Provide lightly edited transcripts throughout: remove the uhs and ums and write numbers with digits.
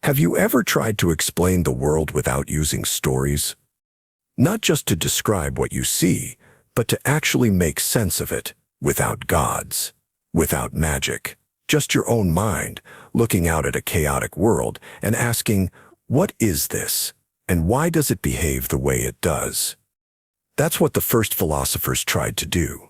Have you ever tried to explain the world without using stories? Not just to describe what you see, but to actually make sense of it, without gods, without magic, just your own mind, looking out at a chaotic world and asking, what is this, and why does it behave the way it does? That's what the first philosophers tried to do.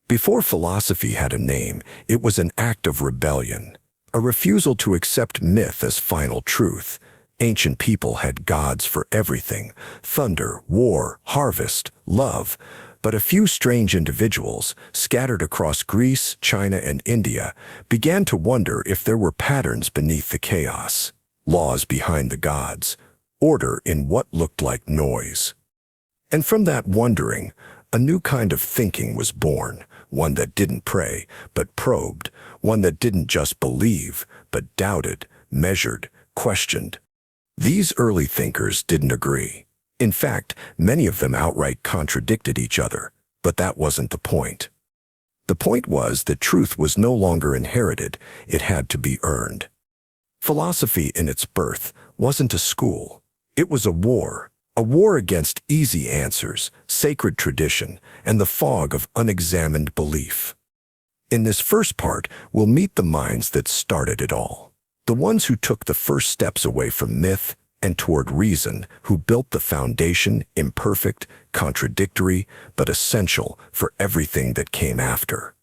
Before philosophy had a name, it was an act of rebellion, a refusal to accept myth as final truth. Ancient people had gods for everything: thunder, war, harvest, love. But a few strange individuals, scattered across Greece, China, and India, began to wonder if there were patterns beneath the chaos, laws behind the gods, order in what looked like noise. And from that wondering, a new kind of thinking was born, one that didn't pray, but probed, one that didn't just believe, but doubted, measured, questioned. These early thinkers didn't agree. In fact, many of them outright contradicted each other, but that wasn't the point. The point was that truth was no longer inherited, it had to be earned. Philosophy in its birth wasn't a school. It was a war against easy answers, sacred tradition, and the fog of unexamined belief. In this first part, we'll meet the minds that started it all. The ones who took the first steps away from myth and toward reason, who built the foundation, imperfect, contradictory, but essential for everything that came after.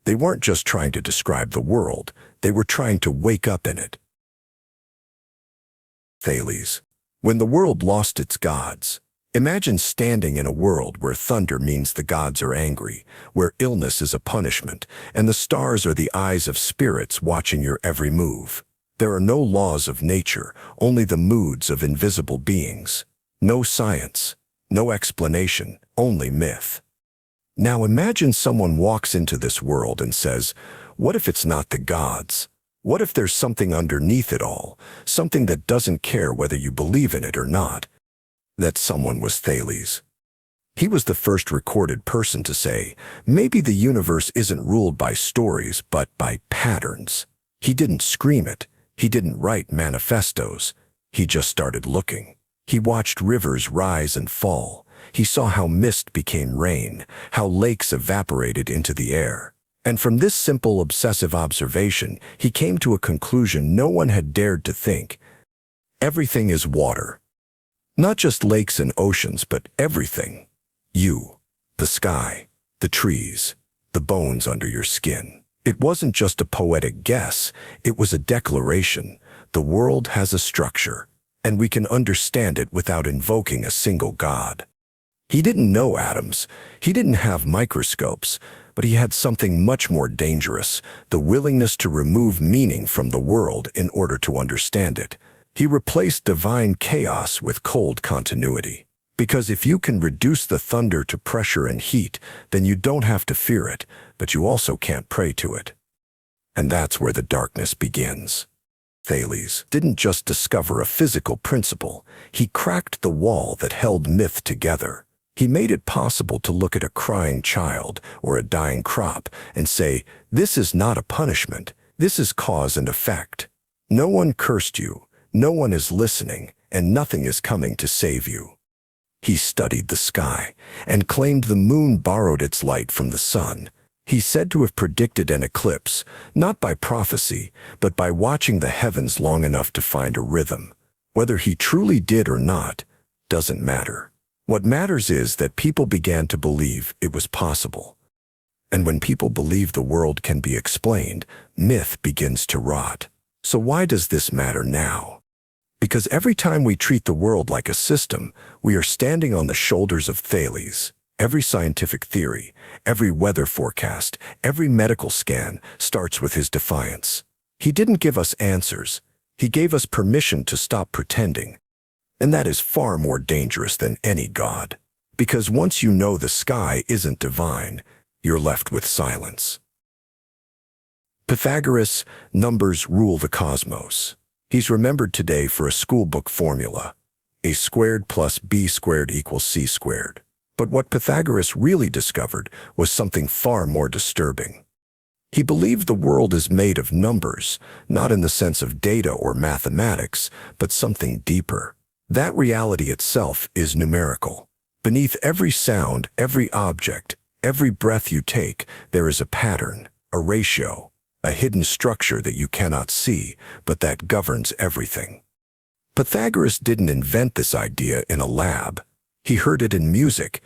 They weren't just trying to describe the world, they were trying to wake up in it. Thales. When the world lost its gods. Imagine standing in a world where thunder means the gods are angry, where illness is a punishment, and the stars are the eyes of spirits watching your every move. There are no laws of nature, only the moods of invisible beings. No science, no explanation, only myth. Now imagine someone walks into this world and says, what if it's not the gods? What if there's something underneath it all, something that doesn't care whether you believe in it or not? That someone was Thales. He was the first recorded person to say, maybe the universe isn't ruled by stories, but by patterns. He didn't scream it. He didn't write manifestos. He just started looking. He watched rivers rise and fall. He saw how mist became rain, how lakes evaporated into the air. And from this simple obsessive observation, he came to a conclusion no one had dared to think. Everything is water. Not just lakes and oceans, but everything. You, the sky, the trees, the bones under your skin. It wasn't just a poetic guess, it was a declaration. The world has a structure, and we can understand it without invoking a single god. He didn't know atoms, he didn't have microscopes, but he had something much more dangerous, the willingness to remove meaning from the world in order to understand it. He replaced divine chaos with cold continuity. Because if you can reduce the thunder to pressure and heat, then you don't have to fear it, but you also can't pray to it. And that's where the darkness begins. Thales didn't just discover a physical principle, he cracked the wall that held myth together. He made it possible to look at a crying child or a dying crop and say, this is not a punishment, this is cause and effect. No one cursed you, no one is listening, and nothing is coming to save you. He studied the sky and claimed the moon borrowed its light from the sun. He's said to have predicted an eclipse, not by prophecy, but by watching the heavens long enough to find a rhythm. Whether he truly did or not, doesn't matter. What matters is that people began to believe it was possible. And when people believe the world can be explained, myth begins to rot. So why does this matter now? Because every time we treat the world like a system, we are standing on the shoulders of Thales. Every scientific theory, every weather forecast, every medical scan starts with his defiance. He didn't give us answers. He gave us permission to stop pretending. And that is far more dangerous than any god. Because once you know the sky isn't divine, you're left with silence. Pythagoras, numbers rule the cosmos. He's remembered today for a schoolbook formula, a squared plus b squared equals c squared. But what Pythagoras really discovered was something far more disturbing. He believed the world is made of numbers, not in the sense of data or mathematics, but something deeper. That reality itself is numerical. Beneath every sound, every object, every breath you take, there is a pattern, a ratio, a hidden structure that you cannot see, but that governs everything. Pythagoras didn't invent this idea in a lab. He heard it in music.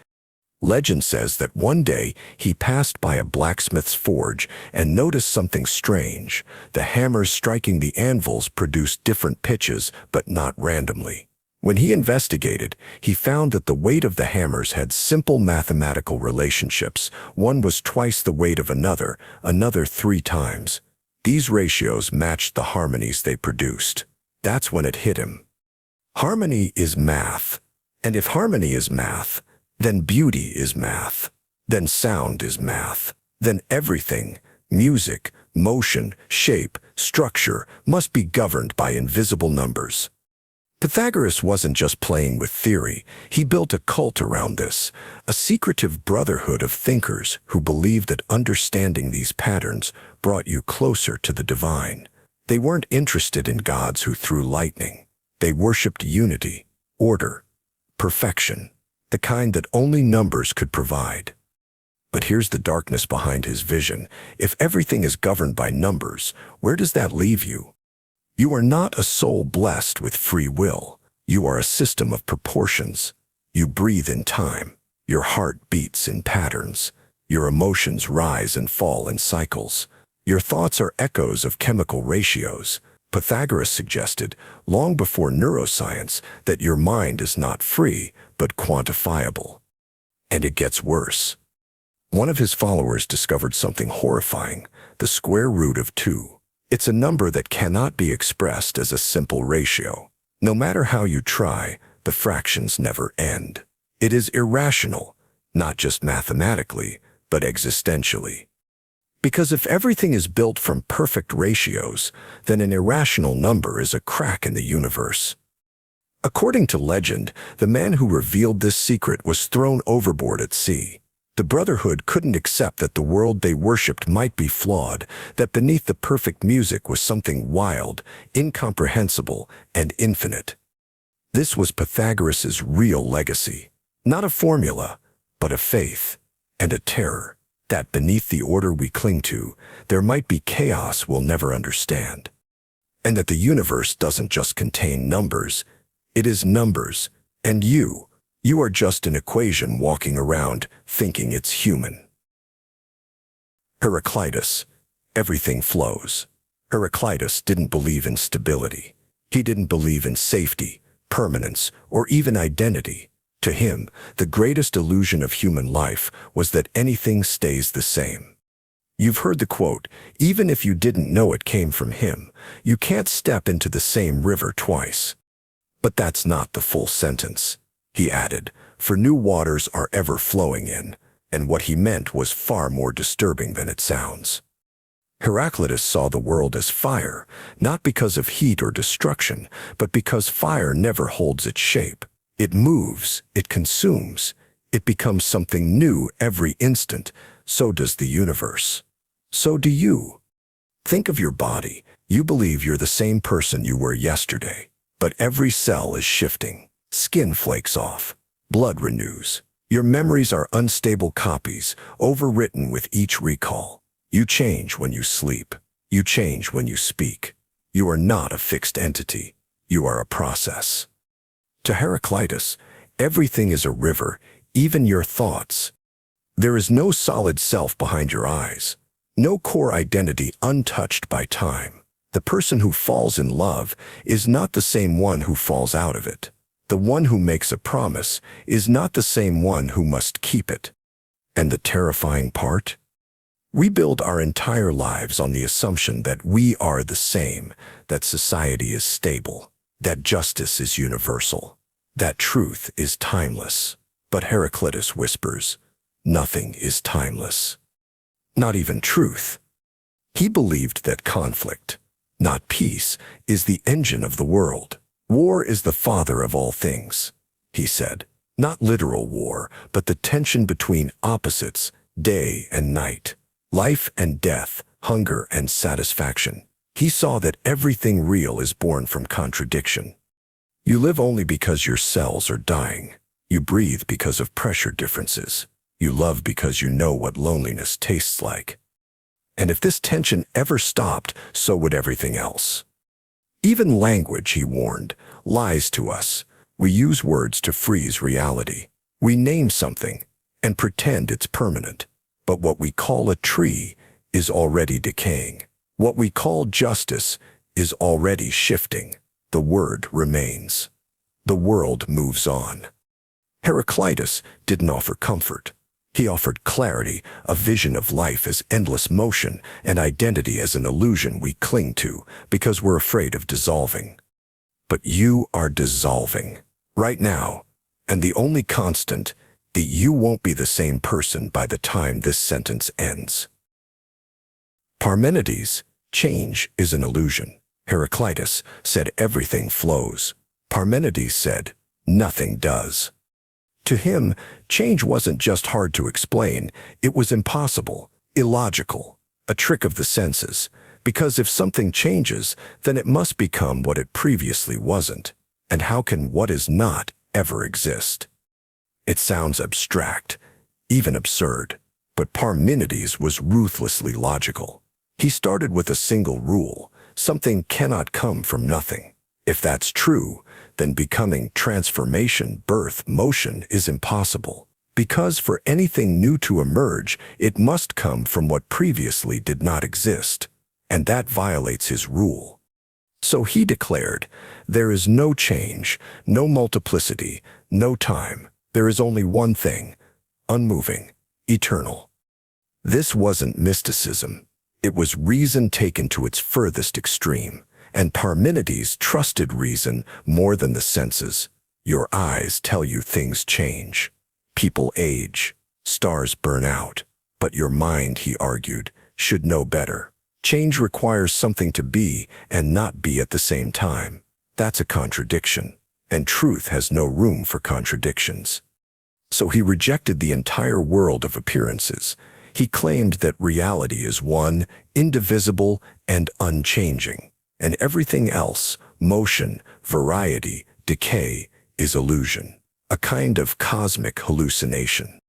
Legend says that one day he passed by a blacksmith's forge and noticed something strange. The hammers striking the anvils produced different pitches, but not randomly. When he investigated, he found that the weight of the hammers had simple mathematical relationships. One was twice the weight of another, another 3 times. These ratios matched the harmonies they produced. That's when it hit him. Harmony is math. And if harmony is math, then beauty is math. Then sound is math. Then everything, music, motion, shape, structure, must be governed by invisible numbers. Pythagoras wasn't just playing with theory. He built a cult around this, a secretive brotherhood of thinkers who believed that understanding these patterns brought you closer to the divine. They weren't interested in gods who threw lightning. They worshipped unity, order, perfection, the kind that only numbers could provide. But here's the darkness behind his vision. If everything is governed by numbers, where does that leave you? You are not a soul blessed with free will. You are a system of proportions. You breathe in time. Your heart beats in patterns. Your emotions rise and fall in cycles. Your thoughts are echoes of chemical ratios. Pythagoras suggested, long before neuroscience, that your mind is not free, but quantifiable. And it gets worse. One of his followers discovered something horrifying, the square root of 2. It's a number that cannot be expressed as a simple ratio. No matter how you try, the fractions never end. It is irrational, not just mathematically, but existentially. Because if everything is built from perfect ratios, then an irrational number is a crack in the universe. According to legend, the man who revealed this secret was thrown overboard at sea. The brotherhood couldn't accept that the world they worshipped might be flawed, that beneath the perfect music was something wild, incomprehensible, and infinite. This was Pythagoras's real legacy. Not a formula, but a faith and a terror. That beneath the order we cling to, there might be chaos we'll never understand. And that the universe doesn't just contain numbers, it is numbers, and you are just an equation walking around thinking it's human. Heraclitus, everything flows. Heraclitus didn't believe in stability. He didn't believe in safety, permanence, or even identity. To him, the greatest illusion of human life was that anything stays the same. You've heard the quote, even if you didn't know it came from him, you can't step into the same river twice. But that's not the full sentence. He added, for new waters are ever flowing in, and what he meant was far more disturbing than it sounds. Heraclitus saw the world as fire, not because of heat or destruction, but because fire never holds its shape. It moves, it consumes, it becomes something new every instant. So does the universe. So do you. Think of your body. You believe you're the same person you were yesterday, but every cell is shifting. Skin flakes off. Blood renews. Your memories are unstable copies, overwritten with each recall. You change when you sleep. You change when you speak. You are not a fixed entity. You are a process. To Heraclitus, everything is a river, even your thoughts. There is no solid self behind your eyes, no core identity untouched by time. The person who falls in love is not the same one who falls out of it. The one who makes a promise is not the same one who must keep it. And the terrifying part? We build our entire lives on the assumption that we are the same, that society is stable, that justice is universal, that truth is timeless. But Heraclitus whispers, nothing is timeless. Not even truth. He believed that conflict, not peace, is the engine of the world. War is the father of all things, he said. Not literal war, but the tension between opposites, day and night, life and death, hunger, and satisfaction. He saw that everything real is born from contradiction. You live only because your cells are dying. You breathe because of pressure differences. You love because you know what loneliness tastes like. And if this tension ever stopped, so would everything else. Even language, he warned, lies to us. We use words to freeze reality. We name something and pretend it's permanent. But what we call a tree is already decaying. What we call justice is already shifting. The word remains. The world moves on. Heraclitus didn't offer comfort. He offered clarity, a vision of life as endless motion, and identity as an illusion we cling to because we're afraid of dissolving. But you are dissolving right now, and the only constant that you won't be the same person by the time this sentence ends. Parmenides, change is an illusion. Heraclitus said everything flows. Parmenides said nothing does. To him, change wasn't just hard to explain, it was impossible, illogical, a trick of the senses, because if something changes, then it must become what it previously wasn't. And how can what is not ever exist? It sounds abstract, even absurd, but Parmenides was ruthlessly logical. He started with a single rule: something cannot come from nothing. If that's true, then becoming, transformation, birth, motion is impossible. Because for anything new to emerge, it must come from what previously did not exist. And that violates his rule. So he declared, there is no change, no multiplicity, no time. There is only one thing, unmoving, eternal. This wasn't mysticism. It was reason taken to its furthest extreme. And Parmenides trusted reason more than the senses. Your eyes tell you things change. People age. Stars burn out. But your mind, he argued, should know better. Change requires something to be and not be at the same time. That's a contradiction. And truth has no room for contradictions. So he rejected the entire world of appearances. He claimed that reality is one, indivisible, and unchanging. And everything else, motion, variety, decay, is illusion, a kind of cosmic hallucination.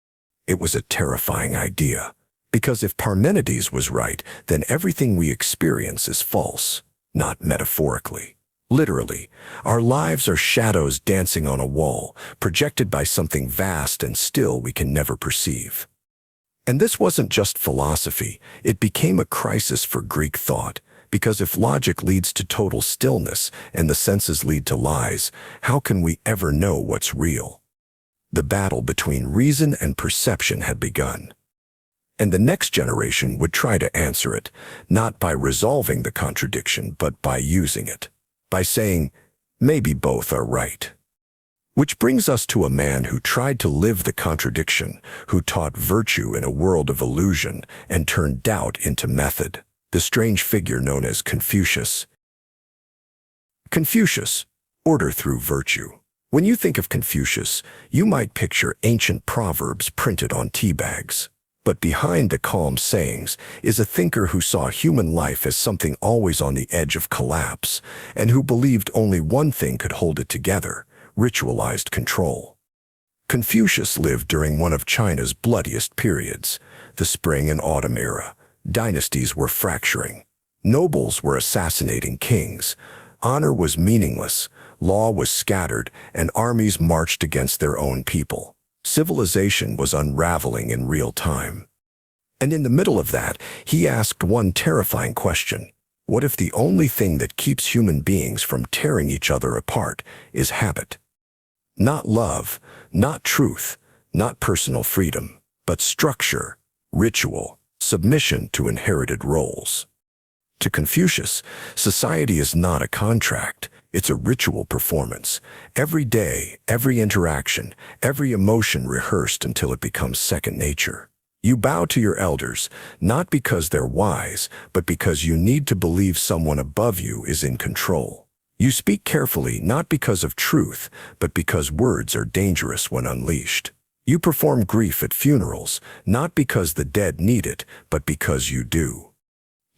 It was a terrifying idea, because if Parmenides was right, then everything we experience is false, not metaphorically. Literally, our lives are shadows dancing on a wall, projected by something vast and still we can never perceive. And this wasn't just philosophy, it became a crisis for Greek thought. Because if logic leads to total stillness and the senses lead to lies, how can we ever know what's real? The battle between reason and perception had begun. And the next generation would try to answer it, not by resolving the contradiction, but by using it. By saying, maybe both are right. Which brings us to a man who tried to live the contradiction, who taught virtue in a world of illusion and turned doubt into method. The strange figure known as Confucius. Confucius, order through virtue. When you think of Confucius, you might picture ancient proverbs printed on tea bags. But behind the calm sayings is a thinker who saw human life as something always on the edge of collapse, and who believed only one thing could hold it together: ritualized control. Confucius lived during one of China's bloodiest periods, the Spring and Autumn era. Dynasties were fracturing. Nobles were assassinating kings. Honor was meaningless. Law was scattered, and armies marched against their own people. Civilization was unraveling in real time. And in the middle of that, he asked one terrifying question. What if the only thing that keeps human beings from tearing each other apart is habit? Not love, not truth, not personal freedom, but structure, ritual, submission to inherited roles. To Confucius, society is not a contract, it's a ritual performance. Every day, every interaction, every emotion rehearsed until it becomes second nature. You bow to your elders, not because they're wise, but because you need to believe someone above you is in control. You speak carefully, not because of truth, but because words are dangerous when unleashed. You perform grief at funerals, not because the dead need it, but because you do.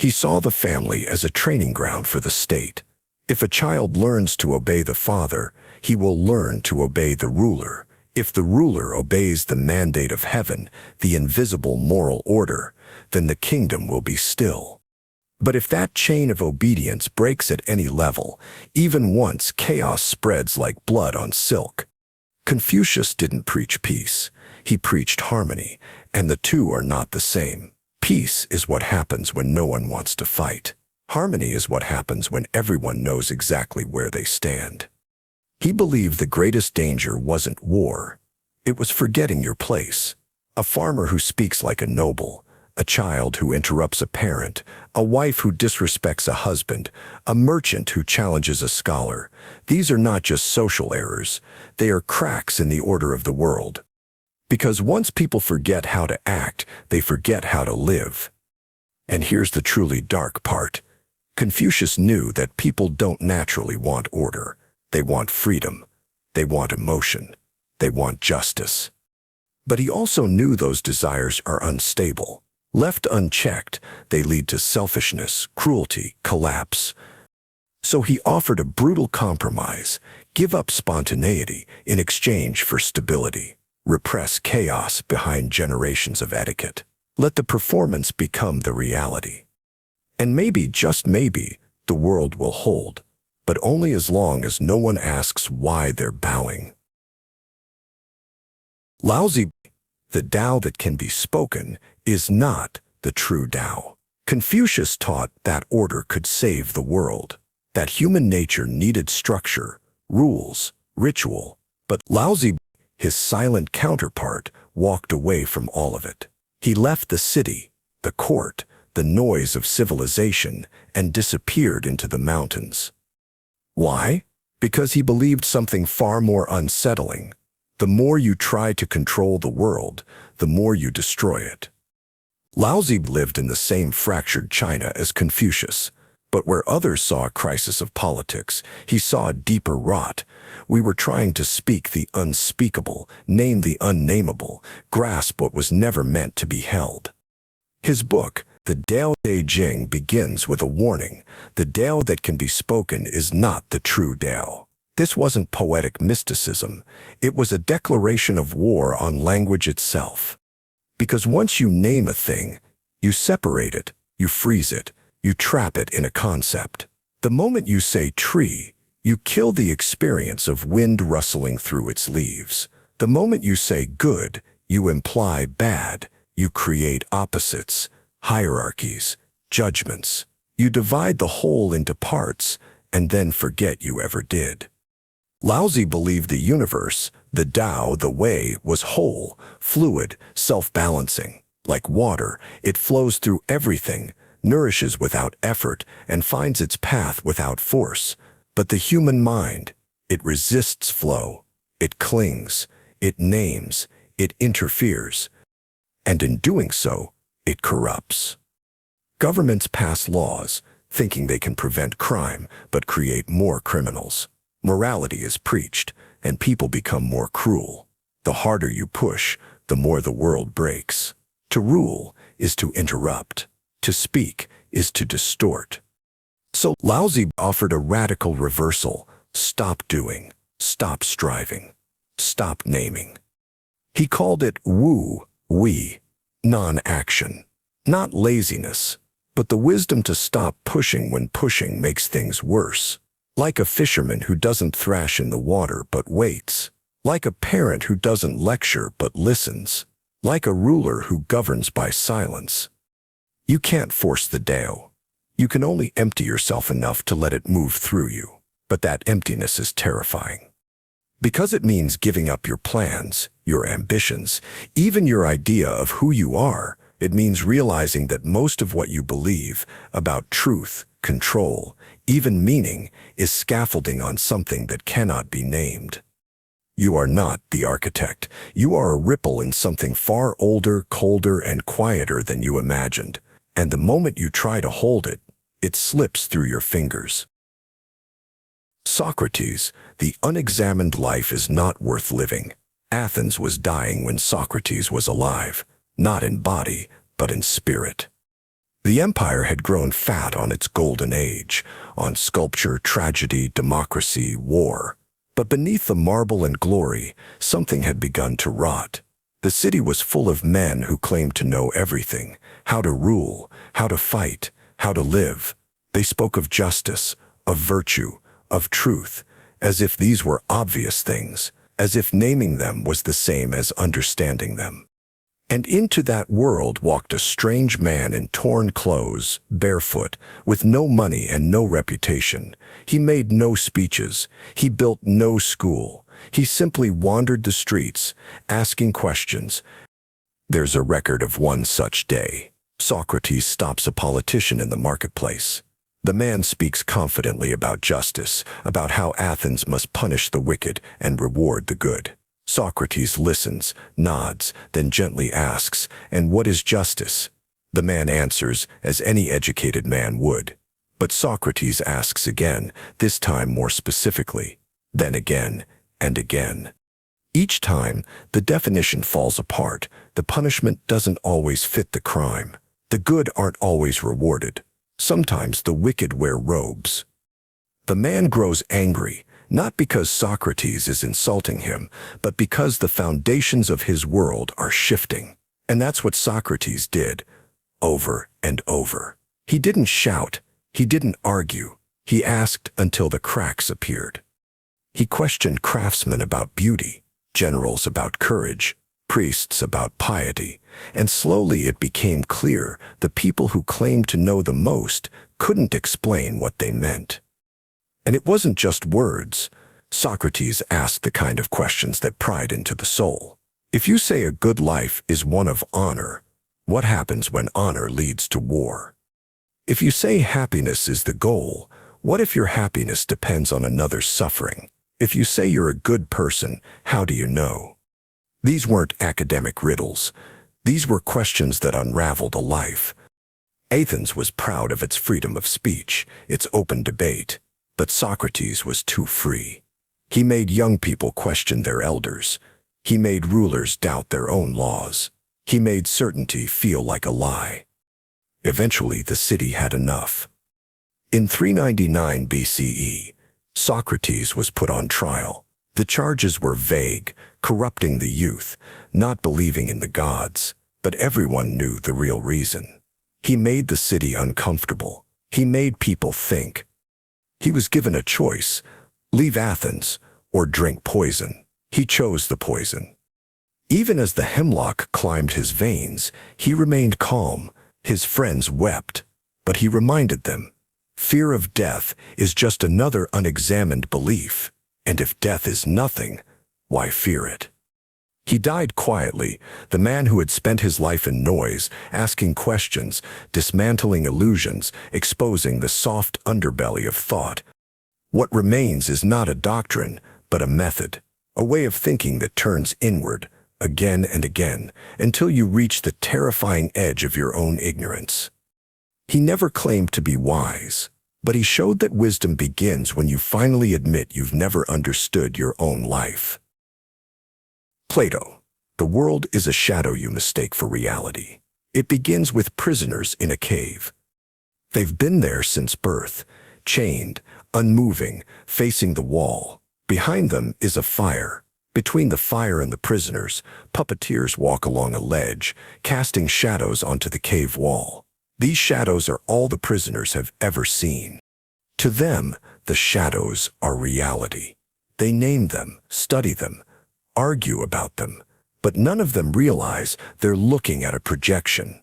He saw the family as a training ground for the state. If a child learns to obey the father, he will learn to obey the ruler. If the ruler obeys the mandate of heaven, the invisible moral order, then the kingdom will be still. But if that chain of obedience breaks at any level, even once, chaos spreads like blood on silk. Confucius didn't preach peace. He preached harmony, and the two are not the same. Peace is what happens when no one wants to fight. Harmony is what happens when everyone knows exactly where they stand. He believed the greatest danger wasn't war. It was forgetting your place. A farmer who speaks like a noble, a child who interrupts a parent, a wife who disrespects a husband, a merchant who challenges a scholar. These are not just social errors. They are cracks in the order of the world. Because once people forget how to act, they forget how to live. And here's the truly dark part. Confucius knew that people don't naturally want order. They want freedom. They want emotion. They want justice. But he also knew those desires are unstable. Left unchecked, they lead to selfishness, cruelty, collapse. So he offered a brutal compromise: give up spontaneity in exchange for stability. Repress chaos behind generations of etiquette. Let the performance become the reality. And maybe, just maybe, the world will hold, but only as long as no one asks why they're bowing. Laozi, the Tao that can be spoken, is not the true Tao. Confucius taught that order could save the world, that human nature needed structure, rules, ritual, but Laozi, his silent counterpart, walked away from all of it. He left the city, the court, the noise of civilization, and disappeared into the mountains. Why? Because he believed something far more unsettling. The more you try to control the world, the more you destroy it. Laozi lived in the same fractured China as Confucius, but where others saw a crisis of politics, he saw a deeper rot. We were trying to speak the unspeakable, name the unnameable, grasp what was never meant to be held. His book, The Tao Te Ching, begins with a warning. The Tao that can be spoken is not the true Tao. This wasn't poetic mysticism. It was a declaration of war on language itself. Because once you name a thing, you separate it, you freeze it, you trap it in a concept. The moment you say tree, you kill the experience of wind rustling through its leaves. The moment you say good, you imply bad. You create opposites, hierarchies, judgments. You divide the whole into parts and then forget you ever did. Laozi believed the universe, the Tao, the way, was whole, fluid, self-balancing. Like water, it flows through everything, nourishes without effort, and finds its path without force. But the human mind, it resists flow. It clings, it names, it interferes. And in doing so, it corrupts. Governments pass laws, thinking they can prevent crime, but create more criminals. Morality is preached, and people become more cruel. The harder you push, the more the world breaks. To rule is to interrupt. To speak is to distort. So Laozi offered a radical reversal. Stop doing. Stop striving. Stop naming. He called it wu, non-action. Not laziness, but the wisdom to stop pushing when pushing makes things worse. Like a fisherman who doesn't thrash in the water but waits. Like a parent who doesn't lecture but listens. Like a ruler who governs by silence. You can't force the Tao. You can only empty yourself enough to let it move through you. But that emptiness is terrifying. Because it means giving up your plans, your ambitions, even your idea of who you are. It means realizing that most of what you believe about truth, control, even meaning, is scaffolding on something that cannot be named. You are not the architect. You are a ripple in something far older, colder, and quieter than you imagined. And the moment you try to hold it, it slips through your fingers. Socrates, the unexamined life is not worth living. Athens was dying when Socrates was alive, not in body, but in spirit. The empire had grown fat on its golden age, on sculpture, tragedy, democracy, war. But beneath the marble and glory, something had begun to rot. The city was full of men who claimed to know everything, how to rule, how to fight, how to live. They spoke of justice, of virtue, of truth, as if these were obvious things, as if naming them was the same as understanding them. And into that world walked a strange man in torn clothes, barefoot, with no money and no reputation. He made no speeches. He built no school. He simply wandered the streets, asking questions. There's a record of one such day. Socrates stops a politician in the marketplace. The man speaks confidently about justice, about how Athens must punish the wicked and reward the good. Socrates listens, nods, then gently asks, "And what is justice?" The man answers, as any educated man would. But Socrates asks again, this time more specifically, then again, and again. Each time, the definition falls apart. The punishment doesn't always fit the crime. The good aren't always rewarded. Sometimes the wicked wear robes. The man grows angry, not because Socrates is insulting him, but because the foundations of his world are shifting. And that's what Socrates did, over and over. He didn't shout, he didn't argue, he asked until the cracks appeared. He questioned craftsmen about beauty, generals about courage, priests about piety, and slowly it became clear the people who claimed to know the most couldn't explain what they meant. And it wasn't just words. Socrates asked the kind of questions that pried into the soul. If you say a good life is one of honor, what happens when honor leads to war? If you say happiness is the goal, what if your happiness depends on another's suffering? If you say you're a good person, how do you know? These weren't academic riddles. These were questions that unraveled a life. Athens was proud of its freedom of speech, its open debate. But Socrates was too free. He made young people question their elders. He made rulers doubt their own laws. He made certainty feel like a lie. Eventually, the city had enough. In 399 BCE, Socrates was put on trial. The charges were vague, corrupting the youth, not believing in the gods, but everyone knew the real reason. He made the city uncomfortable. He made people think. He was given a choice, leave Athens or drink poison. He chose the poison. Even as the hemlock climbed his veins, he remained calm. His friends wept, but he reminded them, fear of death is just another unexamined belief, and if death is nothing, why fear it? He died quietly, the man who had spent his life in noise, asking questions, dismantling illusions, exposing the soft underbelly of thought. What remains is not a doctrine, but a method, a way of thinking that turns inward, again and again, until you reach the terrifying edge of your own ignorance. He never claimed to be wise, but he showed that wisdom begins when you finally admit you've never understood your own life. Plato. The world is a shadow you mistake for reality. It begins with prisoners in a cave. They've been there since birth, chained, unmoving, facing the wall. Behind them is a fire. Between the fire and the prisoners, puppeteers walk along a ledge, casting shadows onto the cave wall. These shadows are all the prisoners have ever seen. To them, the shadows are reality. They name them, study them, argue about them, but none of them realize they're looking at a projection.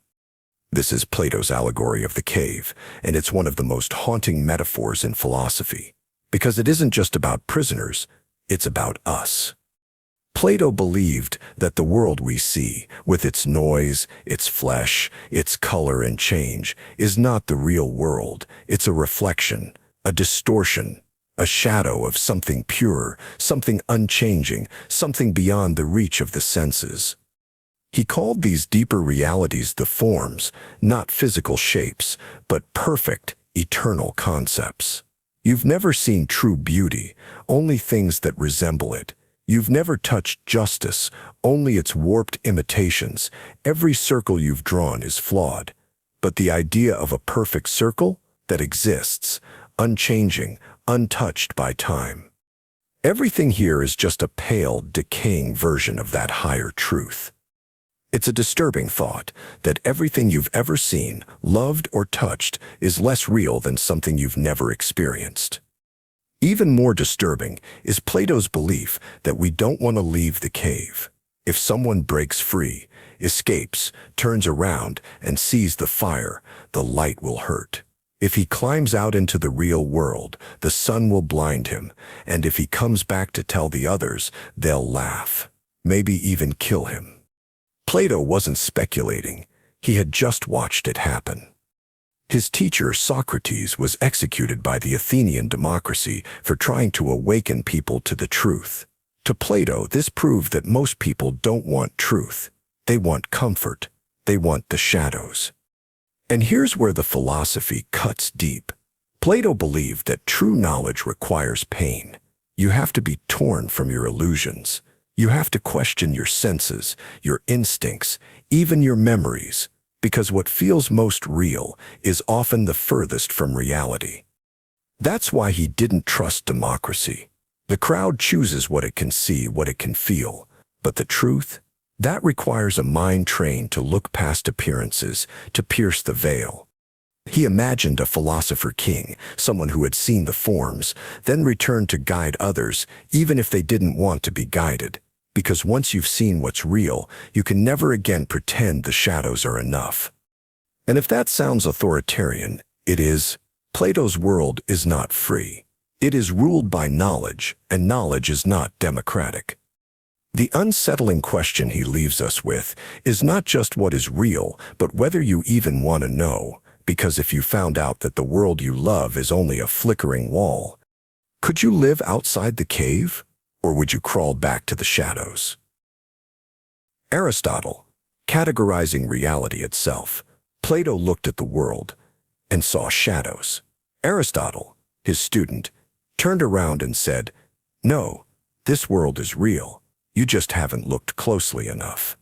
This is Plato's allegory of the cave, and it's one of the most haunting metaphors in philosophy, because it isn't just about prisoners, it's about us. Plato believed that the world we see, with its noise, its flesh, its color and change, is not the real world. It's a reflection, a distortion, a shadow of something pure, something unchanging, something beyond the reach of the senses. He called these deeper realities the forms, not physical shapes, but perfect, eternal concepts. You've never seen true beauty, only things that resemble it. You've never touched justice, only its warped imitations. Every circle you've drawn is flawed. But the idea of a perfect circle that exists, unchanging, untouched by time. Everything here is just a pale, decaying version of that higher truth. It's a disturbing thought that everything you've ever seen, loved, or touched is less real than something you've never experienced. Even more disturbing is Plato's belief that we don't want to leave the cave. If someone breaks free, escapes, turns around, and sees the fire, the light will hurt. If he climbs out into the real world, the sun will blind him, and if he comes back to tell the others, they'll laugh, maybe even kill him. Plato wasn't speculating. He had just watched it happen. His teacher, Socrates, was executed by the Athenian democracy for trying to awaken people to the truth. To Plato, this proved that most people don't want truth. They want comfort. They want the shadows. And here's where the philosophy cuts deep. Plato believed that true knowledge requires pain. You have to be torn from your illusions. You have to question your senses, your instincts, even your memories, because what feels most real is often the furthest from reality. That's why he didn't trust democracy. The crowd chooses what it can see, what it can feel. But the truth? That requires a mind trained to look past appearances, to pierce the veil. He imagined a philosopher king, someone who had seen the forms, then returned to guide others, even if they didn't want to be guided. Because once you've seen what's real, you can never again pretend the shadows are enough. And if that sounds authoritarian, it is. Plato's world is not free. It is ruled by knowledge, and knowledge is not democratic. The unsettling question he leaves us with is not just what is real, but whether you even want to know, because if you found out that the world you love is only a flickering wall, could you live outside the cave? Or would you crawl back to the shadows? Aristotle, categorizing reality itself. Plato looked at the world and saw shadows. Aristotle, his student, turned around and said, "No, this world is real. You just haven't looked closely enough."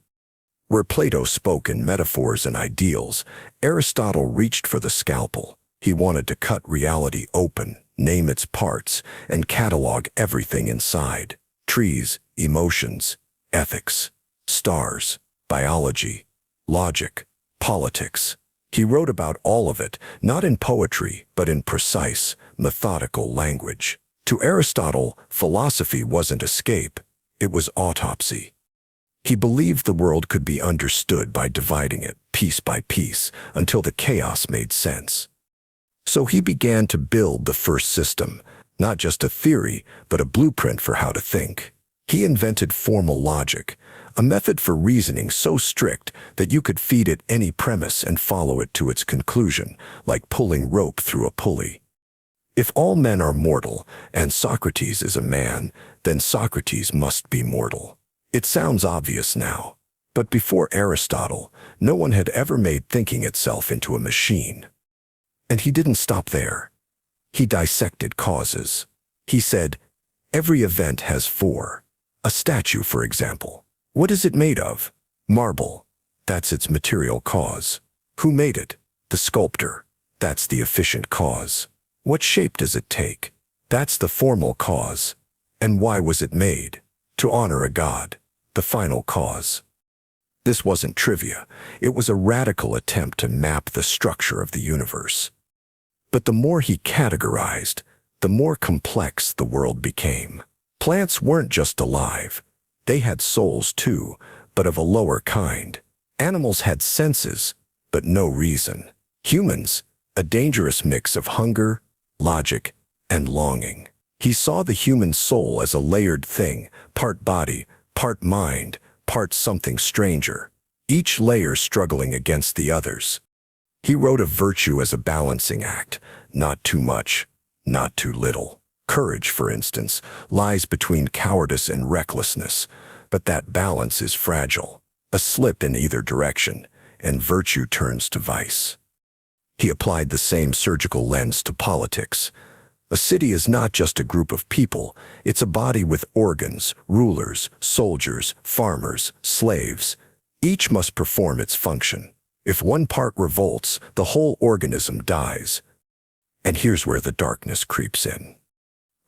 Where Plato spoke in metaphors and ideals, Aristotle reached for the scalpel. He wanted to cut reality open, name its parts, and catalog everything inside. Trees, emotions, ethics, stars, biology, logic, politics. He wrote about all of it, not in poetry, but in precise, methodical language. To Aristotle, philosophy wasn't escape, it was autopsy. He believed the world could be understood by dividing it, piece by piece, until the chaos made sense. So he began to build the first system, not just a theory, but a blueprint for how to think. He invented formal logic, a method for reasoning so strict that you could feed it any premise and follow it to its conclusion, like pulling rope through a pulley. If all men are mortal, and Socrates is a man, then Socrates must be mortal. It sounds obvious now, but before Aristotle, no one had ever made thinking itself into a machine. And he didn't stop there. He dissected causes. He said, every event has four. A statue, for example. What is it made of? Marble. That's its material cause. Who made it? The sculptor. That's the efficient cause. What shape does it take? That's the formal cause. And why was it made? To honor a god. The final cause. This wasn't trivia. It was a radical attempt to map the structure of the universe. But the more he categorized, the more complex the world became. Plants weren't just alive. They had souls too, but of a lower kind. Animals had senses, but no reason. Humans, a dangerous mix of hunger, logic, and longing. He saw the human soul as a layered thing, part body, part mind, part something stranger, each layer struggling against the others. He wrote of virtue as a balancing act, not too much, not too little. Courage, for instance, lies between cowardice and recklessness, but that balance is fragile. A slip in either direction, and virtue turns to vice. He applied the same surgical lens to politics. A city is not just a group of people, it's a body with organs, rulers, soldiers, farmers, slaves. Each must perform its function. If one part revolts, the whole organism dies. And here's where the darkness creeps in.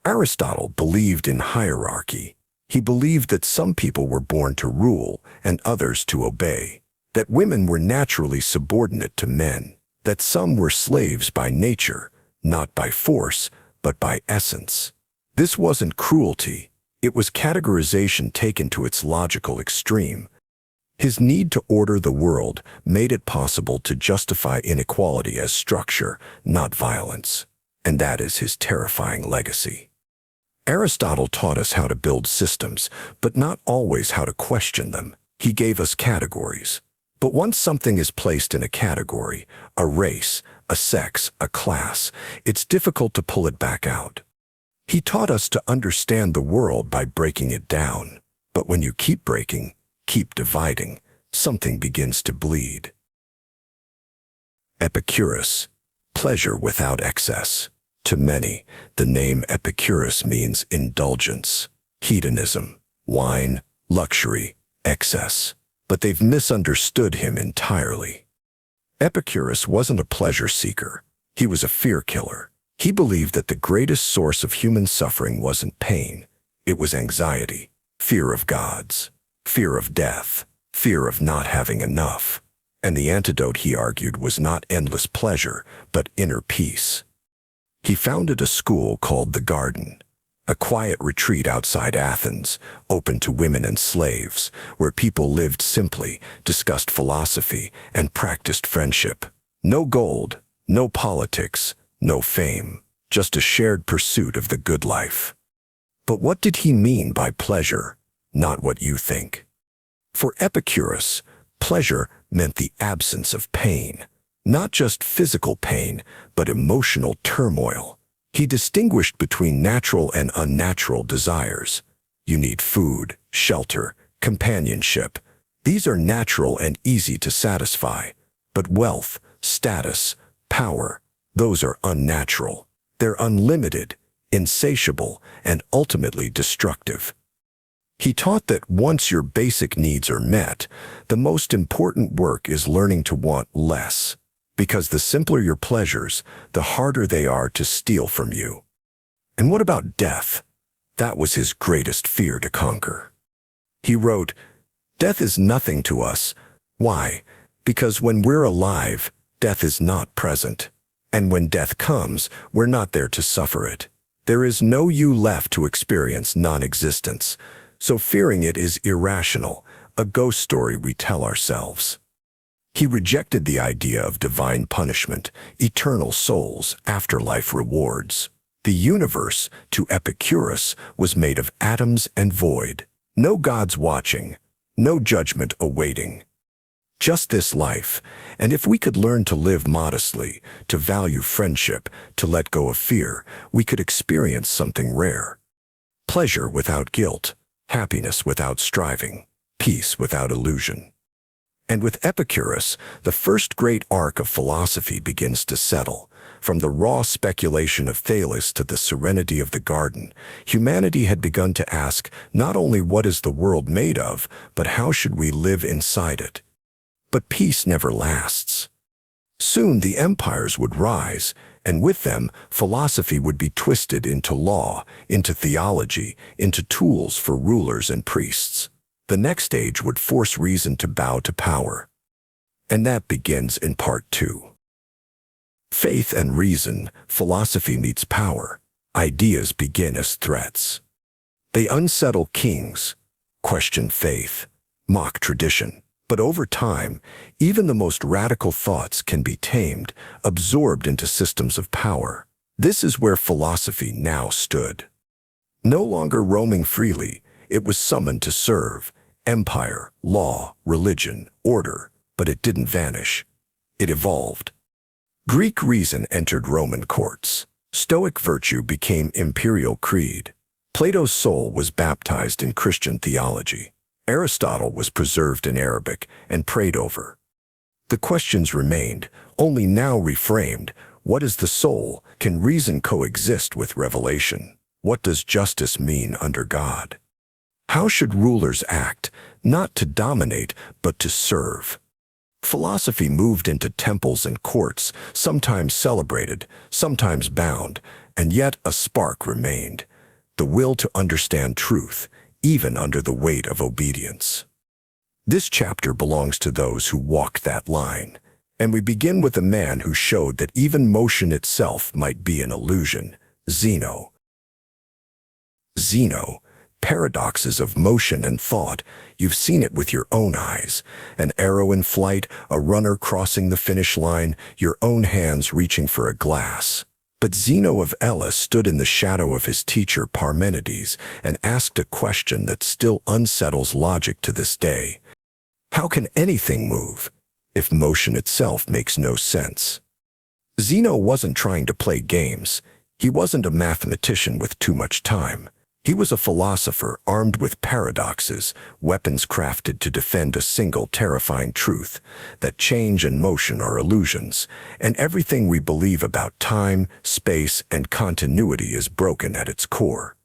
Aristotle believed in hierarchy. He believed that some people were born to rule and others to obey, that women were naturally subordinate to men, that some were slaves by nature, not by force, but by essence. This wasn't cruelty. It was categorization taken to its logical extreme. His need to order the world made it possible to justify inequality as structure, not violence. And that is his terrifying legacy. Aristotle taught us how to build systems, but not always how to question them. He gave us categories. But once something is placed in a category, a race, a sex, a class, it's difficult to pull it back out. He taught us to understand the world by breaking it down. But when you keep breaking, keep dividing, something begins to bleed. Epicurus, pleasure without excess. To many, the name Epicurus means indulgence, hedonism, wine, luxury, excess. But they've misunderstood him entirely. Epicurus wasn't a pleasure seeker. He was a fear killer. He believed that the greatest source of human suffering wasn't pain. It was anxiety, fear of gods, fear of death, fear of not having enough. And the antidote, he argued, was not endless pleasure, but inner peace. He founded a school called the Garden, a quiet retreat outside Athens, open to women and slaves, where people lived simply, discussed philosophy, and practiced friendship. No gold, no politics, no fame, just a shared pursuit of the good life. But what did he mean by pleasure? Not what you think. For Epicurus, pleasure meant the absence of pain. Not just physical pain, but emotional turmoil. He distinguished between natural and unnatural desires. You need food, shelter, companionship. These are natural and easy to satisfy. But wealth, status, power, those are unnatural. They're unlimited, insatiable, and ultimately destructive. He taught that once your basic needs are met, the most important work is learning to want less. Because the simpler your pleasures, the harder they are to steal from you. And what about death? That was his greatest fear to conquer. He wrote, "Death is nothing to us. Why? Because when we're alive, death is not present. And when death comes, we're not there to suffer it. There is no you left to experience non-existence. So fearing it is irrational, a ghost story we tell ourselves." He rejected the idea of divine punishment, eternal souls, afterlife rewards. The universe, to Epicurus, was made of atoms and void. No gods watching, no judgment awaiting. Just this life, and if we could learn to live modestly, to value friendship, to let go of fear, we could experience something rare. Pleasure without guilt, happiness without striving, peace without illusion. And with Epicurus, the first great arc of philosophy begins to settle. From the raw speculation of Thales to the serenity of the garden, humanity had begun to ask not only what is the world made of, but how should we live inside it? But peace never lasts. Soon the empires would rise, and with them, philosophy would be twisted into law, into theology, into tools for rulers and priests. The next age would force reason to bow to power. And that begins in part 2. Faith and reason, philosophy meets power. Ideas begin as threats. They unsettle kings, question faith, mock tradition. But over time, even the most radical thoughts can be tamed, absorbed into systems of power. This is where philosophy now stood. No longer roaming freely, it was summoned to serve. Empire, law, religion, order, but it didn't vanish. It evolved. Greek reason entered Roman courts. Stoic virtue became imperial creed. Plato's soul was baptized in Christian theology. Aristotle was preserved in Arabic and prayed over. The questions remained, only now reframed. What is the soul? Can reason coexist with revelation? What does justice mean under God? How should rulers act, not to dominate, but to serve? Philosophy moved into temples and courts, sometimes celebrated, sometimes bound, and yet a spark remained, the will to understand truth, even under the weight of obedience. This chapter belongs to those who walk that line, and we begin with a man who showed that even motion itself might be an illusion, Zeno. Zeno, paradoxes of motion and thought. You've seen it with your own eyes. An arrow in flight, a runner crossing the finish line, your own hands reaching for a glass. But Zeno of Elis stood in the shadow of his teacher Parmenides and asked a question that still unsettles logic to this day. How can anything move if motion itself makes no sense? Zeno wasn't trying to play games. He wasn't a mathematician with too much time. He was a philosopher armed with paradoxes, weapons crafted to defend a single terrifying truth, that change and motion are illusions, and everything we believe about time, space, and continuity is broken at its core.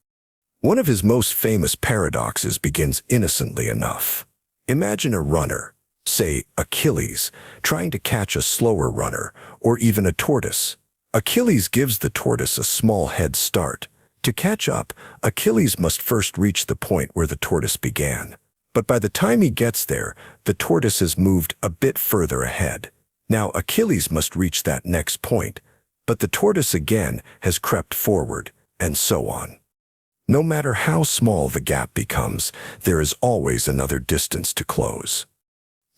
One of his most famous paradoxes begins innocently enough. Imagine a runner, say Achilles, trying to catch a slower runner, or even a tortoise. Achilles gives the tortoise a small head start. To catch up, Achilles must first reach the point where the tortoise began. But by the time he gets there, the tortoise has moved a bit further ahead. Now Achilles must reach that next point, but the tortoise again has crept forward, and so on. No matter how small the gap becomes, there is always another distance to close.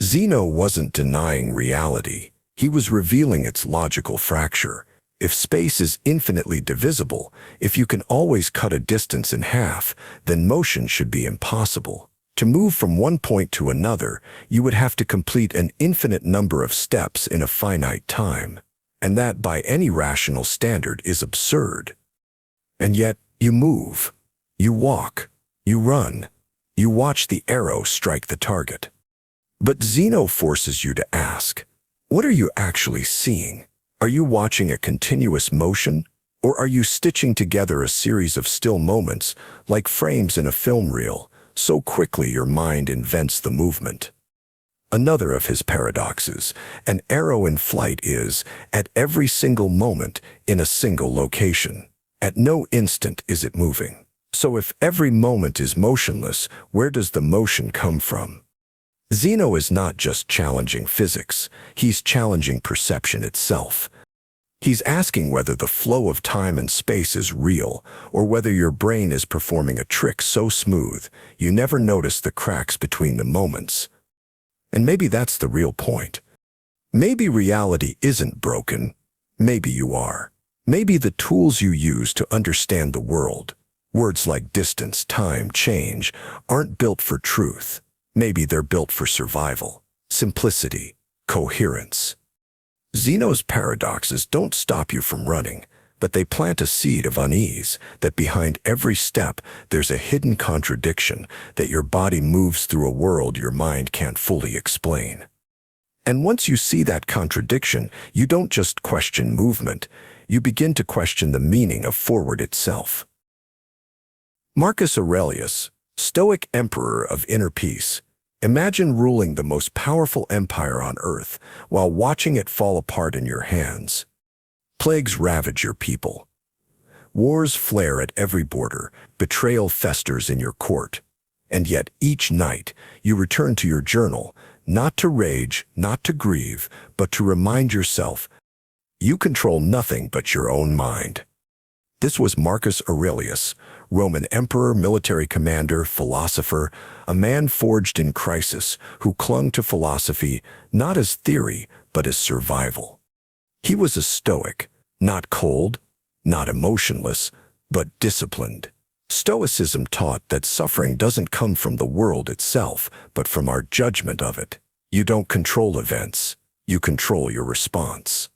Zeno wasn't denying reality. He was revealing its logical fracture. If space is infinitely divisible, if you can always cut a distance in half, then motion should be impossible. To move from one point to another, you would have to complete an infinite number of steps in a finite time. And that, by any rational standard, is absurd. And yet, you move. You walk. You run. You watch the arrow strike the target. But Zeno forces you to ask, what are you actually seeing? Are you watching a continuous motion, or are you stitching together a series of still moments, like frames in a film reel, so quickly your mind invents the movement? Another of his paradoxes, an arrow in flight is, at every single moment, in a single location. At no instant is it moving. So if every moment is motionless, where does the motion come from? Zeno is not just challenging physics, he's challenging perception itself. He's asking whether the flow of time and space is real, or whether your brain is performing a trick so smooth you never notice the cracks between the moments. And maybe that's the real point. Maybe reality isn't broken. Maybe you are. Maybe the tools you use to understand the world, words like distance, time, change, aren't built for truth. Maybe they're built for survival, simplicity, coherence. Zeno's paradoxes don't stop you from running, but they plant a seed of unease that behind every step there's a hidden contradiction, that your body moves through a world your mind can't fully explain. And once you see that contradiction, you don't just question movement, you begin to question the meaning of forward itself. Marcus Aurelius, Stoic emperor of inner peace. Imagine ruling the most powerful empire on earth while watching it fall apart in your hands. Plagues ravage your people. Wars flare at every border, betrayal festers in your court. And yet each night you return to your journal, not to rage, not to grieve, but to remind yourself, you control nothing but your own mind. This was Marcus Aurelius, Roman emperor, military commander, philosopher, a man forged in crisis who clung to philosophy not as theory, but as survival. He was a Stoic, not cold, not emotionless, but disciplined. Stoicism taught that suffering doesn't come from the world itself, but from our judgment of it. You don't control events, you control your response.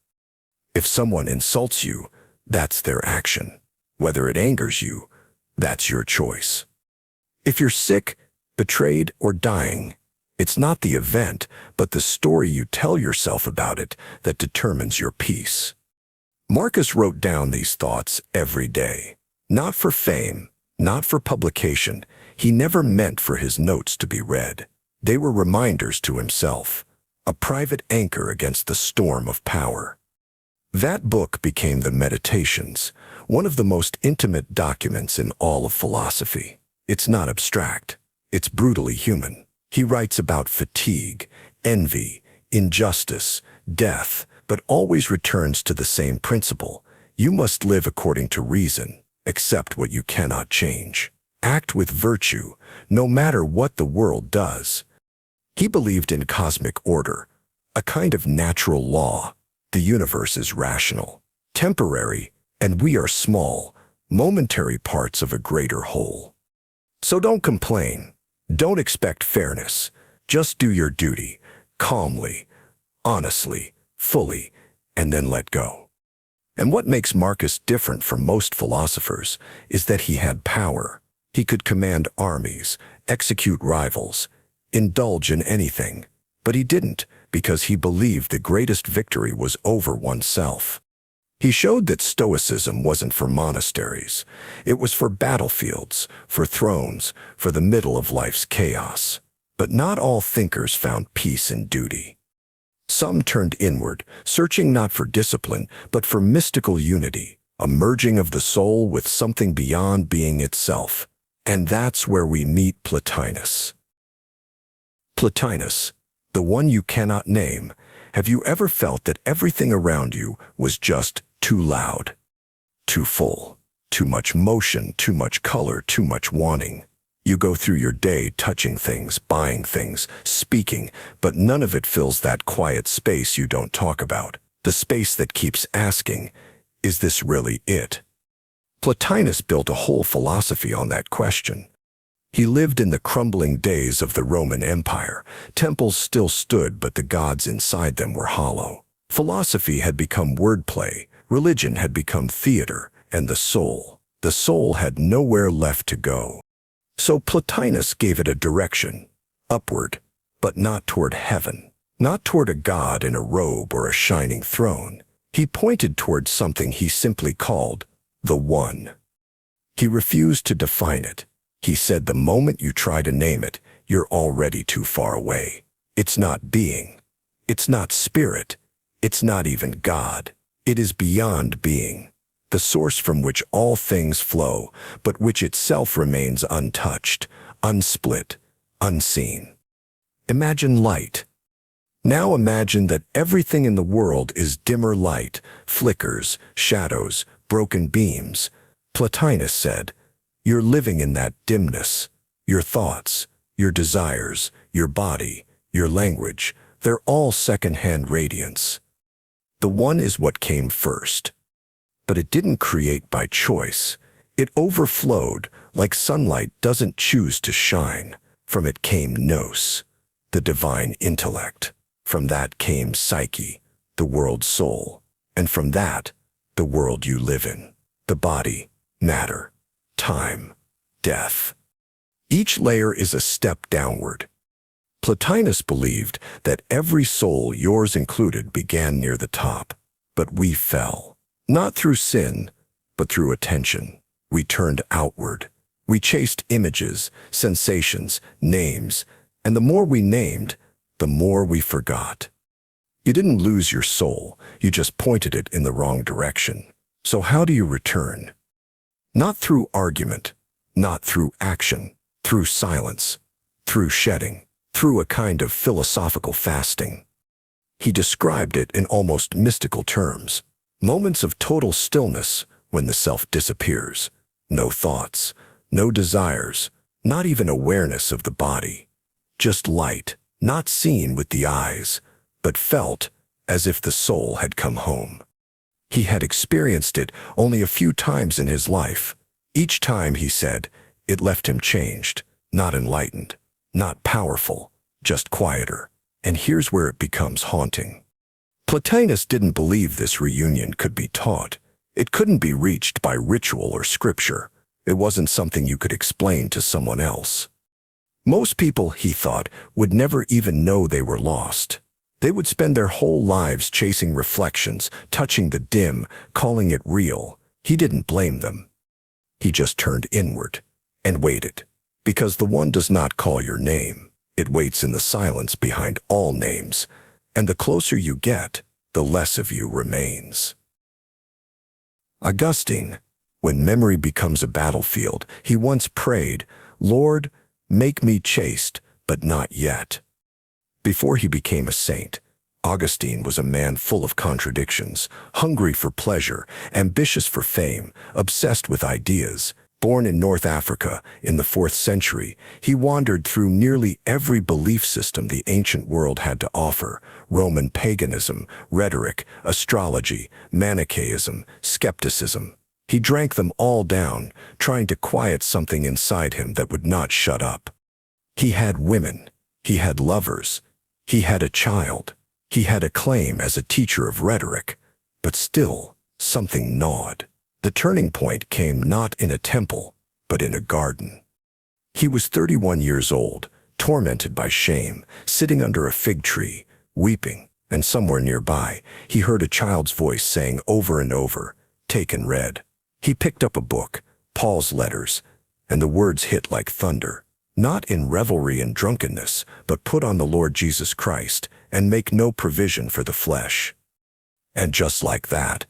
If someone insults you, that's their action. Whether it angers you, that's your choice. If you're sick, betrayed, or dying, it's not the event, but the story you tell yourself about it that determines your peace. Marcus wrote down these thoughts every day. Not for fame, not for publication. He never meant for his notes to be read. They were reminders to himself. a private anchor against the storm of power. That book became the Meditations, one of the most intimate documents in all of philosophy. It's not abstract. It's brutally human. He writes about fatigue, envy, injustice, death, but always returns to the same principle. You must live according to reason, accept what you cannot change. Act with virtue, no matter what the world does. He believed in cosmic order, a kind of natural law. The universe is rational, temporary, and we are small, momentary parts of a greater whole. So don't complain. Don't expect fairness. Just do your duty, calmly, honestly, fully, and then let go. And what makes Marcus different from most philosophers is that he had power. He could command armies, execute rivals, indulge in anything. But he didn't, because he believed the greatest victory was over oneself. He showed that Stoicism wasn't for monasteries. It was for battlefields, for thrones, for the middle of life's chaos. But not all thinkers found peace in duty. Some turned inward, searching not for discipline, but for mystical unity, a merging of the soul with something beyond being itself. And that's where we meet Plotinus. Plotinus, the one you cannot name. Have you ever felt that everything around you was just too loud, too full, too much motion, too much color, too much wanting? You go through your day touching things, buying things, speaking, but none of it fills that quiet space you don't talk about, the space that keeps asking, is this really it? Plotinus built a whole philosophy on that question. He lived in the crumbling days of the Roman Empire. Temples still stood, but the gods inside them were hollow. Philosophy had become wordplay, religion had become theater, and the soul had nowhere left to go. So Plotinus gave it a direction, upward, but not toward heaven, not toward a god in a robe or a shining throne. He pointed toward something he simply called the One. He refused to define it. He said the moment you try to name it, you're already too far away. It's not being. It's not spirit. It's not even God. It is beyond being, the source from which all things flow, but which itself remains untouched, unsplit, unseen. Imagine light. Now imagine that everything in the world is dimmer light, flickers, shadows, broken beams. Plotinus said, you're living in that dimness. Your thoughts, your desires, your body, your language, they're all second-hand radiance. The One is what came first. But it didn't create by choice. It overflowed, like sunlight doesn't choose to shine. From it came nous, the divine intellect. From that came psyche, the world's soul. And from that, the world you live in, the body, matter, time, death. Each layer is a step downward. Plotinus believed that every soul, yours included, began near the top. But we fell. Not through sin, but through attention. We turned outward. We chased images, sensations, names, and the more we named, the more we forgot. You didn't lose your soul, you just pointed it in the wrong direction. So how do you return? Not through argument, not through action, through silence, through shedding, through a kind of philosophical fasting. He described it in almost mystical terms. Moments of total stillness when the self disappears. No thoughts, no desires, not even awareness of the body. Just light, not seen with the eyes, but felt as if the soul had come home. He had experienced it only a few times in his life. Each time, he said, it left him changed, not enlightened, not powerful, just quieter. And here's where it becomes haunting. Plotinus didn't believe this reunion could be taught. It couldn't be reached by ritual or scripture. It wasn't something you could explain to someone else. Most people, he thought, would never even know they were lost. They would spend their whole lives chasing reflections, touching the dim, calling it real. He didn't blame them. He just turned inward and waited, because the One does not call your name. It waits in the silence behind all names, And the closer you get, the less of you remains. Augustine, when memory becomes a battlefield, he once prayed, "Lord, make me chaste, but not yet." Before he became a saint, Augustine was a man full of contradictions, hungry for pleasure, ambitious for fame, obsessed with ideas. Born in North Africa in the 4th century, he wandered through nearly every belief system the ancient world had to offer: Roman paganism, rhetoric, astrology, Manichaeism, skepticism. He drank them all down, trying to quiet something inside him that would not shut up. He had women, he had lovers, he had a child, he had acclaim as a teacher of rhetoric, but still, something gnawed. The turning point came not in a temple, but in a garden. He was 31 years old, tormented by shame, sitting under a fig tree, weeping, and somewhere nearby, he heard a child's voice saying over and over, "Take and read." He picked up a book, Paul's letters, and the words hit like thunder. Not in revelry and drunkenness, but put on the Lord Jesus Christ, and make no provision for the flesh. And just like that,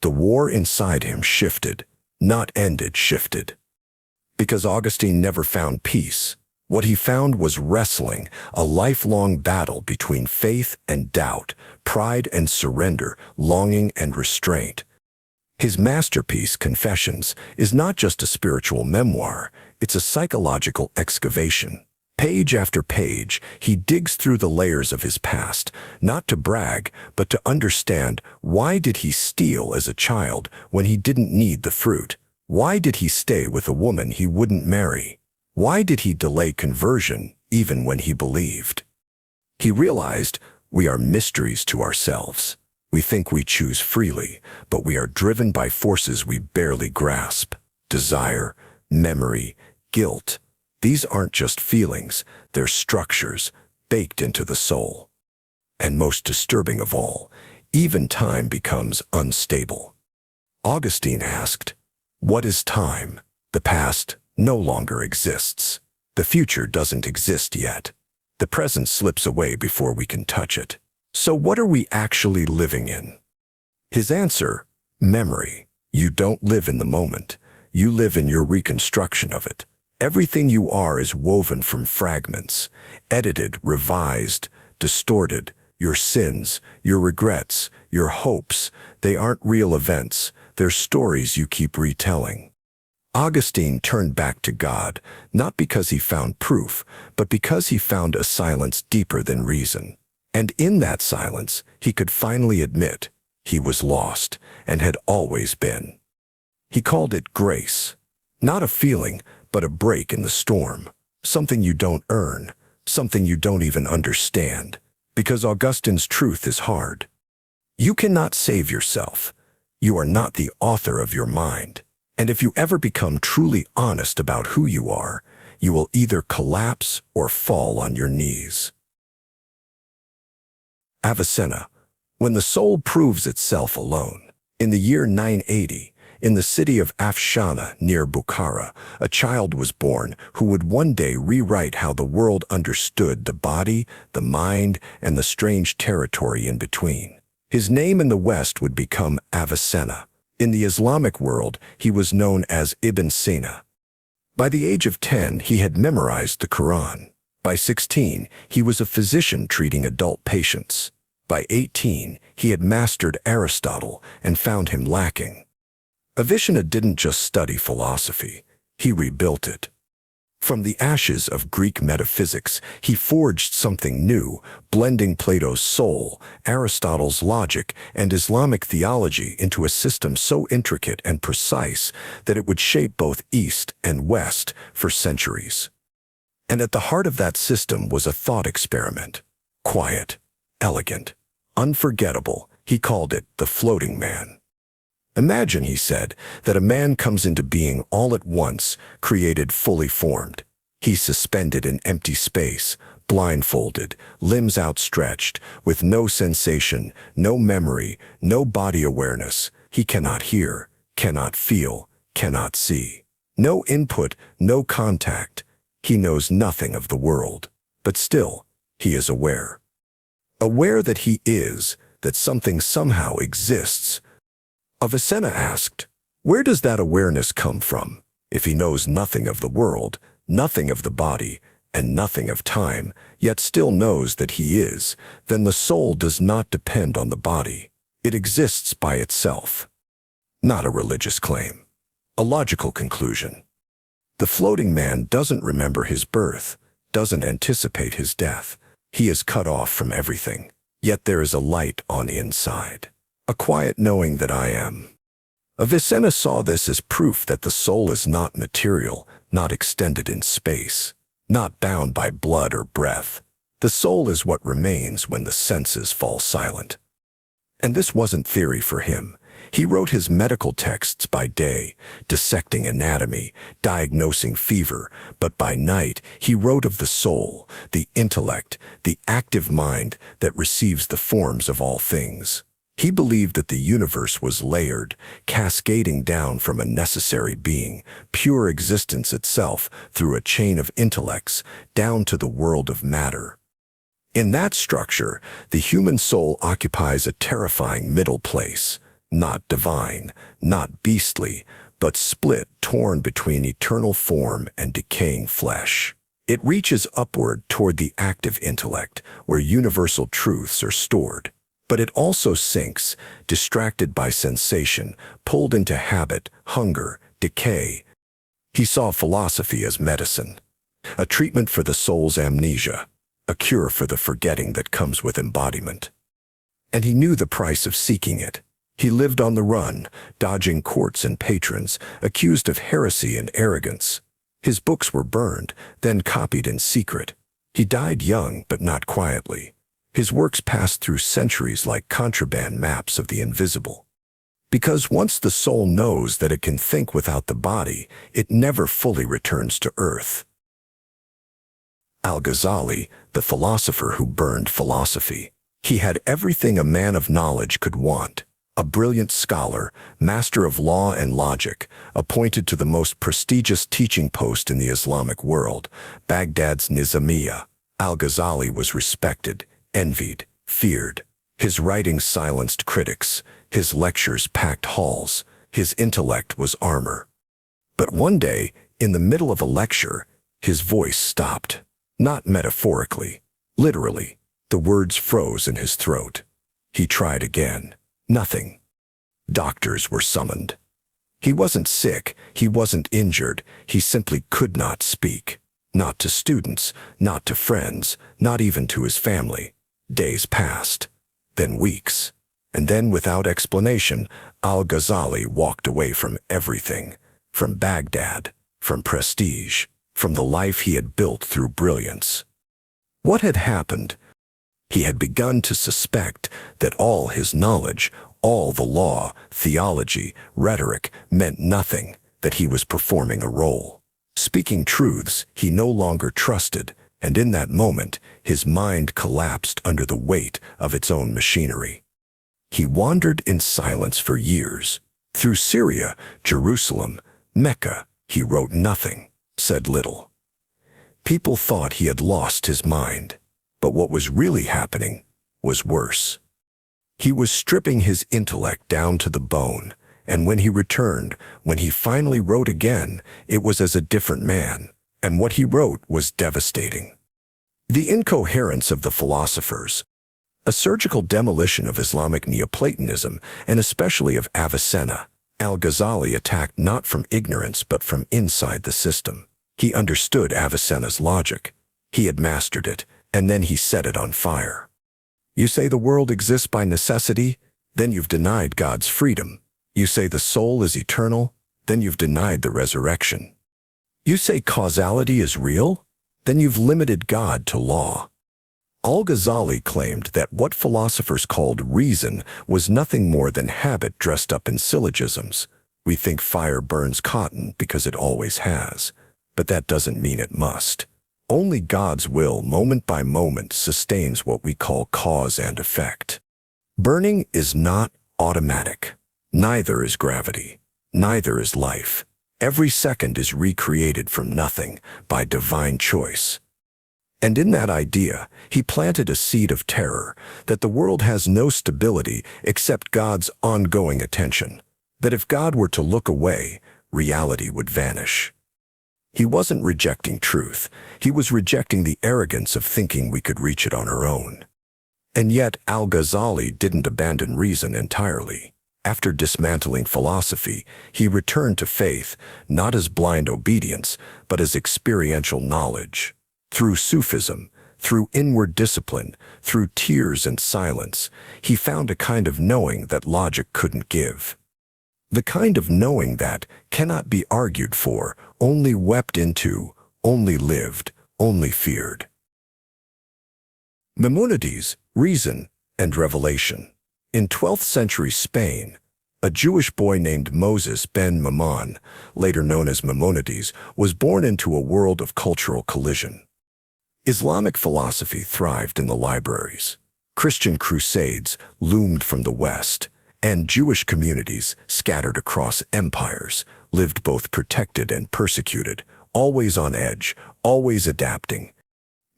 the war inside him shifted, not ended, shifted. Because Augustine never found peace. What he found was wrestling, a lifelong battle between faith and doubt, pride and surrender, longing and restraint. His masterpiece, Confessions, is not just a spiritual memoir, it's a psychological excavation. Page after page, he digs through the layers of his past, not to brag, but to understand why did he steal as a child when he didn't need the fruit? Why did he stay with a woman he wouldn't marry? Why did he delay conversion even when he believed? He realized we are mysteries to ourselves. We think we choose freely, but we are driven by forces we barely grasp. Desire, memory, guilt. These aren't just feelings, they're structures baked into the soul. And most disturbing of all, even time becomes unstable. Augustine asked, "What is time?" The past no longer exists. The future doesn't exist yet. The present slips away before we can touch it. So what are we actually living in? His answer, memory. You don't live in the moment. You live in your reconstruction of it. Everything you are is woven from fragments, edited, revised, distorted. Your sins, your regrets, your hopes, they aren't real events. They're stories you keep retelling. Augustine turned back to God, not because he found proof, but because he found a silence deeper than reason. And in that silence, he could finally admit he was lost and had always been. He called it grace, not a feeling, but a break in the storm, something you don't earn, something you don't even understand, because Augustine's truth is hard. You cannot save yourself. You are not the author of your mind. And if you ever become truly honest about who you are, you will either collapse or fall on your knees. Avicenna, when the soul proves itself alone. In the year 980, in the city of Afshana near Bukhara, a child was born who would one day rewrite how the world understood the body, the mind, and the strange territory in between. His name in the West would become Avicenna. In the Islamic world, he was known as Ibn Sina. By the age of 10, he had memorized the Quran. By 16, he was a physician treating adult patients. By 18, he had mastered Aristotle and found him lacking. Avicenna didn't just study philosophy, he rebuilt it. From the ashes of Greek metaphysics, he forged something new, blending Plato's soul, Aristotle's logic, and Islamic theology into a system so intricate and precise that it would shape both East and West for centuries. And at the heart of that system was a thought experiment. Quiet, elegant, unforgettable, he called it the floating man. Imagine, he said, that a man comes into being all at once, created fully formed. He's suspended in empty space, blindfolded, limbs outstretched, with no sensation, no memory, no body awareness. He cannot hear, cannot feel, cannot see. No input, no contact. He knows nothing of the world, but still, he is aware. aware that he is, that something somehow exists. Avicenna asked, where does that awareness come from? If he knows nothing of the world, nothing of the body, and nothing of time, yet still knows that he is, then the soul does not depend on the body. It exists by itself. Not a religious claim. A logical conclusion. The floating man doesn't remember his birth, doesn't anticipate his death. He is cut off from everything. Yet there is a light on the inside. A quiet knowing that I am. Avicenna saw this as proof that the soul is not material, not extended in space, not bound by blood or breath. The soul is what remains when the senses fall silent. And this wasn't theory for him. He wrote his medical texts by day, dissecting anatomy, diagnosing fever, but by night he wrote of the soul, the intellect, the active mind that receives the forms of all things. He believed that the universe was layered, cascading down from a necessary being, pure existence itself, through a chain of intellects, down to the world of matter. In that structure, the human soul occupies a terrifying middle place, not divine, not beastly, but split, torn between eternal form and decaying flesh. It reaches upward toward the active intellect, where universal truths are stored. But it also sinks, distracted by sensation, pulled into habit, hunger, decay. He saw philosophy as medicine, a treatment for the soul's amnesia, a cure for the forgetting that comes with embodiment. And he knew the price of seeking it. He lived on the run, dodging courts and patrons, accused of heresy and arrogance. His books were burned, then copied in secret. He died young, but not quietly. His works passed through centuries like contraband maps of the invisible. Because once the soul knows that it can think without the body, it never fully returns to earth. Al-Ghazali, the philosopher who burned philosophy. He had everything a man of knowledge could want. A brilliant scholar, master of law and logic, appointed to the most prestigious teaching post in the Islamic world, Baghdad's Nizamiya. Al-Ghazali was respected, envied, feared. His writings silenced critics, his lectures packed halls, his intellect was armor. But one day, in the middle of a lecture, his voice stopped. Not metaphorically, literally. The words froze in his throat. He tried again. Nothing. Doctors were summoned. He wasn't sick, he wasn't injured, he simply could not speak. Not to students, not to friends, not even to his family. Days passed, then weeks, and then without explanation, Al-Ghazali walked away from everything, from Baghdad, from prestige, from the life he had built through brilliance. What had happened? He had begun to suspect that all his knowledge, all the law, theology, rhetoric, meant nothing, that he was performing a role. Speaking truths he no longer trusted, and in that moment, his mind collapsed under the weight of its own machinery. He wandered in silence for years. Through Syria, Jerusalem, Mecca, he wrote nothing, said little. People thought he had lost his mind, but what was really happening was worse. He was stripping his intellect down to the bone, and when he returned, when he finally wrote again, it was as a different man, and what he wrote was devastating. The incoherence of the philosophers, a surgical demolition of Islamic Neoplatonism, and especially of Avicenna. Al-Ghazali attacked not from ignorance but from inside the system. He understood Avicenna's logic. He had mastered it, and then he set it on fire. You say the world exists by necessity, then you've denied God's freedom. You say the soul is eternal, then you've denied the resurrection. You say causality is real, then you've limited God to law. Al-Ghazali claimed that what philosophers called reason was nothing more than habit dressed up in syllogisms. We think fire burns cotton because it always has, but that doesn't mean it must. Only God's will, moment by moment, sustains what we call cause and effect. Burning is not automatic. Neither is gravity. Neither is life. Every second is recreated from nothing by divine choice. And in that idea, he planted a seed of terror, that the world has no stability except God's ongoing attention, that if God were to look away, reality would vanish. He wasn't rejecting truth, he was rejecting the arrogance of thinking we could reach it on our own. And yet Al-Ghazali didn't abandon reason entirely. After dismantling philosophy, he returned to faith, not as blind obedience, but as experiential knowledge. Through Sufism, through inward discipline, through tears and silence, he found a kind of knowing that logic couldn't give. The kind of knowing that cannot be argued for, only wept into, only lived, only feared. Maimonides, Reason and Revelation. In 12th century Spain, a Jewish boy named Moses ben Maimon, later known as Maimonides, was born into a world of cultural collision. Islamic philosophy thrived in the libraries. Christian crusades loomed from the West, and Jewish communities, scattered across empires, lived both protected and persecuted, always on edge, always adapting.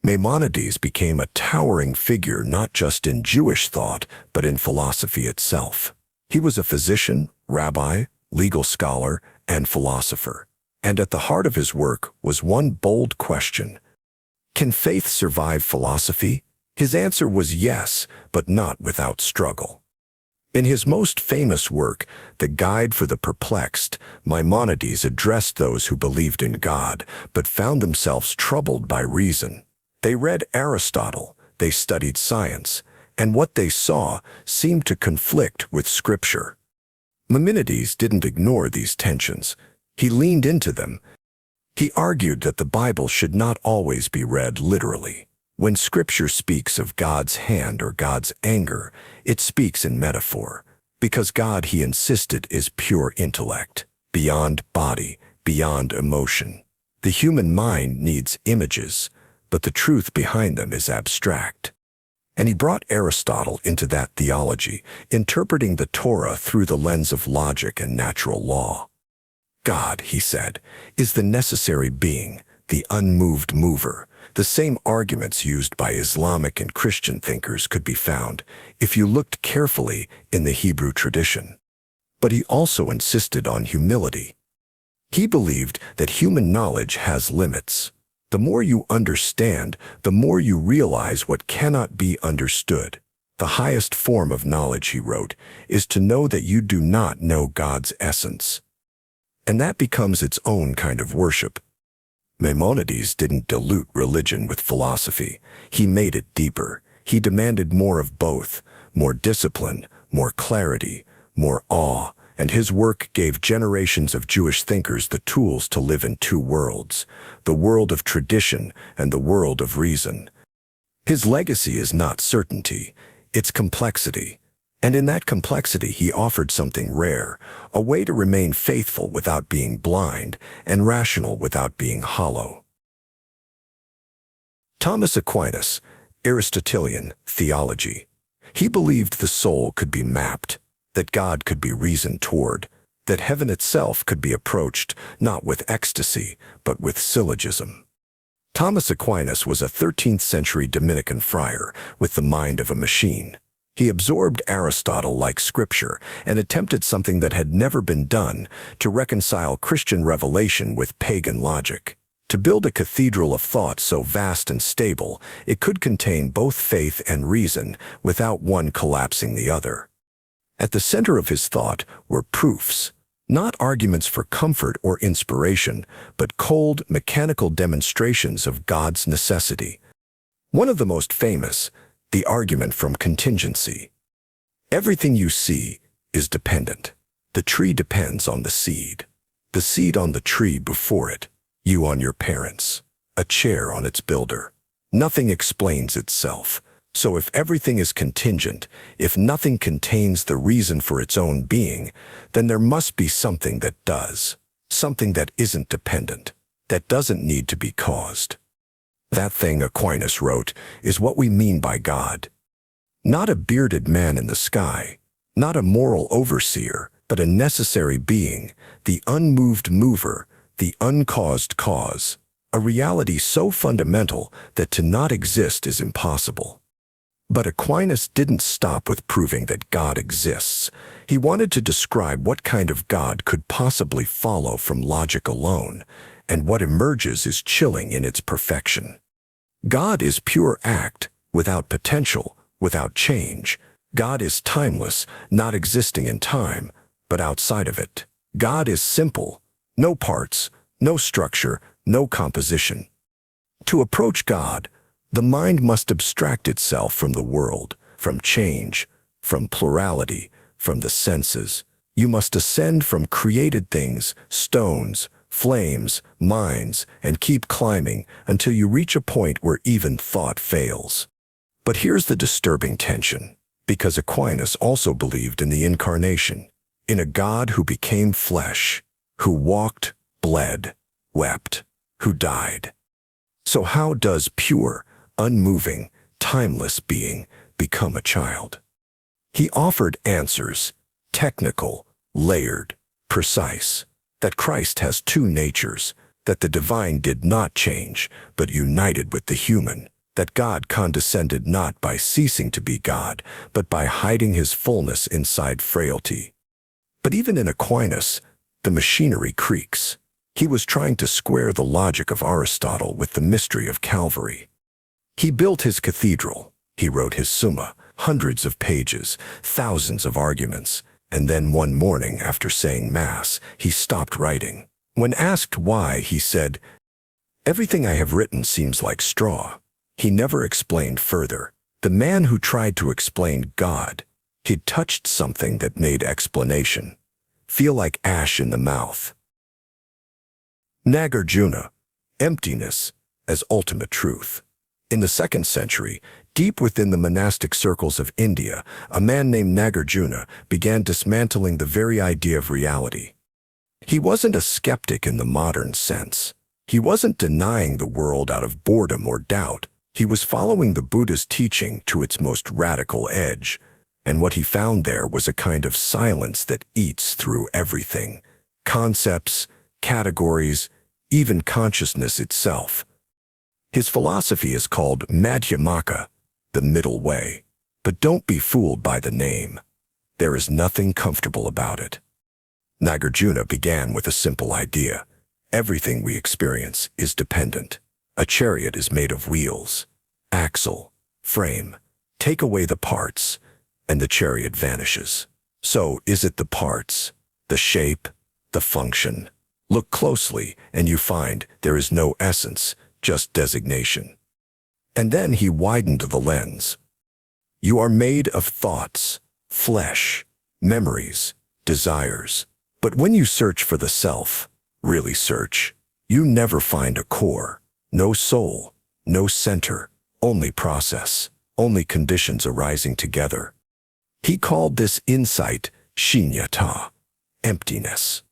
Maimonides became a towering figure not just in Jewish thought, but in philosophy itself. He was a physician, rabbi, legal scholar, and philosopher. And at the heart of his work was one bold question: can faith survive philosophy? His answer was yes, but not without struggle. In his most famous work, The Guide for the Perplexed, Maimonides addressed those who believed in God, but found themselves troubled by reason. They read Aristotle, they studied science, and what they saw seemed to conflict with Scripture. Maimonides didn't ignore these tensions. He leaned into them. He argued that the Bible should not always be read literally. When Scripture speaks of God's hand or God's anger, it speaks in metaphor, because God, he insisted, is pure intellect, beyond body, beyond emotion. The human mind needs images, but the truth behind them is abstract. And he brought Aristotle into that theology, interpreting the Torah through the lens of logic and natural law. God, he said, is the necessary being, the unmoved mover. The same arguments used by Islamic and Christian thinkers could be found, if you looked carefully, in the Hebrew tradition. But he also insisted on humility. He believed that human knowledge has limits. The more you understand, the more you realize what cannot be understood. The highest form of knowledge, he wrote, is to know that you do not know God's essence. And that becomes its own kind of worship. Maimonides didn't dilute religion with philosophy. He made it deeper. He demanded more of both, more discipline, more clarity, more awe, and his work gave generations of Jewish thinkers the tools to live in two worlds, the world of tradition and the world of reason. His legacy is not certainty, it's complexity. And in that complexity he offered something rare, a way to remain faithful without being blind and rational without being hollow. Thomas Aquinas, Aristotelian, Theology. He believed the soul could be mapped, that God could be reasoned toward, that heaven itself could be approached not with ecstasy, but with syllogism. Thomas Aquinas was a 13th century Dominican friar with the mind of a machine. He absorbed Aristotle like Scripture and attempted something that had never been done, to reconcile Christian revelation with pagan logic. To build a cathedral of thought so vast and stable, it could contain both faith and reason without one collapsing the other. At the center of his thought were proofs, not arguments for comfort or inspiration, but cold, mechanical demonstrations of God's necessity. One of the most famous, the argument from contingency. Everything you see is dependent. The tree depends on the seed on the tree before it, you on your parents, a chair on its builder. Nothing explains itself. So if everything is contingent, if nothing contains the reason for its own being, then there must be something that does, something that isn't dependent, that doesn't need to be caused. That thing, Aquinas wrote, is what we mean by God. Not a bearded man in the sky, not a moral overseer, but a necessary being, the unmoved mover, the uncaused cause, a reality so fundamental that to not exist is impossible. But Aquinas didn't stop with proving that God exists. He wanted to describe what kind of God could possibly follow from logic alone, and what emerges is chilling in its perfection. God is pure act, without potential, without change. God is timeless, not existing in time, but outside of it. God is simple, no parts, no structure, no composition. To approach God, the mind must abstract itself from the world, from change, from plurality, from the senses. You must ascend from created things, stones, flames, minds, and keep climbing until you reach a point where even thought fails. But here's the disturbing tension, because Aquinas also believed in the incarnation, in a God who became flesh, who walked, bled, wept, who died. So how does pure, unmoving, timeless being become a child? He offered answers, technical, layered, precise, that Christ has two natures, that the divine did not change, but united with the human, that God condescended not by ceasing to be God, but by hiding his fullness inside frailty. But even in Aquinas, the machinery creaks. He was trying to square the logic of Aristotle with the mystery of Calvary. He built his cathedral, he wrote his Summa, hundreds of pages, thousands of arguments, and then one morning after saying Mass, he stopped writing. When asked why, he said, "Everything I have written seems like straw." He never explained further. The man who tried to explain God, he'd touched something that made explanation feel like ash in the mouth. Nagarjuna, emptiness as ultimate truth. In the 2nd century, deep within the monastic circles of India, a man named Nagarjuna began dismantling the very idea of reality. He wasn't a skeptic in the modern sense. He wasn't denying the world out of boredom or doubt. He was following the Buddha's teaching to its most radical edge, and what he found there was a kind of silence that eats through everything. Concepts, categories, even consciousness itself. His philosophy is called Madhyamaka, the middle way. But don't be fooled by the name. There is nothing comfortable about it. Nagarjuna began with a simple idea. Everything we experience is dependent. A chariot is made of wheels, axle, frame. Take away the parts, and the chariot vanishes. So is it the parts, the shape, the function? Look closely, and you find there is no essence, just designation. And then he widened the lens. You are made of thoughts, flesh, memories, desires. But when you search for the self, really search, you never find a core, no soul, no center, only process, only conditions arising together. He called this insight shunyata, emptiness.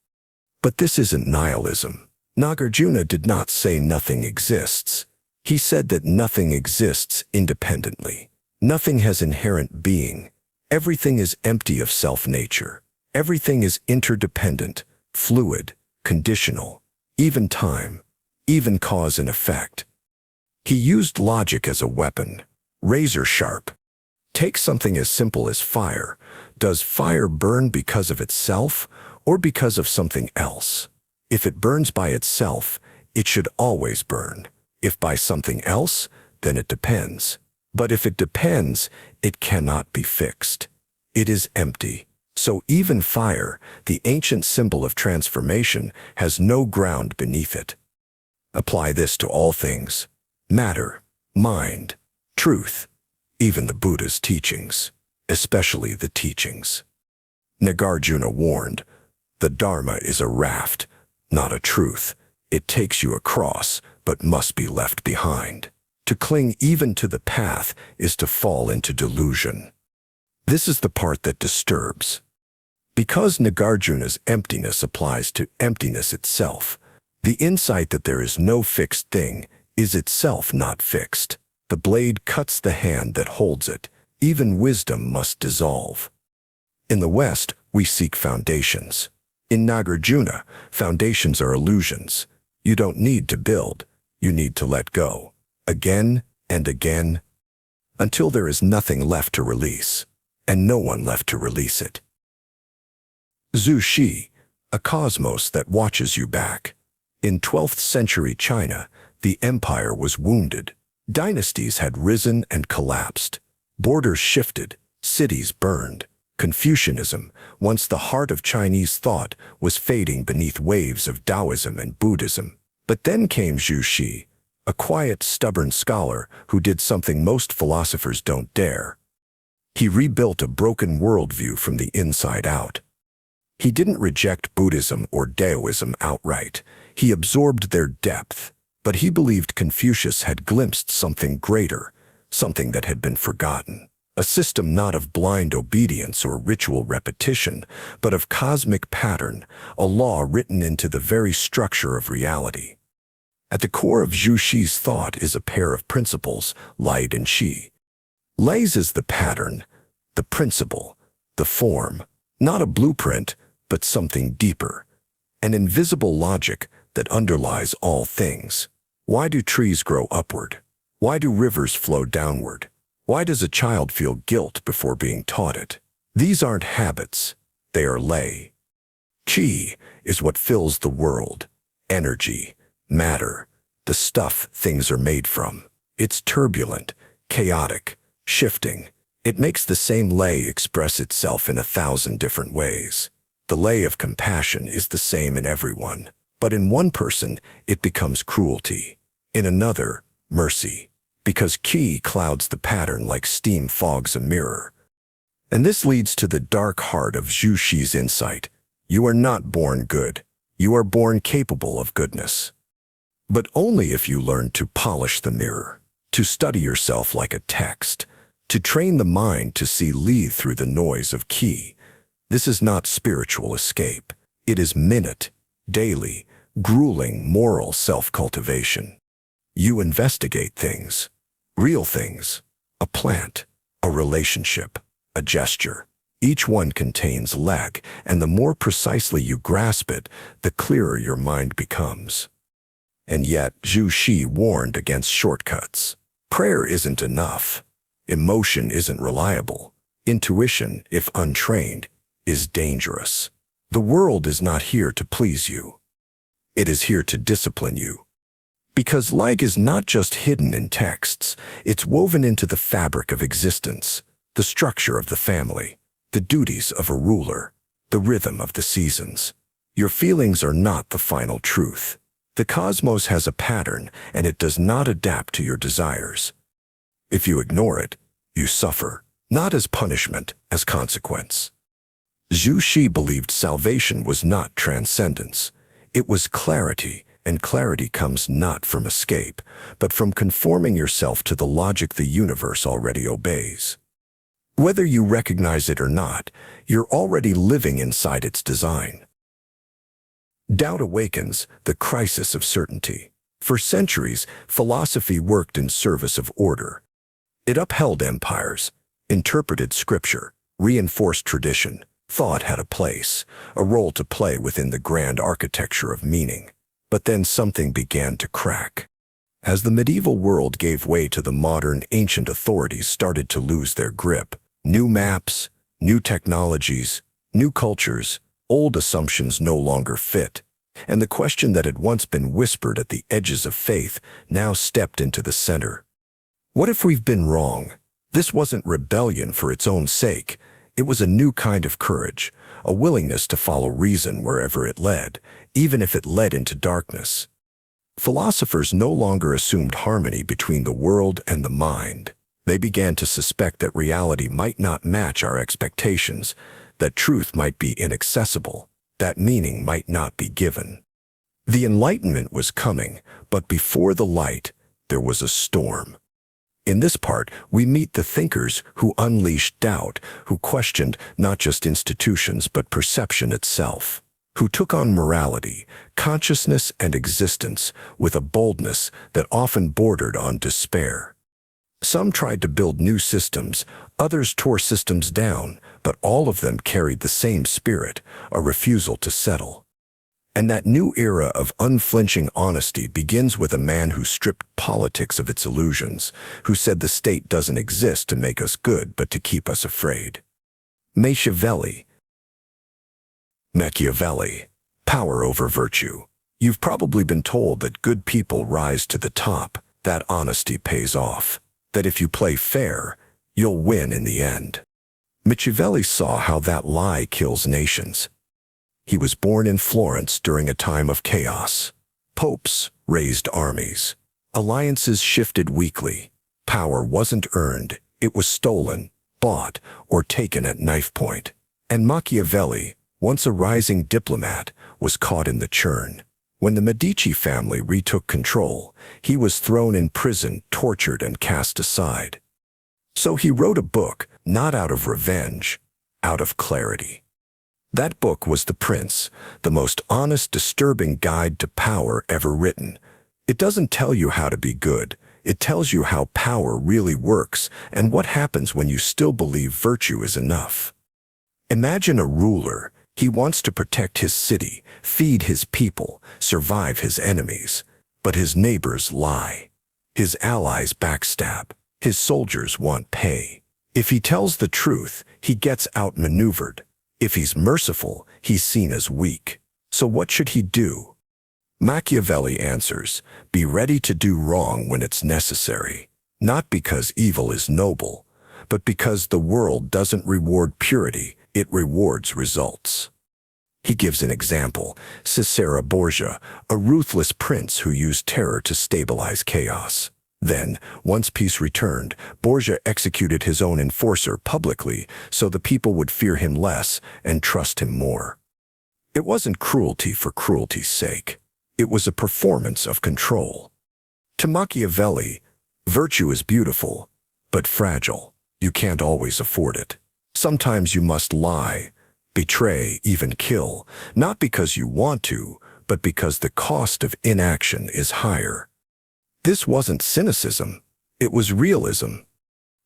But this isn't nihilism. Nagarjuna did not say nothing exists. He said that nothing exists independently. Nothing has inherent being. Everything is empty of self-nature. Everything is interdependent, fluid, conditional, even time, even cause and effect. He used logic as a weapon, razor sharp. Take something as simple as fire. Does fire burn because of itself or because of something else? If it burns by itself, it should always burn. If by something else, then it depends. But if it depends, it cannot be fixed. It is empty. So even fire, the ancient symbol of transformation, has no ground beneath it. Apply this to all things: matter, mind, truth, even the Buddha's teachings, especially the teachings. Nagarjuna warned, the Dharma is a raft, not a truth. It takes you across, but must be left behind. To cling even to the path is to fall into delusion. This is the part that disturbs. Because Nagarjuna's emptiness applies to emptiness itself, the insight that there is no fixed thing is itself not fixed. The blade cuts the hand that holds it. Even wisdom must dissolve. In the West, we seek foundations. In Nagarjuna, foundations are illusions. You don't need to build. You need to let go, again and again, until there is nothing left to release, and no one left to release it. Zhu Xi, a cosmos that watches you back. In 12th century China, the empire was wounded. Dynasties had risen and collapsed. Borders shifted, cities burned. Confucianism, once the heart of Chinese thought, was fading beneath waves of Taoism and Buddhism. But then came Zhu Xi, a quiet, stubborn scholar who did something most philosophers don't dare. He rebuilt a broken worldview from the inside out. He didn't reject Buddhism or Taoism outright. He absorbed their depth, but he believed Confucius had glimpsed something greater, something that had been forgotten. A system not of blind obedience or ritual repetition, but of cosmic pattern, a law written into the very structure of reality. At the core of Zhu Xi's thought is a pair of principles, light and qi. Light is the pattern, the principle, the form, not a blueprint, but something deeper, an invisible logic that underlies all things. Why do trees grow upward? Why do rivers flow downward? Why does a child feel guilt before being taught it? These aren't habits, they are lei. Qi is what fills the world, energy, matter, the stuff things are made from. It's turbulent, chaotic, shifting. It makes the same lei express itself in 1,000 different ways. The lei of compassion is the same in everyone, but in one person it becomes cruelty, in another, mercy, because qi clouds the pattern like steam fogs a mirror. And this leads to the dark heart of Zhu Xi's insight. You are not born good. You are born capable of goodness. But only if you learn to polish the mirror, to study yourself like a text, to train the mind to see Li through the noise of qi. This is not spiritual escape. It is minute, daily, grueling moral self-cultivation. You investigate things, real things, a plant, a relationship, a gesture. Each one contains lag, and the more precisely you grasp it, the clearer your mind becomes. And yet, Zhu Xi warned against shortcuts. Prayer isn't enough. Emotion isn't reliable. Intuition, if untrained, is dangerous. The world is not here to please you. It is here to discipline you. Because light is not just hidden in texts, it's woven into the fabric of existence, the structure of the family, the duties of a ruler, the rhythm of the seasons. Your feelings are not the final truth. The cosmos has a pattern, and it does not adapt to your desires. If you ignore it, you suffer, not as punishment, as consequence. Zhu Xi believed salvation was not transcendence. It was clarity, and clarity comes not from escape, but from conforming yourself to the logic the universe already obeys. Whether you recognize it or not, you're already living inside its design. Doubt awakens the crisis of certainty. For centuries, philosophy worked in service of order. It upheld empires, interpreted scripture, reinforced tradition. Thought had a place, a role to play within the grand architecture of meaning. But then something began to crack. As the medieval world gave way to the modern, ancient authorities started to lose their grip. New maps, new technologies, new cultures, old assumptions no longer fit. And the question that had once been whispered at the edges of faith now stepped into the center. What if we've been wrong? This wasn't rebellion for its own sake. It was a new kind of courage, a willingness to follow reason wherever it led, even if it led into darkness. Philosophers no longer assumed harmony between the world and the mind. They began to suspect that reality might not match our expectations, that truth might be inaccessible, that meaning might not be given. The Enlightenment was coming, but before the light, there was a storm. In this part, we meet the thinkers who unleashed doubt, who questioned not just institutions but perception itself, who took on morality, consciousness, and existence with a boldness that often bordered on despair. Some tried to build new systems, others tore systems down, but all of them carried the same spirit, a refusal to settle. And that new era of unflinching honesty begins with a man who stripped politics of its illusions, who said the state doesn't exist to make us good but to keep us afraid. Machiavelli. Power over virtue. You've probably been told that good people rise to the top, that honesty pays off, that if you play fair, you'll win in the end. Machiavelli saw how that lie kills nations. He was born in Florence during a time of chaos. Popes raised armies. Alliances shifted weekly. Power wasn't earned, it was stolen, bought, or taken at knife point. And Machiavelli, once a rising diplomat, was caught in the churn. When the Medici family retook control, he was thrown in prison, tortured, and cast aside. So he wrote a book, not out of revenge, out of clarity. That book was The Prince, the most honest, disturbing guide to power ever written. It doesn't tell you how to be good. It tells you how power really works and what happens when you still believe virtue is enough. Imagine a ruler. He wants to protect his city, feed his people, survive his enemies. But his neighbors lie. His allies backstab. His soldiers want pay. If he tells the truth, he gets outmaneuvered. If he's merciful, he's seen as weak. So what should he do? Machiavelli answers, be ready to do wrong when it's necessary. Not because evil is noble, but because the world doesn't reward purity, it rewards results. He gives an example, Cesare Borgia, a ruthless prince who used terror to stabilize chaos. Then, once peace returned, Borgia executed his own enforcer publicly so the people would fear him less and trust him more. It wasn't cruelty for cruelty's sake. It was a performance of control. To Machiavelli, virtue is beautiful, but fragile. You can't always afford it. Sometimes you must lie, betray, even kill, not because you want to, but because the cost of inaction is higher. This wasn't cynicism, it was realism.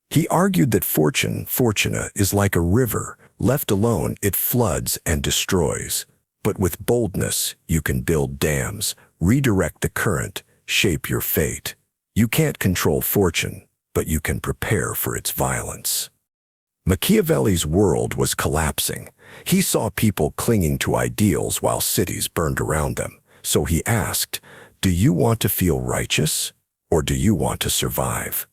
He argued that fortuna is like a river. Left alone, it floods and destroys. But with boldness, you can build dams, redirect the current, shape your fate. You can't control fortune, but you can prepare for its violence. Machiavelli's world was collapsing. He saw people clinging to ideals while cities burned around them. So he asked, do you want to feel righteous, or do you want to survive?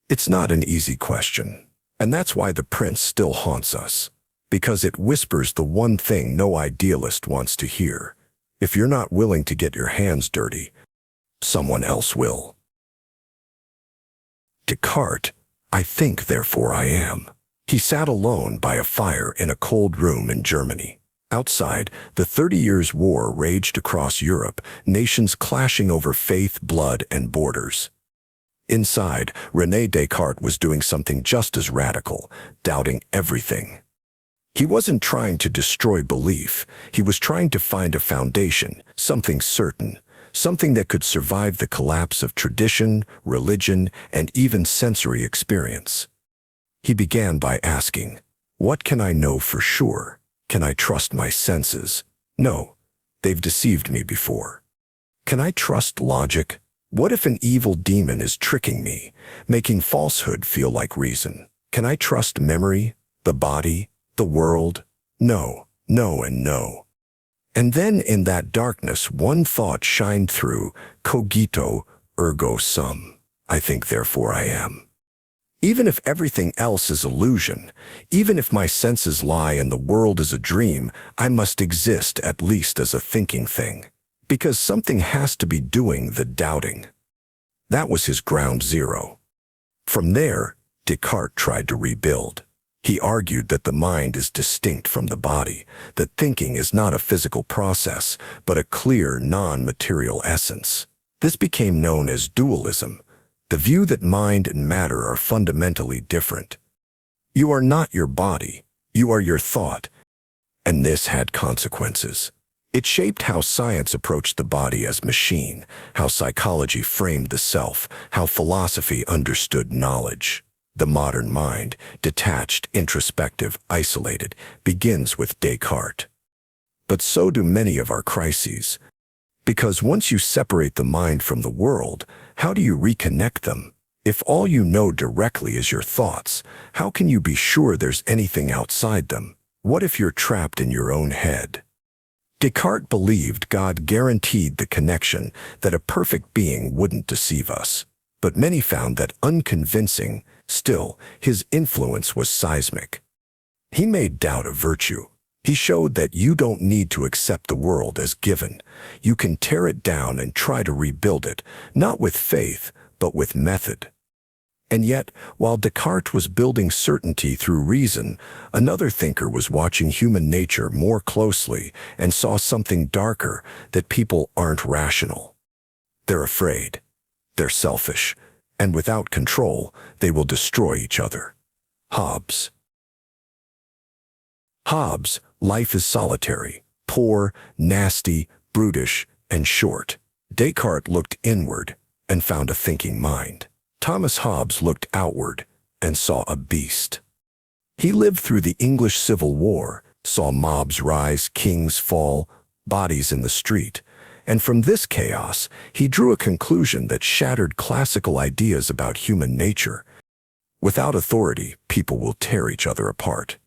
It's not an easy question, and that's why The Prince still haunts us, because it whispers the one thing no idealist wants to hear. If you're not willing to get your hands dirty, someone else will. Descartes, I think, therefore I am. He sat alone by a fire in a cold room in Germany. Outside, the 30 Years' War raged across Europe, nations clashing over faith, blood, and borders. Inside, René Descartes was doing something just as radical, doubting everything. He wasn't trying to destroy belief. He was trying to find a foundation, something certain, something that could survive the collapse of tradition, religion, and even sensory experience. He began by asking, what can I know for sure? Can I trust my senses? No, they've deceived me before. Can I trust logic? What if an evil demon is tricking me, making falsehood feel like reason? Can I trust memory, the body, the world? No, no, and no. And then in that darkness, one thought shined through, cogito, ergo sum. I think, therefore I am. Even if everything else is illusion, even if my senses lie and the world is a dream, I must exist at least as a thinking thing, because something has to be doing the doubting. That was his ground zero. From there, Descartes tried to rebuild. He argued that the mind is distinct from the body, that thinking is not a physical process, but a clear, non-material essence. This became known as dualism, the view that mind and matter are fundamentally different. You are not your body, you are your thought. And this had consequences. It shaped how science approached the body as machine, how psychology framed the self, how philosophy understood knowledge. The modern mind, detached, introspective, isolated, begins with Descartes. but so do many of our crises. Because once you separate the mind from the world, how do you reconnect them? If all you know directly is your thoughts, how can you be sure there's anything outside them? What if you're trapped in your own head? Descartes believed God guaranteed the connection, that a perfect being wouldn't deceive us. But many found that unconvincing. Still, his influence was seismic. He made doubt a virtue. He showed that you don't need to accept the world as given. You can tear it down and try to rebuild it, not with faith, but with method. And yet, while Descartes was building certainty through reason, another thinker was watching human nature more closely and saw something darker, that people aren't rational. They're afraid. They're selfish. And without control, they will destroy each other. Hobbes. Hobbes, life is solitary, poor, nasty, brutish, and short. Descartes looked inward and found a thinking mind. Thomas Hobbes looked outward and saw a beast. He lived through the English Civil War, saw mobs rise, kings fall, bodies in the street, and from this chaos, he drew a conclusion that shattered classical ideas about human nature. Without authority, people will tear each other apart.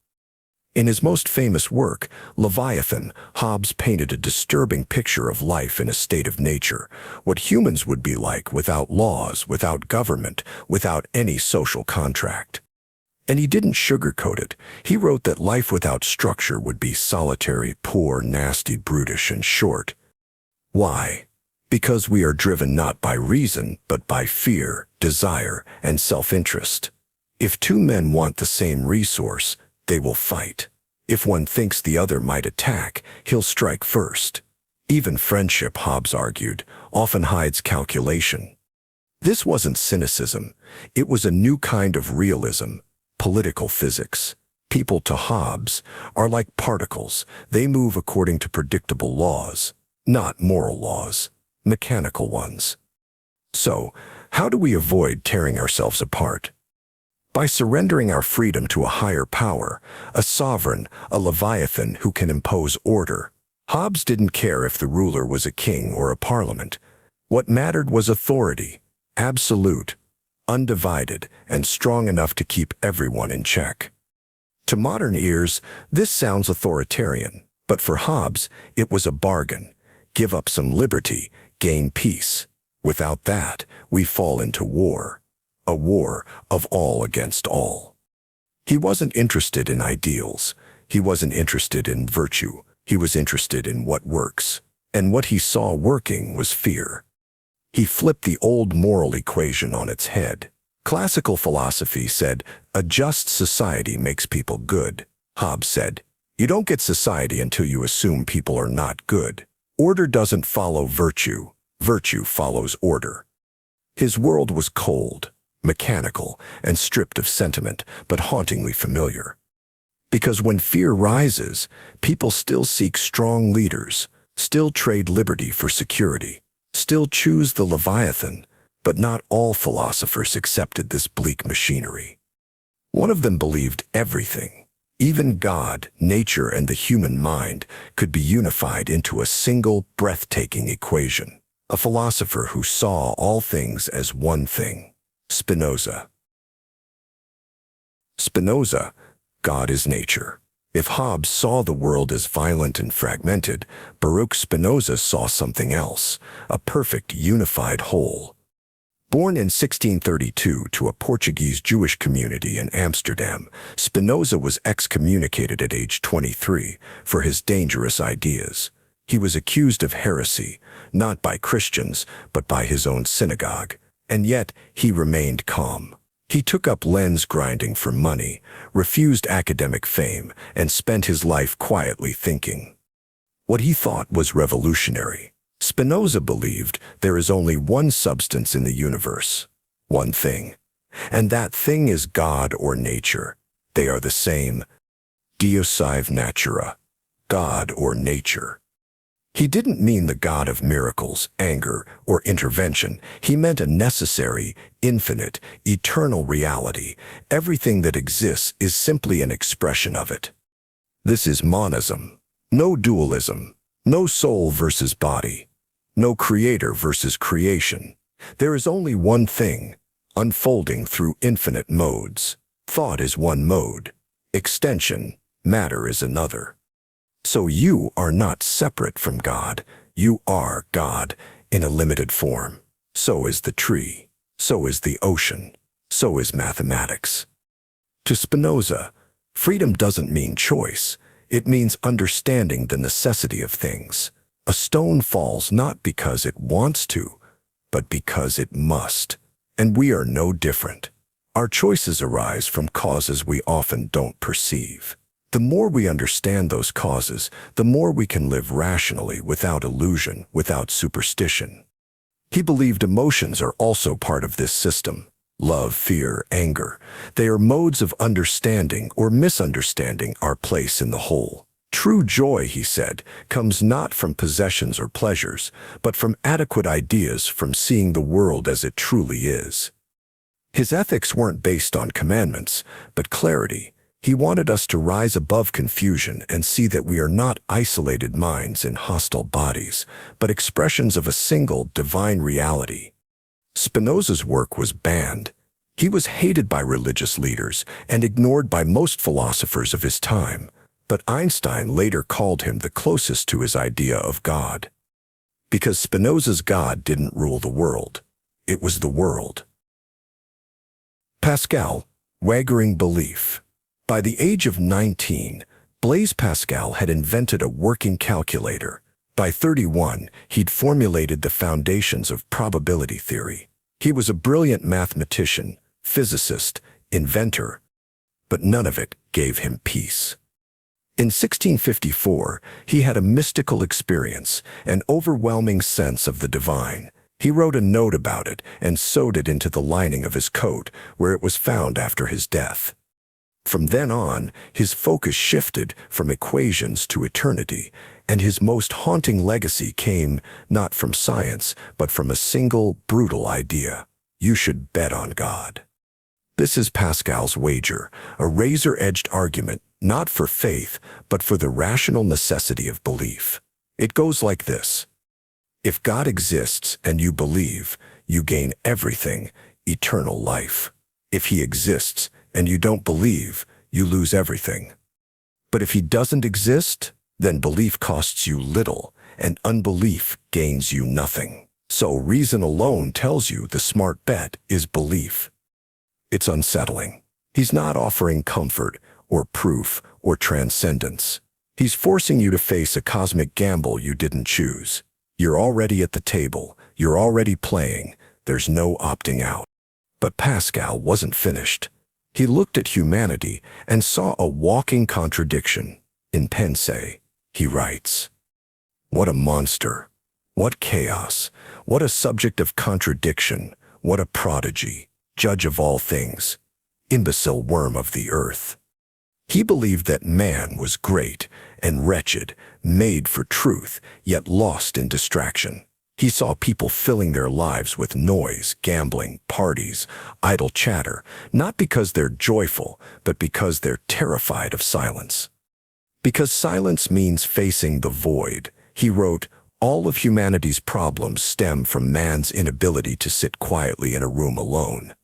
In his most famous work, Leviathan, Hobbes painted a disturbing picture of life in a state of nature, what humans would be like without laws, without government, without any social contract. And he didn't sugarcoat it. He wrote that life without structure would be solitary, poor, nasty, brutish, and short. Why? Because we are driven not by reason, but by fear, desire, and self-interest. If two men want the same resource, they will fight. If one thinks the other might attack, he'll strike first. Even friendship, Hobbes argued, often hides calculation. This wasn't cynicism. It was a new kind of realism, political physics. People, to Hobbes, are like particles. They move according to predictable laws, not moral laws, mechanical ones. So, how do we avoid tearing ourselves apart? By surrendering our freedom to a higher power, a sovereign, a Leviathan who can impose order. Hobbes didn't care if the ruler was a king or a parliament. What mattered was authority, absolute, undivided, and strong enough to keep everyone in check. To modern ears, this sounds authoritarian, but for Hobbes, it was a bargain. Give up some liberty, gain peace. Without that, we fall into war. A war of all against all. He wasn't interested in ideals. He wasn't interested in virtue. He was interested in what works. And what he saw working was fear. He flipped the old moral equation on its head. Classical philosophy said, a just society makes people good. Hobbes said, you don't get society until you assume people are not good. Order doesn't follow virtue. Virtue follows order. His world was cold, mechanical, and stripped of sentiment, but hauntingly familiar. Because when fear rises, people still seek strong leaders, still trade liberty for security, still choose the Leviathan, but not all philosophers accepted this bleak machinery. One of them believed everything, even God, nature, and the human mind, could be unified into a single, breathtaking equation. A philosopher who saw all things as one thing. Spinoza. Spinoza, God is nature. If Hobbes saw the world as violent and fragmented, Baruch Spinoza saw something else, a perfect, unified whole. Born in 1632 to a Portuguese Jewish community in Amsterdam, Spinoza was excommunicated at age 23 for his dangerous ideas. He was accused of heresy, not by Christians, but by his own synagogue. And yet, he remained calm. He took up lens grinding for money, refused academic fame, and spent his life quietly thinking. What he thought was revolutionary. Spinoza believed there is only one substance in the universe, one thing. And that thing is God or nature. They are the same. Deus sive natura, God or nature. He didn't mean the God of miracles, anger, or intervention. He meant a necessary, infinite, eternal reality. Everything that exists is simply an expression of it. This is monism. No dualism, no soul versus body, no creator versus creation. There is only one thing, unfolding through infinite modes. Thought is one mode. Extension, matter is another. So you are not separate from God. You are God in a limited form. So is the tree. So is the ocean. So is mathematics. To Spinoza, freedom doesn't mean choice. It means understanding the necessity of things. A stone falls not because it wants to, but because it must. And we are no different. Our choices arise from causes we often don't perceive. The more we understand those causes, the more we can live rationally without illusion, without superstition. He believed emotions are also part of this system. Love, fear, anger. They are modes of understanding or misunderstanding our place in the whole. True joy, he said, comes not from possessions or pleasures, but from adequate ideas, from seeing the world as it truly is. His ethics weren't based on commandments, but clarity. He wanted us to rise above confusion and see that we are not isolated minds in hostile bodies, but expressions of a single divine reality. Spinoza's work was banned. He was hated by religious leaders and ignored by most philosophers of his time, but Einstein later called him the closest to his idea of God. Because Spinoza's God didn't rule the world. It was the world. Pascal, waggering belief. By the age of 19, Blaise Pascal had invented a working calculator. By 31, he'd formulated the foundations of probability theory. He was a brilliant mathematician, physicist, inventor, but none of it gave him peace. In 1654, he had a mystical experience, an overwhelming sense of the divine. He wrote a note about it and sewed it into the lining of his coat, where it was found after his death. From then on, his focus shifted from equations to eternity, and his most haunting legacy came not from science, but from a single, brutal idea. You should bet on God. This is Pascal's wager, a razor-edged argument, not for faith, but for the rational necessity of belief. It goes like this. If God exists and you believe, you gain everything, eternal life. If he exists and you don't believe, you lose everything. But if he doesn't exist, then belief costs you little, and unbelief gains you nothing. So reason alone tells you the smart bet is belief. It's unsettling. He's not offering comfort, or proof, or transcendence. He's forcing you to face a cosmic gamble you didn't choose. You're already at the table, you're already playing, there's no opting out. But Pascal wasn't finished. He looked at humanity and saw a walking contradiction. In Pensée, he writes, "What a monster! What chaos! What a subject of contradiction! What a prodigy! Judge of all things! Imbecile worm of the earth!" He believed that man was great and wretched, made for truth, yet lost in distraction. He saw people filling their lives with noise, gambling, parties, idle chatter, not because they're joyful, but because they're terrified of silence. Because silence means facing the void, he wrote, all of humanity's problems stem from man's inability to sit quietly in a room alone.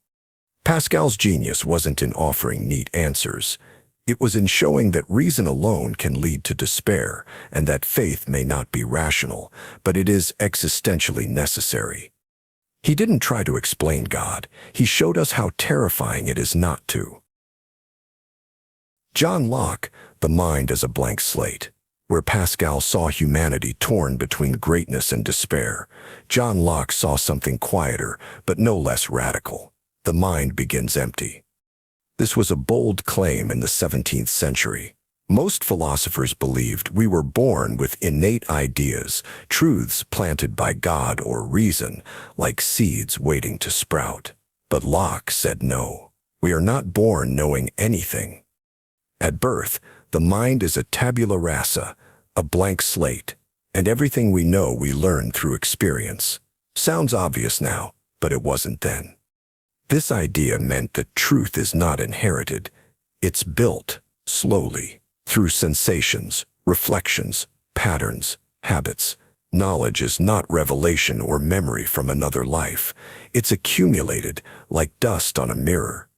Pascal's genius wasn't in offering neat answers. It was in showing that reason alone can lead to despair, and that faith may not be rational, but it is existentially necessary. He didn't try to explain God. He showed us how terrifying it is not to. John Locke, The Mind as a Blank Slate. Where Pascal saw humanity torn between greatness and despair, John Locke saw something quieter, but no less radical. The mind begins empty. This was a bold claim in the 17th century. Most philosophers believed we were born with innate ideas, truths planted by God or reason, like seeds waiting to sprout. But Locke said no. We are not born knowing anything. At birth, the mind is a tabula rasa, a blank slate, and everything we know we learn through experience. Sounds obvious now, but it wasn't then. This idea meant that truth is not inherited. It's built, slowly, through sensations, reflections, patterns, habits. Knowledge is not revelation or memory from another life. It's accumulated like dust on a mirror.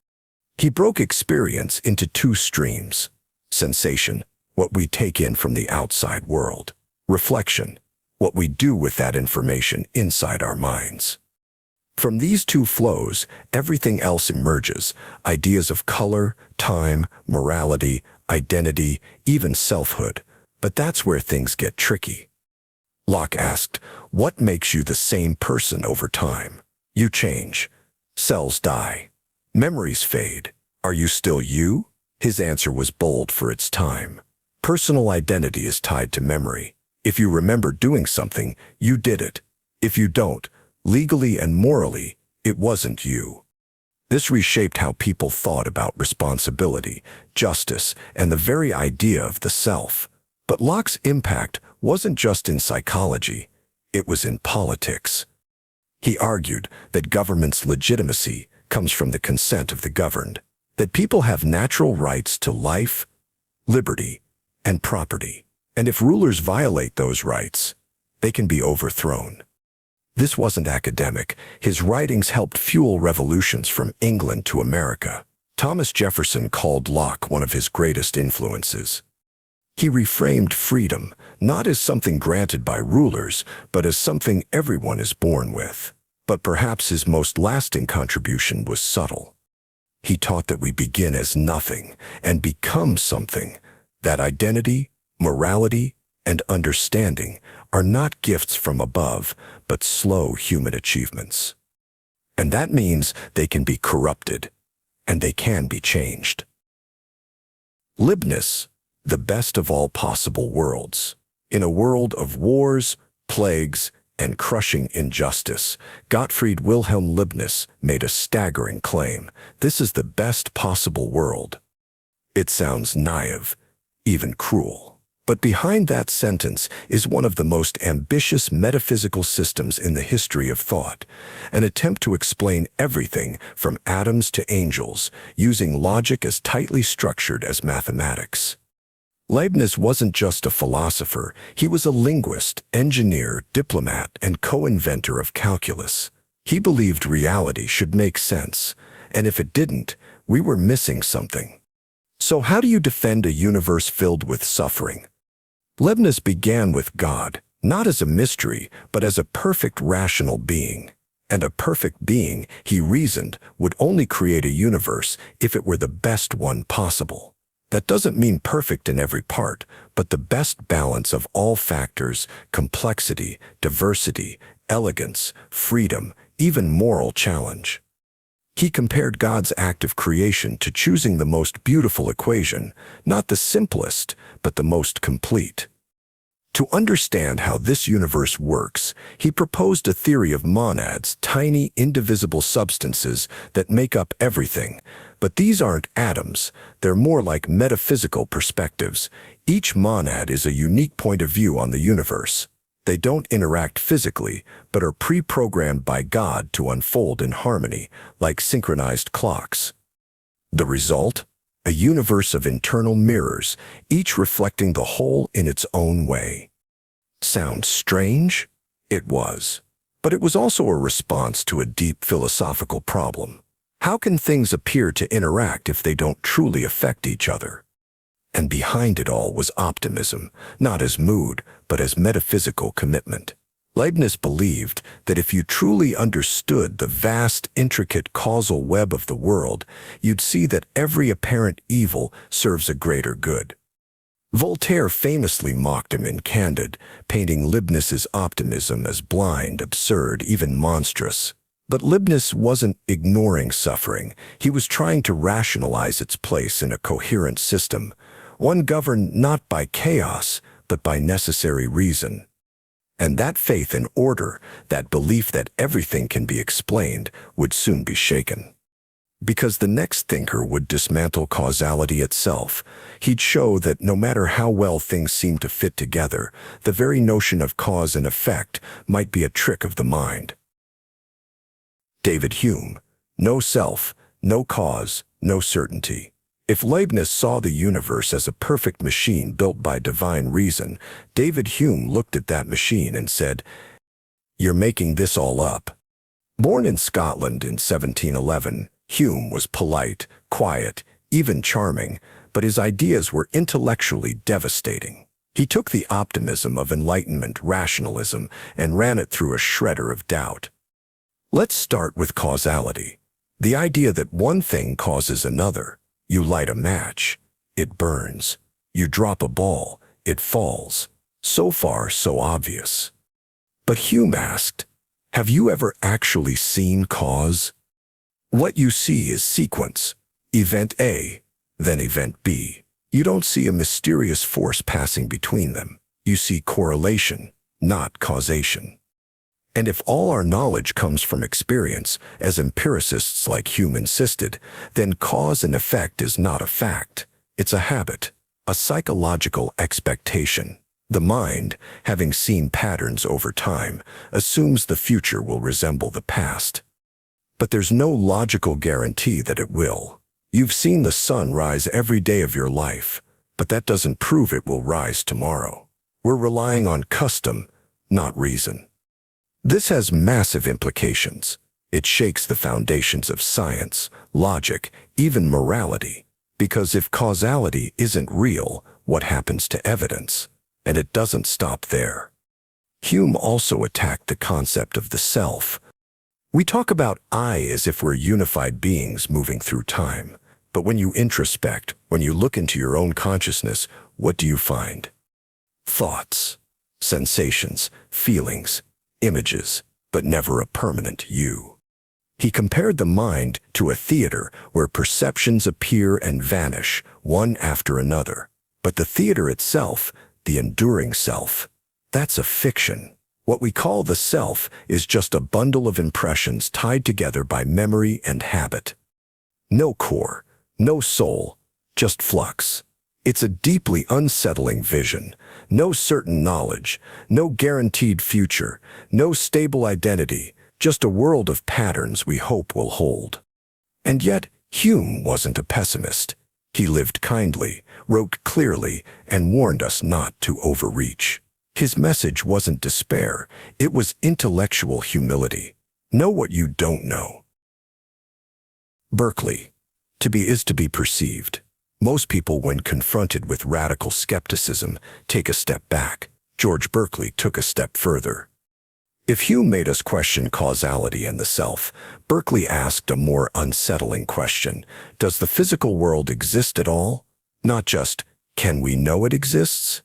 He broke experience into two streams: sensation, what we take in from the outside world; reflection, what we do with that information inside our minds. From these two flows, everything else emerges: ideas of color, time, morality, identity, even selfhood. But that's where things get tricky. Locke asked, "What makes you the same person over time? You change. Cells die. Memories fade. Are you still you?" His answer was bold for its time. Personal identity is tied to memory. If you remember doing something, you did it. If you don't, legally and morally, it wasn't you. This reshaped how people thought about responsibility, justice, and the very idea of the self. But Locke's impact wasn't just in psychology, it was in politics. He argued that government's legitimacy comes from the consent of the governed, that people have natural rights to life, liberty, and property, and if rulers violate those rights, they can be overthrown. This wasn't academic. His writings helped fuel revolutions from England to America. Thomas Jefferson called Locke one of his greatest influences. He reframed freedom not as something granted by rulers, but as something everyone is born with. But perhaps his most lasting contribution was subtle. He taught that we begin as nothing and become something, that identity, morality, and understanding are not gifts from above, but slow human achievements. And that means they can be corrupted, and they can be changed. Leibniz, the best of all possible worlds. In a world of wars, plagues, and crushing injustice, Gottfried Wilhelm Leibniz made a staggering claim: this is the best possible world. It sounds naive, even cruel. But behind that sentence is one of the most ambitious metaphysical systems in the history of thought, an attempt to explain everything from atoms to angels, using logic as tightly structured as mathematics. Leibniz wasn't just a philosopher, he was a linguist, engineer, diplomat, and co-inventor of calculus. He believed reality should make sense, and if it didn't, we were missing something. So how do you defend a universe filled with suffering? Leibniz began with God, not as a mystery, but as a perfect rational being. And a perfect being, he reasoned, would only create a universe if it were the best one possible. That doesn't mean perfect in every part, but the best balance of all factors: complexity, diversity, elegance, freedom, even moral challenge. He compared God's act of creation to choosing the most beautiful equation, not the simplest, but the most complete. To understand how this universe works, he proposed a theory of monads, tiny, indivisible substances that make up everything. But these aren't atoms, they're more like metaphysical perspectives. Each monad is a unique point of view on the universe. They don't interact physically, but are pre-programmed by God to unfold in harmony, like synchronized clocks. The result? A universe of internal mirrors, each reflecting the whole in its own way. Sounds strange? It was. But it was also a response to a deep philosophical problem. How can things appear to interact if they don't truly affect each other? And behind it all was optimism, not as mood, but as metaphysical commitment. Leibniz believed that if you truly understood the vast, intricate causal web of the world, you'd see that every apparent evil serves a greater good. Voltaire famously mocked him in Candide, painting Leibniz's optimism as blind, absurd, even monstrous. But Leibniz wasn't ignoring suffering. He was trying to rationalize its place in a coherent system, one governed not by chaos, but by necessary reason. And that faith in order, that belief that everything can be explained, would soon be shaken. Because the next thinker would dismantle causality itself. He'd show that no matter how well things seem to fit together, the very notion of cause and effect might be a trick of the mind. David Hume: no self, no cause, no certainty. If Leibniz saw the universe as a perfect machine built by divine reason, David Hume looked at that machine and said, "You're making this all up." Born in Scotland in 1711, Hume was polite, quiet, even charming, but his ideas were intellectually devastating. He took the optimism of Enlightenment rationalism and ran it through a shredder of doubt. Let's start with causality, the idea that one thing causes another. You light a match, it burns. You drop a ball, it falls. So far, so obvious. But Hume asked, have you ever actually seen cause? What you see is sequence. Event A, then event B. You don't see a mysterious force passing between them. You see correlation, not causation. And if all our knowledge comes from experience, as empiricists like Hume insisted, then cause and effect is not a fact. It's a habit, a psychological expectation. The mind, having seen patterns over time, assumes the future will resemble the past. But there's no logical guarantee that it will. You've seen the sun rise every day of your life, but that doesn't prove it will rise tomorrow. We're relying on custom, not reason. This has massive implications. It shakes the foundations of science, logic, even morality. Because if causality isn't real, what happens to evidence? And it doesn't stop there. Hume also attacked the concept of the self. We talk about I as if we're unified beings moving through time. But when you introspect, when you look into your own consciousness, what do you find? Thoughts, sensations, feelings, images, but never a permanent you. He compared the mind to a theater where perceptions appear and vanish, one after another. But the theater itself, the enduring self, that's a fiction. What we call the self is just a bundle of impressions tied together by memory and habit. No core, no soul, just flux. It's a deeply unsettling vision. No certain knowledge, no guaranteed future, no stable identity, just a world of patterns we hope will hold. And yet, Hume wasn't a pessimist. He lived kindly, wrote clearly, and warned us not to overreach. His message wasn't despair, it was intellectual humility. Know what you don't know. Berkeley. To be is to be perceived. Most people, when confronted with radical skepticism, take a step back. George Berkeley took a step further. If Hume made us question causality and the self, Berkeley asked a more unsettling question. Does the physical world exist at all? Not just, can we know it exists?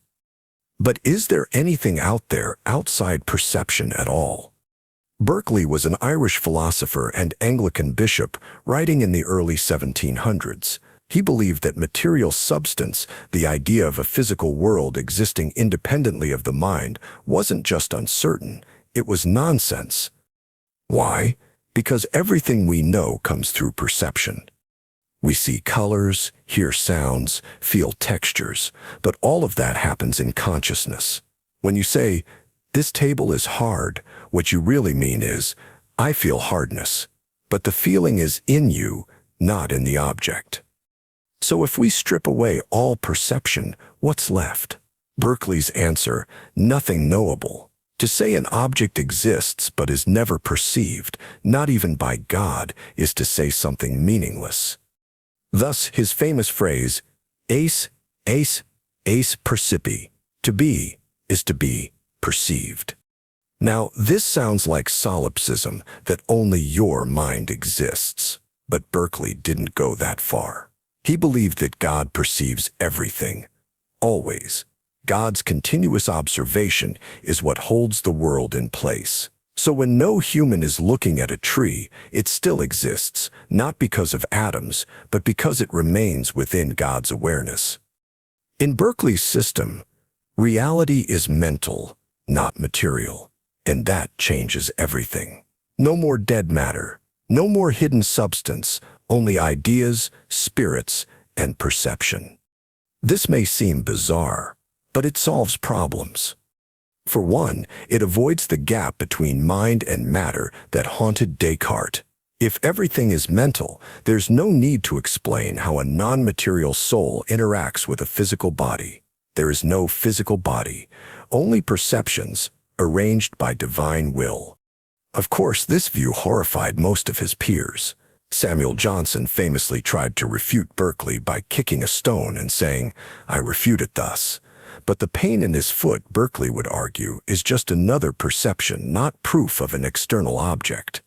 But is there anything out there outside perception at all? Berkeley was an Irish philosopher and Anglican bishop writing in the early 1700s. He believed that material substance, the idea of a physical world existing independently of the mind, wasn't just uncertain, it was nonsense. Why? Because everything we know comes through perception. We see colors, hear sounds, feel textures, but all of that happens in consciousness. When you say, "This table is hard," what you really mean is, "I feel hardness," but the feeling is in you, not in the object. So if we strip away all perception, what's left? Berkeley's answer, nothing knowable. To say an object exists but is never perceived, not even by God, is to say something meaningless. Thus his famous phrase, eis percipi, to be is to be perceived. Now, this sounds like solipsism, that only your mind exists. But Berkeley didn't go that far. He believed that God perceives everything, always. God's continuous observation is what holds the world in place. So when no human is looking at a tree, it still exists, not because of atoms, but because it remains within God's awareness. In Berkeley's system, reality is mental, not material, and that changes everything. No more dead matter, no more hidden substance, only ideas, spirits, and perception. This may seem bizarre, but it solves problems. For one, it avoids the gap between mind and matter that haunted Descartes. If everything is mental, there's no need to explain how a non-material soul interacts with a physical body. There is no physical body, only perceptions, arranged by divine will. Of course, this view horrified most of his peers. Samuel Johnson famously tried to refute Berkeley by kicking a stone and saying, "I refute it thus." But the pain in his foot, Berkeley would argue, is just another perception, not proof of an external object.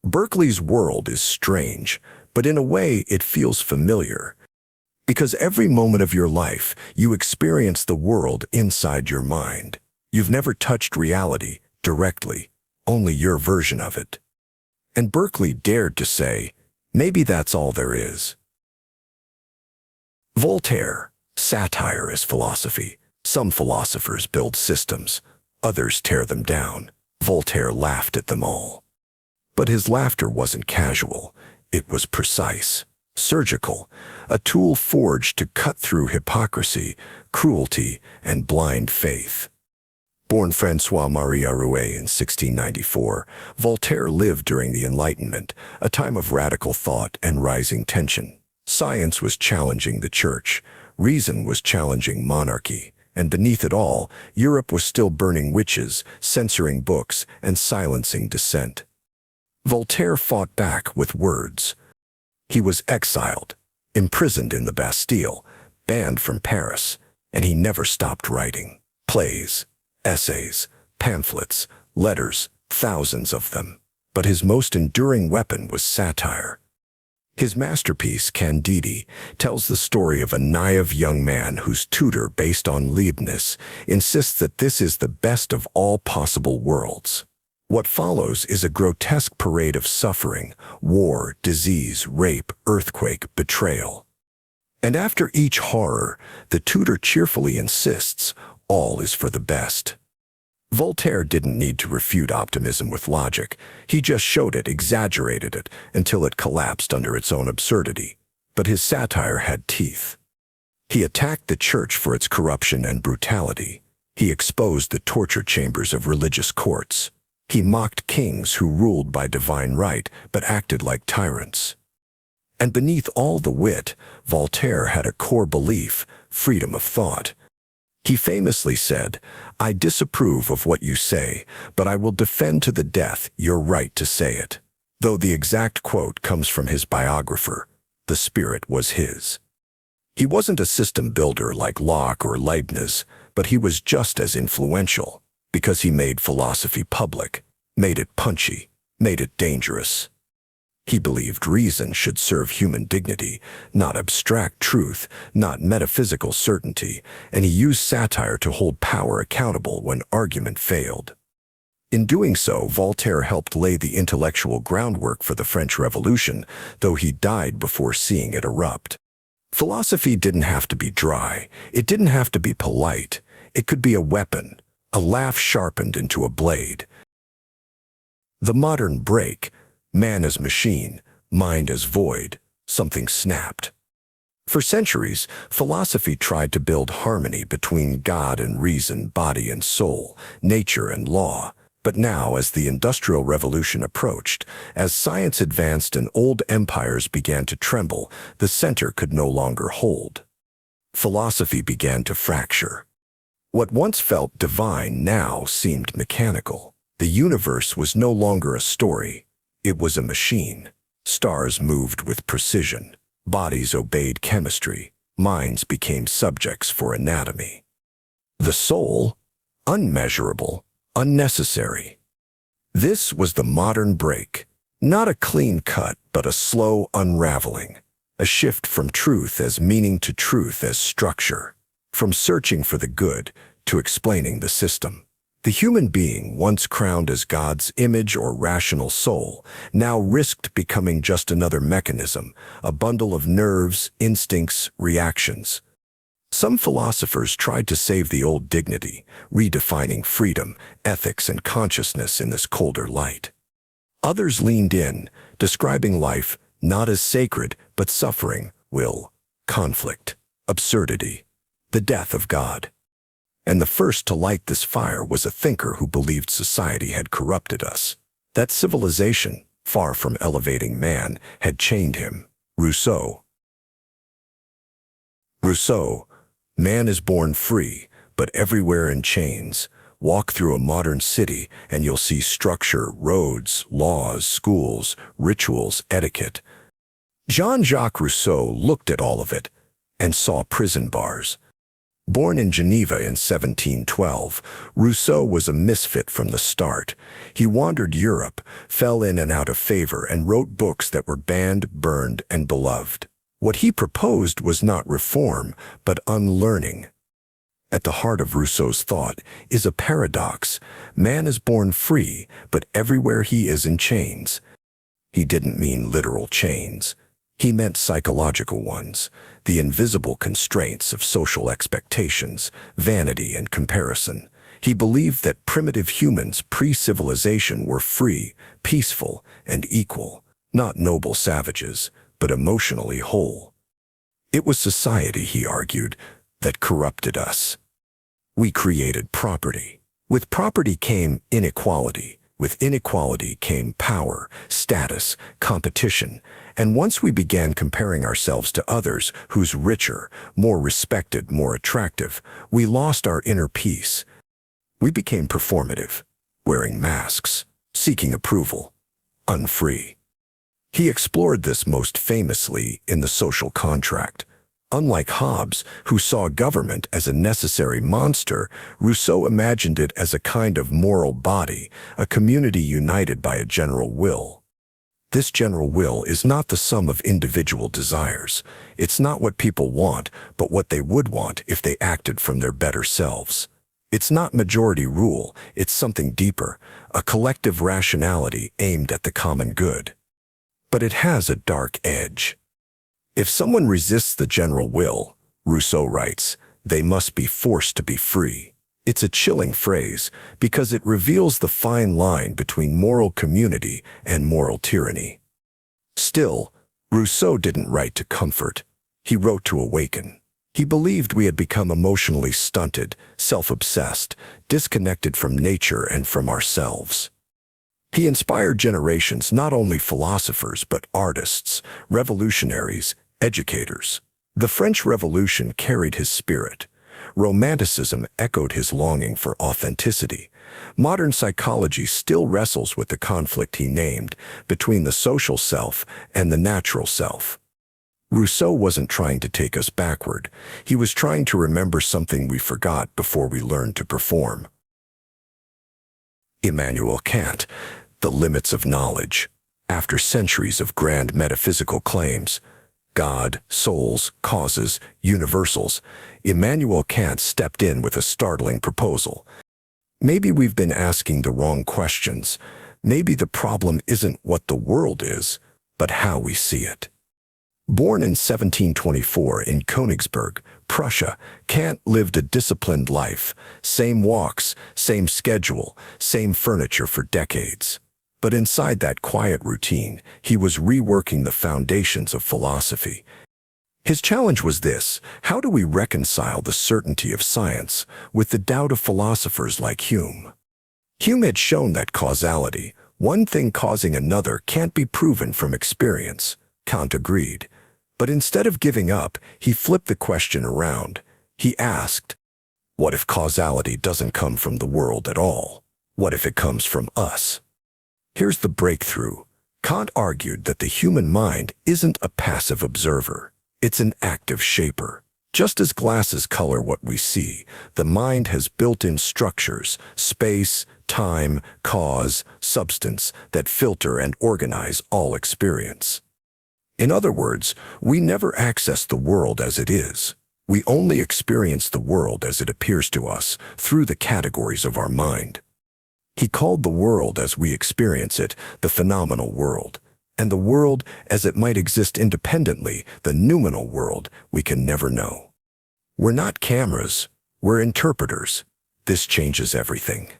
Berkeley's world is strange, but in a way it feels familiar. Because every moment of your life, you experience the world inside your mind. You've never touched reality directly, only your version of it. And Berkeley dared to say, maybe that's all there is. Voltaire. Satire is philosophy. Some philosophers build systems, others tear them down. Voltaire laughed at them all. But his laughter wasn't casual. It was precise, surgical, a tool forged to cut through hypocrisy, cruelty, and blind faith. Born François-Marie Arouet in 1694, Voltaire lived during the Enlightenment, a time of radical thought and rising tension. Science was challenging the church, reason was challenging monarchy, and beneath it all, Europe was still burning witches, censoring books, and silencing dissent. Voltaire fought back with words. He was exiled, imprisoned in the Bastille, banned from Paris, and he never stopped writing. Plays, essays, pamphlets, letters, thousands of them. But his most enduring weapon was satire. His masterpiece, Candide, tells the story of a naive young man whose tutor, based on Leibniz, insists that this is the best of all possible worlds. What follows is a grotesque parade of suffering, war, disease, rape, earthquake, betrayal. And after each horror, the tutor cheerfully insists, all is for the best. Voltaire didn't need to refute optimism with logic. He just showed it, exaggerated it, until it collapsed under its own absurdity. But his satire had teeth. He attacked the church for its corruption and brutality. He exposed the torture chambers of religious courts. He mocked kings who ruled by divine right but acted like tyrants. And beneath all the wit, Voltaire had a core belief, freedom of thought. He famously said, "I disapprove of what you say, but I will defend to the death your right to say it." Though the exact quote comes from his biographer, the spirit was his. He wasn't a system builder like Locke or Leibniz, but he was just as influential, because he made philosophy public, made it punchy, made it dangerous. He believed reason should serve human dignity, not abstract truth, not metaphysical certainty, and he used satire to hold power accountable when argument failed. In doing so, Voltaire helped lay the intellectual groundwork for the French Revolution, though he died before seeing it erupt. Philosophy didn't have to be dry. It didn't have to be polite. It could be a weapon, a laugh sharpened into a blade. The modern break, man as machine, mind as void, something snapped. For centuries, philosophy tried to build harmony between God and reason, body and soul, nature and law. But now, as the Industrial Revolution approached, as science advanced and old empires began to tremble, the center could no longer hold. Philosophy began to fracture. What once felt divine now seemed mechanical. The universe was no longer a story. It was a machine. Stars moved with precision. Bodies obeyed chemistry. Minds became subjects for anatomy. The soul, unmeasurable, unnecessary. This was the modern break. Not a clean cut, but a slow unraveling. A shift from truth as meaning to truth as structure. From searching for the good to explaining the system. The human being, once crowned as God's image or rational soul, now risked becoming just another mechanism, a bundle of nerves, instincts, reactions. Some philosophers tried to save the old dignity, redefining freedom, ethics, and consciousness in this colder light. Others leaned in, describing life not as sacred, but suffering, will, conflict, absurdity, the death of God. And the first to light this fire was a thinker who believed society had corrupted us, that civilization, far from elevating man, had chained him. Rousseau, man is born free, but everywhere in chains. Walk through a modern city and you'll see structure, roads, laws, schools, rituals, etiquette. Jean-Jacques Rousseau looked at all of it and saw prison bars. Born in Geneva in 1712, Rousseau was a misfit from the start. He wandered Europe, fell in and out of favor, and wrote books that were banned, burned, and beloved. What he proposed was not reform, but unlearning. At the heart of Rousseau's thought is a paradox. Man is born free, but everywhere he is in chains. He didn't mean literal chains. He meant psychological ones, the invisible constraints of social expectations, vanity, and comparison. He believed that primitive humans pre-civilization were free, peaceful, and equal, not noble savages, but emotionally whole. It was society, he argued, that corrupted us. We created property. With property came inequality. With inequality came power, status, competition, and once we began comparing ourselves to others who's richer, more respected, more attractive, we lost our inner peace. We became performative, wearing masks, seeking approval, unfree. He explored this most famously in The Social Contract. Unlike Hobbes, who saw government as a necessary monster, Rousseau imagined it as a kind of moral body, a community united by a general will. This general will is not the sum of individual desires. It's not what people want, but what they would want if they acted from their better selves. It's not majority rule, it's something deeper, a collective rationality aimed at the common good. But it has a dark edge. If someone resists the general will, Rousseau writes, they must be forced to be free. It's a chilling phrase because it reveals the fine line between moral community and moral tyranny. Still, Rousseau didn't write to comfort. He wrote to awaken. He believed we had become emotionally stunted, self-obsessed, disconnected from nature and from ourselves. He inspired generations, not only philosophers, but artists, revolutionaries, educators. The French Revolution carried his spirit. Romanticism echoed his longing for authenticity. Modern psychology still wrestles with the conflict he named between the social self and the natural self. Rousseau wasn't trying to take us backward. He was trying to remember something we forgot before we learned to perform. Immanuel Kant, The Limits of Knowledge. After centuries of grand metaphysical claims, God, souls, causes, universals, Immanuel Kant stepped in with a startling proposal. Maybe we've been asking the wrong questions. Maybe the problem isn't what the world is, but how we see it. Born in 1724 in Königsberg, Prussia, Kant lived a disciplined life. Same walks, same schedule, same furniture for decades. But inside that quiet routine, he was reworking the foundations of philosophy. His challenge was this: how do we reconcile the certainty of science with the doubt of philosophers like Hume? Hume had shown that causality, one thing causing another, can't be proven from experience. Kant agreed. But instead of giving up, he flipped the question around. He asked, what if causality doesn't come from the world at all? What if it comes from us? Here's the breakthrough. Kant argued that the human mind isn't a passive observer. It's an active shaper. Just as glasses color what we see, the mind has built-in structures, space, time, cause, substance, that filter and organize all experience. In other words, we never access the world as it is. We only experience the world as it appears to us through the categories of our mind. He called the world as we experience it the phenomenal world, and the world as it might exist independently, the noumenal world we can never know. We're not cameras, we're interpreters. This changes everything.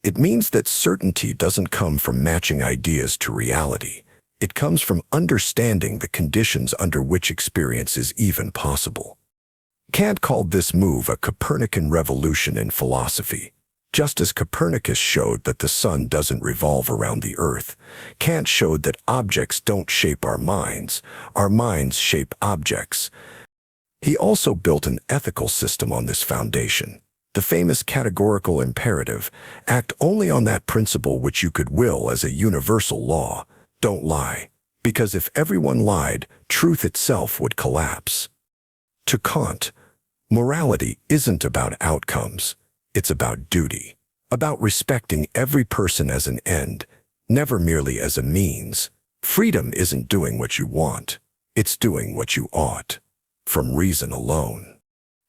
It means that certainty doesn't come from matching ideas to reality. It comes from understanding the conditions under which experience is even possible. Kant called this move a Copernican revolution in philosophy. Just as Copernicus showed that the sun doesn't revolve around the earth, Kant showed that objects don't shape our minds shape objects. He also built an ethical system on this foundation. The famous categorical imperative, act only on that principle which you could will as a universal law. Don't lie, because if everyone lied, truth itself would collapse. To Kant, morality isn't about outcomes. It's about duty, about respecting every person as an end, never merely as a means. Freedom isn't doing what you want. It's doing what you ought, from reason alone.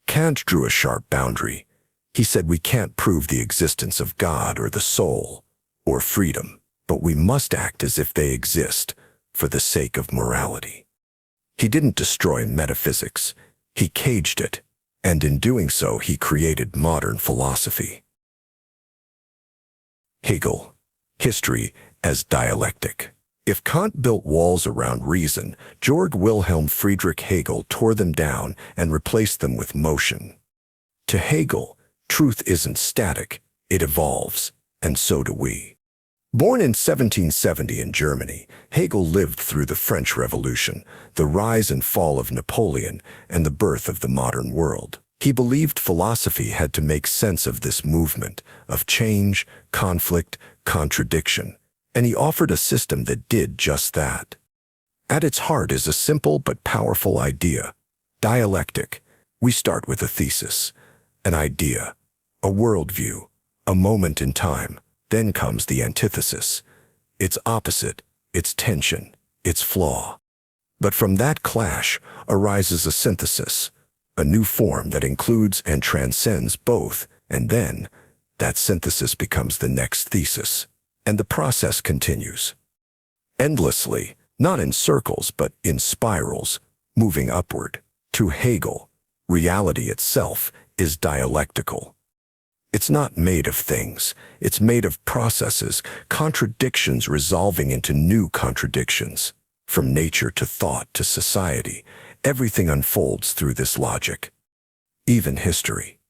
Kant drew a sharp boundary. He said we can't prove the existence of God or the soul or freedom, but we must act as if they exist for the sake of morality. He didn't destroy metaphysics. He caged it, and in doing so he created modern philosophy. Hegel, history as dialectic. If Kant built walls around reason, Georg Wilhelm Friedrich Hegel tore them down and replaced them with motion. To Hegel, truth isn't static, it evolves, and so do we. Born in 1770 in Germany, Hegel lived through the French Revolution, the rise and fall of Napoleon, and the birth of the modern world. He believed philosophy had to make sense of this movement, of change, conflict, contradiction, and he offered a system that did just that. At its heart is a simple but powerful idea, dialectic. We start with a thesis, an idea, a worldview, a moment in time. Then comes the antithesis, its opposite, its tension, its flaw. But from that clash arises a synthesis, a new form that includes and transcends both, and then that synthesis becomes the next thesis, and the process continues. Endlessly, not in circles but in spirals, moving upward. To Hegel, reality itself is dialectical. It's not made of things, it's made of processes, contradictions resolving into new contradictions. From nature to thought to society, everything unfolds through this logic. Even history.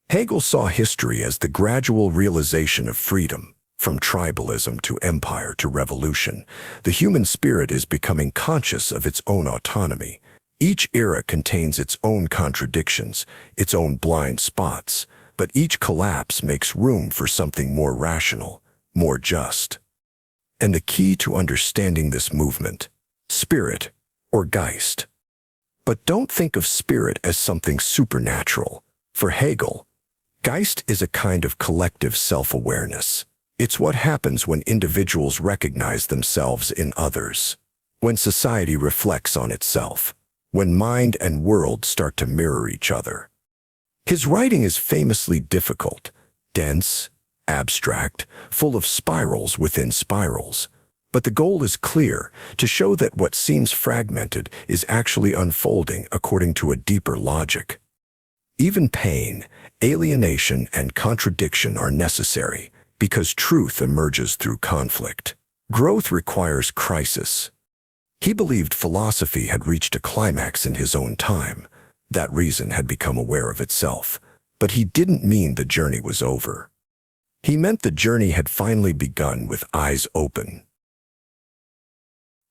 Hegel saw history as the gradual realization of freedom. From tribalism to empire to revolution, the human spirit is becoming conscious of its own autonomy. Each era contains its own contradictions, its own blind spots, but each collapse makes room for something more rational, more just. And the key to understanding this movement, spirit or Geist. But don't think of spirit as something supernatural. For Hegel, Geist is a kind of collective self-awareness. It's what happens when individuals recognize themselves in others, when society reflects on itself, when mind and world start to mirror each other. His writing is famously difficult, dense, abstract, full of spirals within spirals. But the goal is clear, to show that what seems fragmented is actually unfolding according to a deeper logic. Even pain, alienation, and contradiction are necessary, because truth emerges through conflict. Growth requires crisis. He believed philosophy had reached a climax in his own time. That reason had become aware of itself. But he didn't mean the journey was over. He meant the journey had finally begun with eyes open.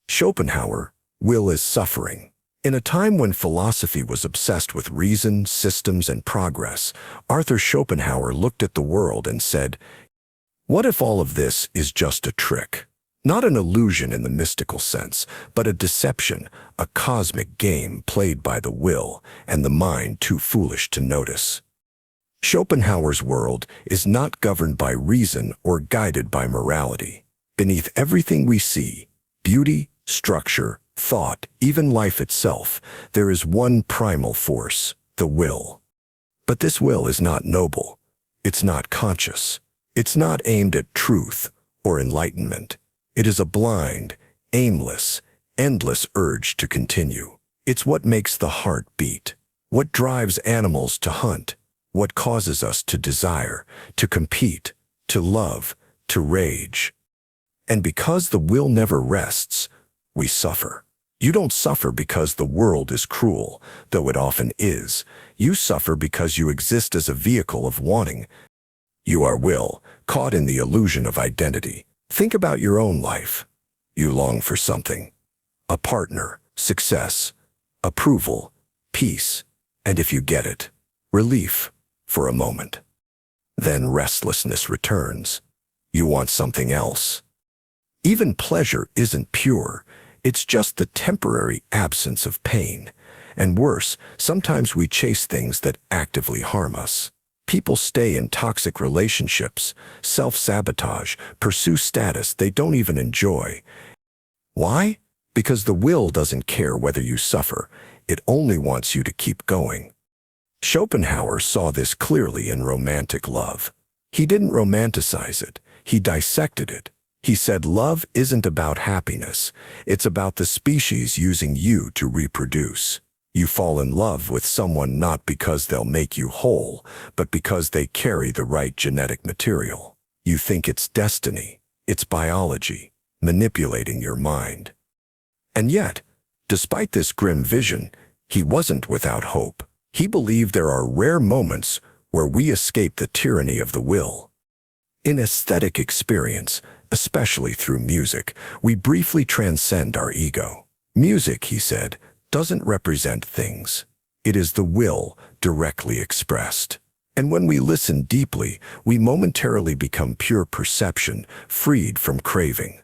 Schopenhauer, will is suffering. In a time when philosophy was obsessed with reason, systems, and progress, Arthur Schopenhauer looked at the world and said, "What if all of this is just a trick? Not an illusion in the mystical sense, but a deception, a cosmic game played by the will and the mind too foolish to notice." Schopenhauer's world is not governed by reason or guided by morality. Beneath everything we see, beauty, structure, thought, even life itself, there is one primal force, the will. But this will is not noble. It's not conscious. It's not aimed at truth or enlightenment. It is a blind, aimless, endless urge to continue. It's what makes the heart beat, what drives animals to hunt, what causes us to desire, to compete, to love, to rage. And because the will never rests, we suffer. You don't suffer because the world is cruel, though it often is. You suffer because you exist as a vehicle of wanting, You are will, caught in the illusion of identity. Think about your own life. You long for something. A partner, success, approval, peace, and if you get it, relief for a moment. Then restlessness returns. You want something else. Even pleasure isn't pure. It's just the temporary absence of pain. And worse, sometimes we chase things that actively harm us. People stay in toxic relationships, self-sabotage, pursue status they don't even enjoy. Why? Because the will doesn't care whether you suffer. It only wants you to keep going. Schopenhauer saw this clearly in romantic love. He didn't romanticize it. He dissected it. He said love isn't about happiness. It's about the species using you to reproduce. You fall in love with someone not because they'll make you whole, but because they carry the right genetic material. You think it's destiny. It's biology, manipulating your mind. And yet, despite this grim vision, he wasn't without hope. He believed there are rare moments where we escape the tyranny of the will. In aesthetic experience, especially through music, we briefly transcend our ego. Music, he said, doesn't represent things. It is the will directly expressed. And when we listen deeply, we momentarily become pure perception, freed from craving.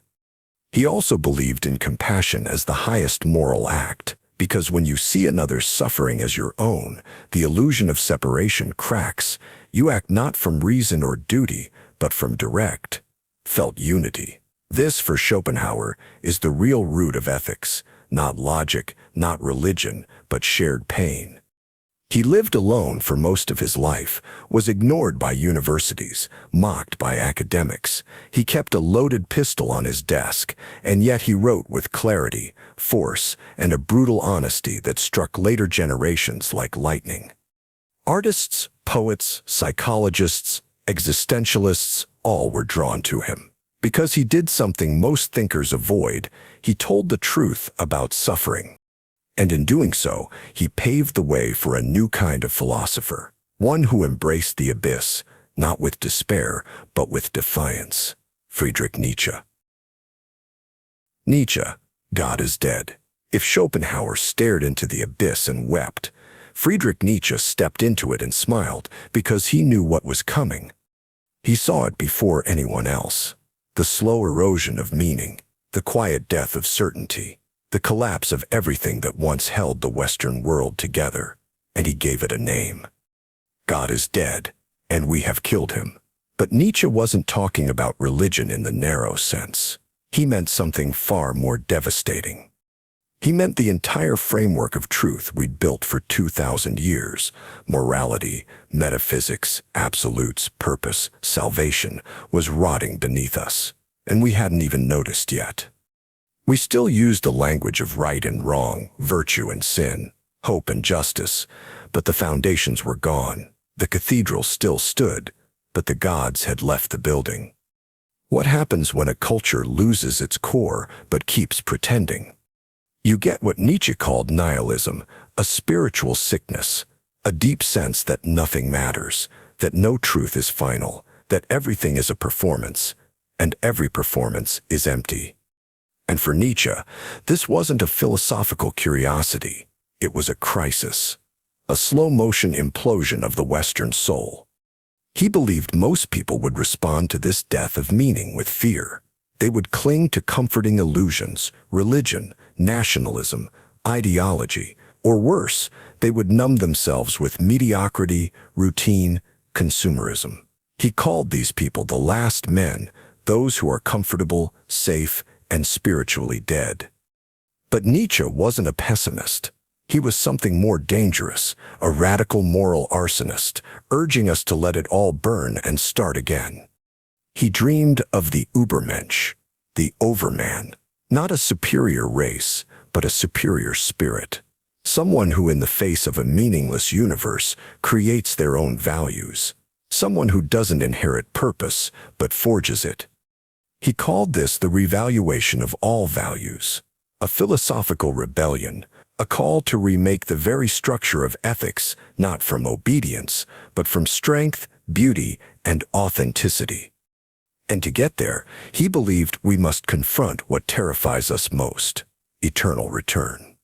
He also believed in compassion as the highest moral act, because when you see another's suffering as your own, the illusion of separation cracks. You act not from reason or duty, but from direct, felt unity. This, for Schopenhauer, is the real root of ethics, not logic, not religion, but shared pain. He lived alone for most of his life, was ignored by universities, mocked by academics. He kept a loaded pistol on his desk, and yet he wrote with clarity, force, and a brutal honesty that struck later generations like lightning. Artists, poets, psychologists, existentialists, all were drawn to him. Because he did something most thinkers avoid, he told the truth about suffering. And in doing so, he paved the way for a new kind of philosopher, one who embraced the abyss, not with despair, but with defiance. Friedrich Nietzsche. Nietzsche, God is dead. If Schopenhauer stared into the abyss and wept, Friedrich Nietzsche stepped into it and smiled because he knew what was coming. He saw it before anyone else. The slow erosion of meaning, the quiet death of certainty, the collapse of everything that once held the Western world together, and he gave it a name. God is dead, and we have killed him. But Nietzsche wasn't talking about religion in the narrow sense. He meant something far more devastating. He meant the entire framework of truth we'd built for 2,000 years, morality, metaphysics, absolutes, purpose, salvation, was rotting beneath us, and we hadn't even noticed yet. We still used the language of right and wrong, virtue and sin, hope and justice, but the foundations were gone. The cathedral still stood, but the gods had left the building. What happens when a culture loses its core but keeps pretending? You get what Nietzsche called nihilism, a spiritual sickness, a deep sense that nothing matters, that no truth is final, that everything is a performance, and every performance is empty. And for Nietzsche, this wasn't a philosophical curiosity. It was a crisis, a slow-motion implosion of the Western soul. He believed most people would respond to this death of meaning with fear. They would cling to comforting illusions, religion, nationalism, ideology, or worse, they would numb themselves with mediocrity, routine, consumerism. He called these people the last men, those who are comfortable, safe, and spiritually dead. But Nietzsche wasn't a pessimist. He was something more dangerous, a radical moral arsonist, urging us to let it all burn and start again. He dreamed of the Übermensch, the overman, not a superior race, but a superior spirit. Someone who in the face of a meaningless universe creates their own values. Someone who doesn't inherit purpose, but forges it. He called this the revaluation of all values, a philosophical rebellion, a call to remake the very structure of ethics, not from obedience, but from strength, beauty, and authenticity. And to get there, he believed we must confront what terrifies us most: eternal return.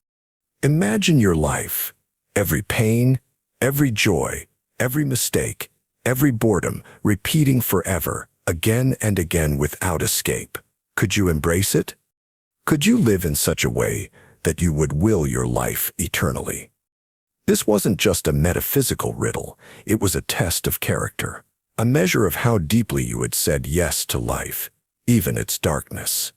Imagine your life, every pain, every joy, every mistake, every boredom, repeating forever, again and again without escape. Could you embrace it? Could you live in such a way that you would will your life eternally? This wasn't just a metaphysical riddle, it was a test of character, a measure of how deeply you had said yes to life, even its darkness.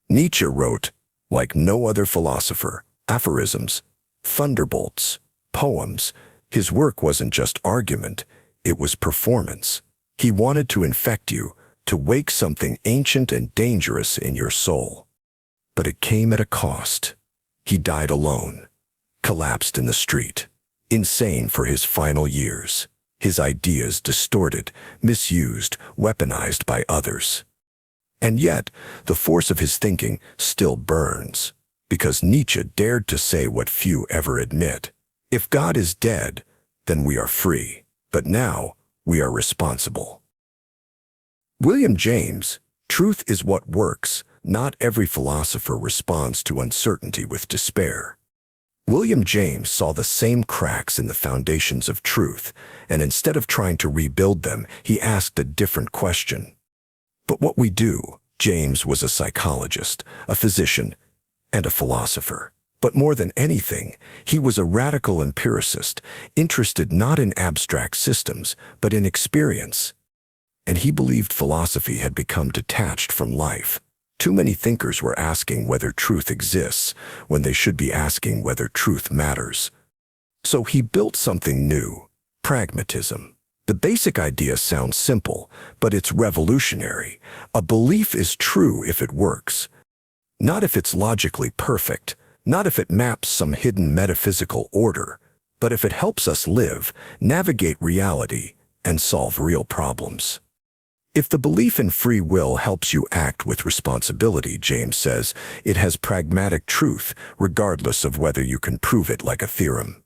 Nietzsche wrote, like no other philosopher, aphorisms, thunderbolts, poems. His work wasn't just argument, it was performance. He wanted to infect you, to wake something ancient and dangerous in your soul. But it came at a cost. He died alone, collapsed in the street, insane for his final years, his ideas distorted, misused, weaponized by others. And yet, the force of his thinking still burns, because Nietzsche dared to say what few ever admit. If God is dead, then we are free, but now we are responsible. William James, truth is what works. Not every philosopher responds to uncertainty with despair. William James saw the same cracks in the foundations of truth, and instead of trying to rebuild them, he asked a different question. But what we do, James was a psychologist, a physician, and a philosopher. But more than anything, he was a radical empiricist, interested not in abstract systems, but in experience. And he believed philosophy had become detached from life. Too many thinkers were asking whether truth exists when they should be asking whether truth matters. So he built something new: pragmatism. The basic idea sounds simple, but it's revolutionary. A belief is true if it works, not if it's logically perfect, not if it maps some hidden metaphysical order, but if it helps us live, navigate reality, and solve real problems. If the belief in free will helps you act with responsibility, James says, it has pragmatic truth, regardless of whether you can prove it like a theorem.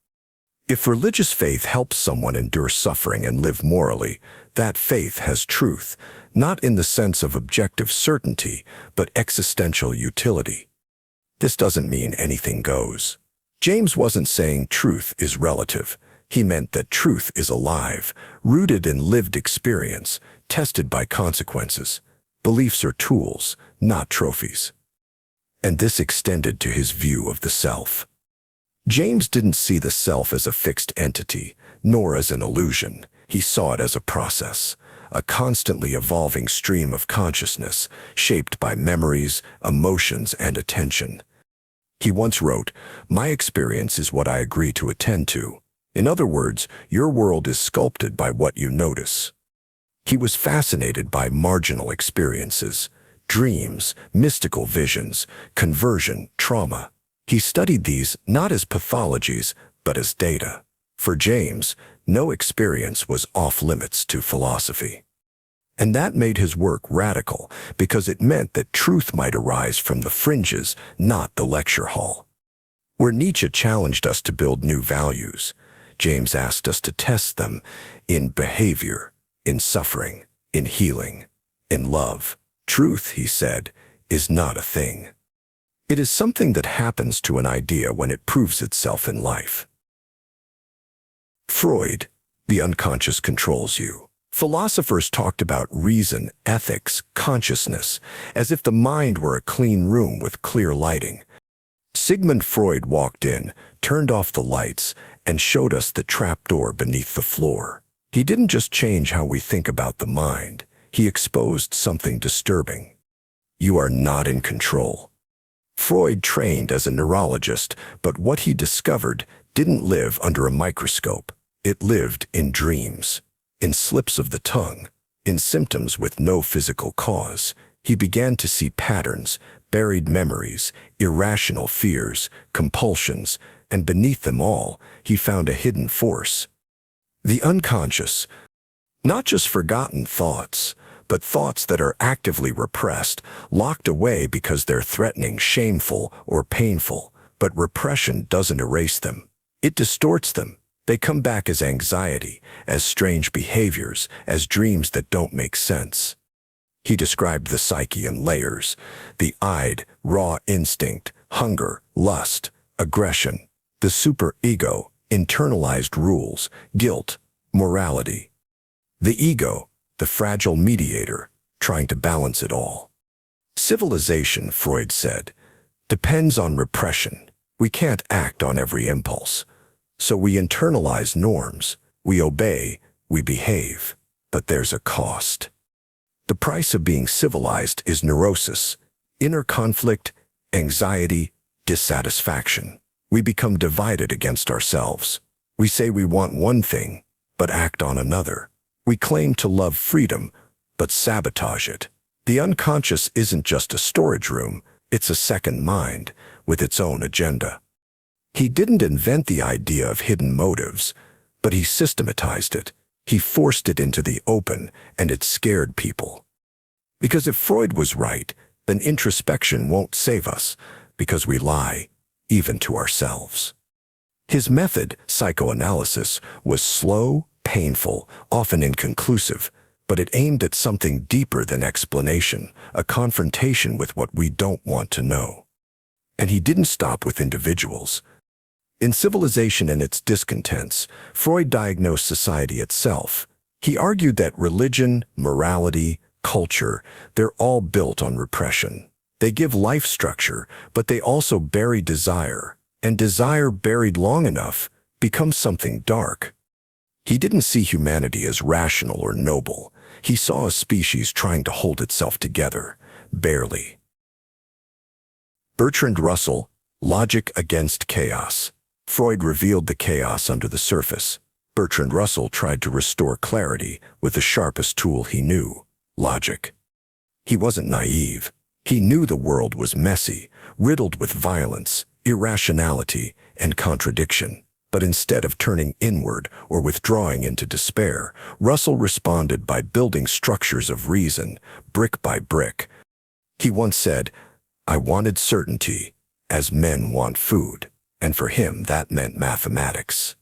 If religious faith helps someone endure suffering and live morally, that faith has truth, not in the sense of objective certainty, but existential utility. This doesn't mean anything goes. James wasn't saying truth is relative. He meant that truth is alive, rooted in lived experience, tested by consequences. Beliefs are tools, not trophies. And this extended to his view of the self. James didn't see the self as a fixed entity, nor as an illusion. He saw it as a process, a constantly evolving stream of consciousness, shaped by memories, emotions, and attention. He once wrote, "My experience is what I agree to attend to." In other words, your world is sculpted by what you notice. He was fascinated by marginal experiences, dreams, mystical visions, conversion, trauma. He studied these not as pathologies, but as data. For James, no experience was off-limits to philosophy. And that made his work radical, because it meant that truth might arise from the fringes, not the lecture hall. Where Nietzsche challenged us to build new values, James asked us to test them in behavior, in suffering, in healing, in love. Truth, he said, is not a thing. It is something that happens to an idea when it proves itself in life. Freud, the unconscious controls you. Philosophers talked about reason, ethics, consciousness, as if the mind were a clean room with clear lighting. Sigmund Freud walked in, turned off the lights, and showed us the trapdoor beneath the floor. He didn't just change how we think about the mind, he exposed something disturbing. You are not in control. Freud trained as a neurologist, but what he discovered didn't live under a microscope. It lived in dreams, in slips of the tongue, in symptoms with no physical cause. He began to see patterns, buried memories, irrational fears, compulsions, and beneath them all, he found a hidden force. The unconscious, not just forgotten thoughts, but thoughts that are actively repressed, locked away because they're threatening, shameful, or painful. But repression doesn't erase them. It distorts them. They come back as anxiety, as strange behaviors, as dreams that don't make sense. He described the psyche in layers: the id, raw instinct, hunger, lust, aggression; the superego, internalized rules, guilt, morality; the ego, the fragile mediator, trying to balance it all. Civilization, Freud said, depends on repression. We can't act on every impulse. So we internalize norms, we obey, we behave. But there's a cost. The price of being civilized is neurosis, inner conflict, anxiety, dissatisfaction. We become divided against ourselves. We say we want one thing, but act on another. We claim to love freedom, but sabotage it. The unconscious isn't just a storage room, it's a second mind with its own agenda. He didn't invent the idea of hidden motives, but he systematized it. He forced it into the open, and it scared people. Because if Freud was right, then introspection won't save us, because we lie, even to ourselves. His method, psychoanalysis, was slow, painful, often inconclusive, but it aimed at something deeper than explanation, a confrontation with what we don't want to know. And he didn't stop with individuals. In Civilization and Its Discontents, Freud diagnosed society itself. He argued that religion, morality, culture, they're all built on repression. They give life structure, but they also bury desire, and desire buried long enough becomes something dark. He didn't see humanity as rational or noble. He saw a species trying to hold itself together, barely. Bertrand Russell, Logic Against Chaos. Freud revealed the chaos under the surface. Bertrand Russell tried to restore clarity with the sharpest tool he knew: logic. He wasn't naive. He knew the world was messy, riddled with violence, irrationality, and contradiction. But instead of turning inward or withdrawing into despair, Russell responded by building structures of reason, brick by brick. He once said, "I wanted certainty, as men want food." And for him, that meant mathematics.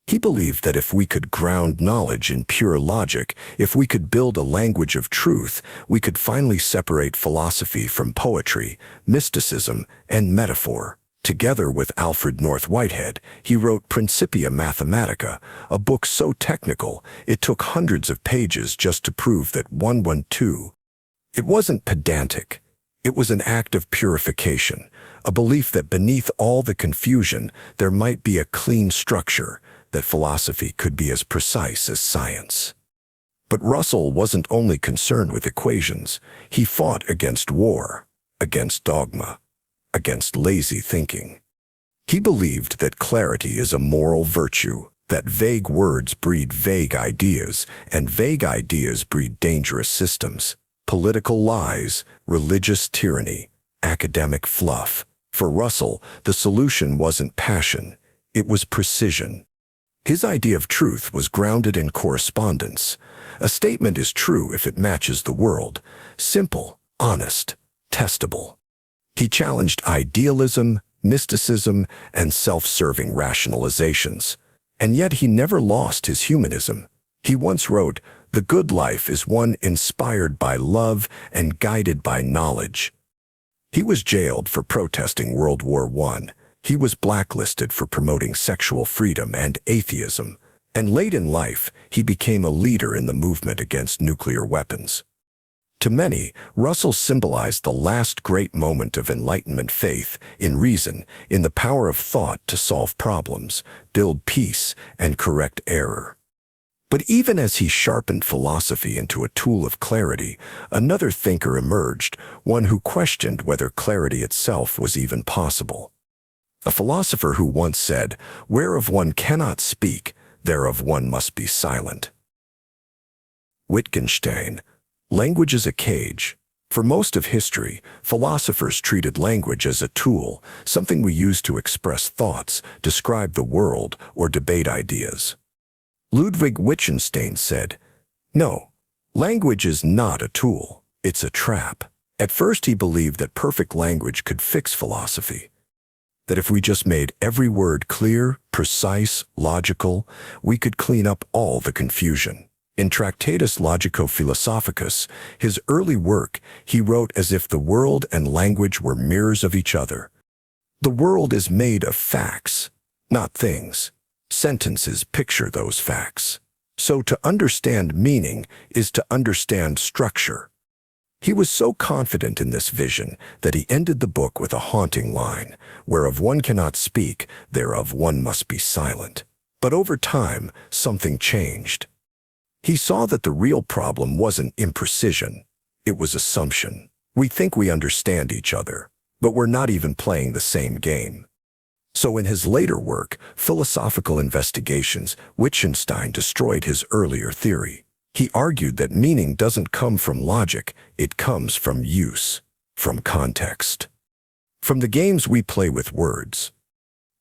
He believed that if we could ground knowledge in pure logic, if we could build a language of truth, we could finally separate philosophy from poetry, mysticism, and metaphor. Together with Alfred North Whitehead, he wrote Principia Mathematica, a book so technical it took hundreds of pages just to prove that 112. It wasn't pedantic. It was an act of purification, a belief that beneath all the confusion there might be a clean structure, that philosophy could be as precise as science. But Russell wasn't only concerned with equations. He fought against war, against dogma, against lazy thinking. He believed that clarity is a moral virtue, that vague words breed vague ideas, and vague ideas breed dangerous systems, political lies, religious tyranny, academic fluff. For Russell, the solution wasn't passion, it was precision. His idea of truth was grounded in correspondence. A statement is true if it matches the world, simple, honest, testable. He challenged idealism, mysticism, and self-serving rationalizations. And yet he never lost his humanism. He once wrote, "The good life is one inspired by love and guided by knowledge." He was jailed for protesting World War I. He was blacklisted for promoting sexual freedom and atheism. And late in life, he became a leader in the movement against nuclear weapons. To many, Russell symbolized the last great moment of Enlightenment faith in reason, in the power of thought to solve problems, build peace, and correct error. But even as he sharpened philosophy into a tool of clarity, another thinker emerged, one who questioned whether clarity itself was even possible. A philosopher who once said, "Whereof one cannot speak, thereof one must be silent." Wittgenstein, language is a cage. For most of history, philosophers treated language as a tool, something we use to express thoughts, describe the world, or debate ideas. Ludwig Wittgenstein said, "No, language is not a tool, it's a trap." At first he believed that perfect language could fix philosophy, that if we just made every word clear, precise, logical, we could clean up all the confusion. In Tractatus Logico-Philosophicus, his early work, he wrote as if the world and language were mirrors of each other. The world is made of facts, not things. Sentences picture those facts. So to understand meaning is to understand structure. He was so confident in this vision that he ended the book with a haunting line, "Whereof one cannot speak, thereof one must be silent." But over time, something changed. He saw that the real problem wasn't imprecision, it was assumption. We think we understand each other, but we're not even playing the same game. So in his later work, Philosophical Investigations, Wittgenstein destroyed his earlier theory. He argued that meaning doesn't come from logic, it comes from use, from context, from the games we play with words.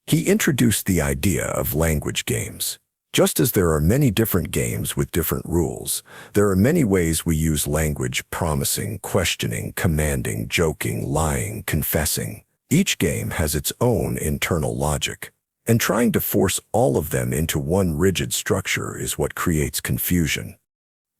He introduced the idea of language games. Just as there are many different games with different rules, there are many ways we use language: promising, questioning, commanding, joking, lying, confessing. Each game has its own internal logic, and trying to force all of them into one rigid structure is what creates confusion.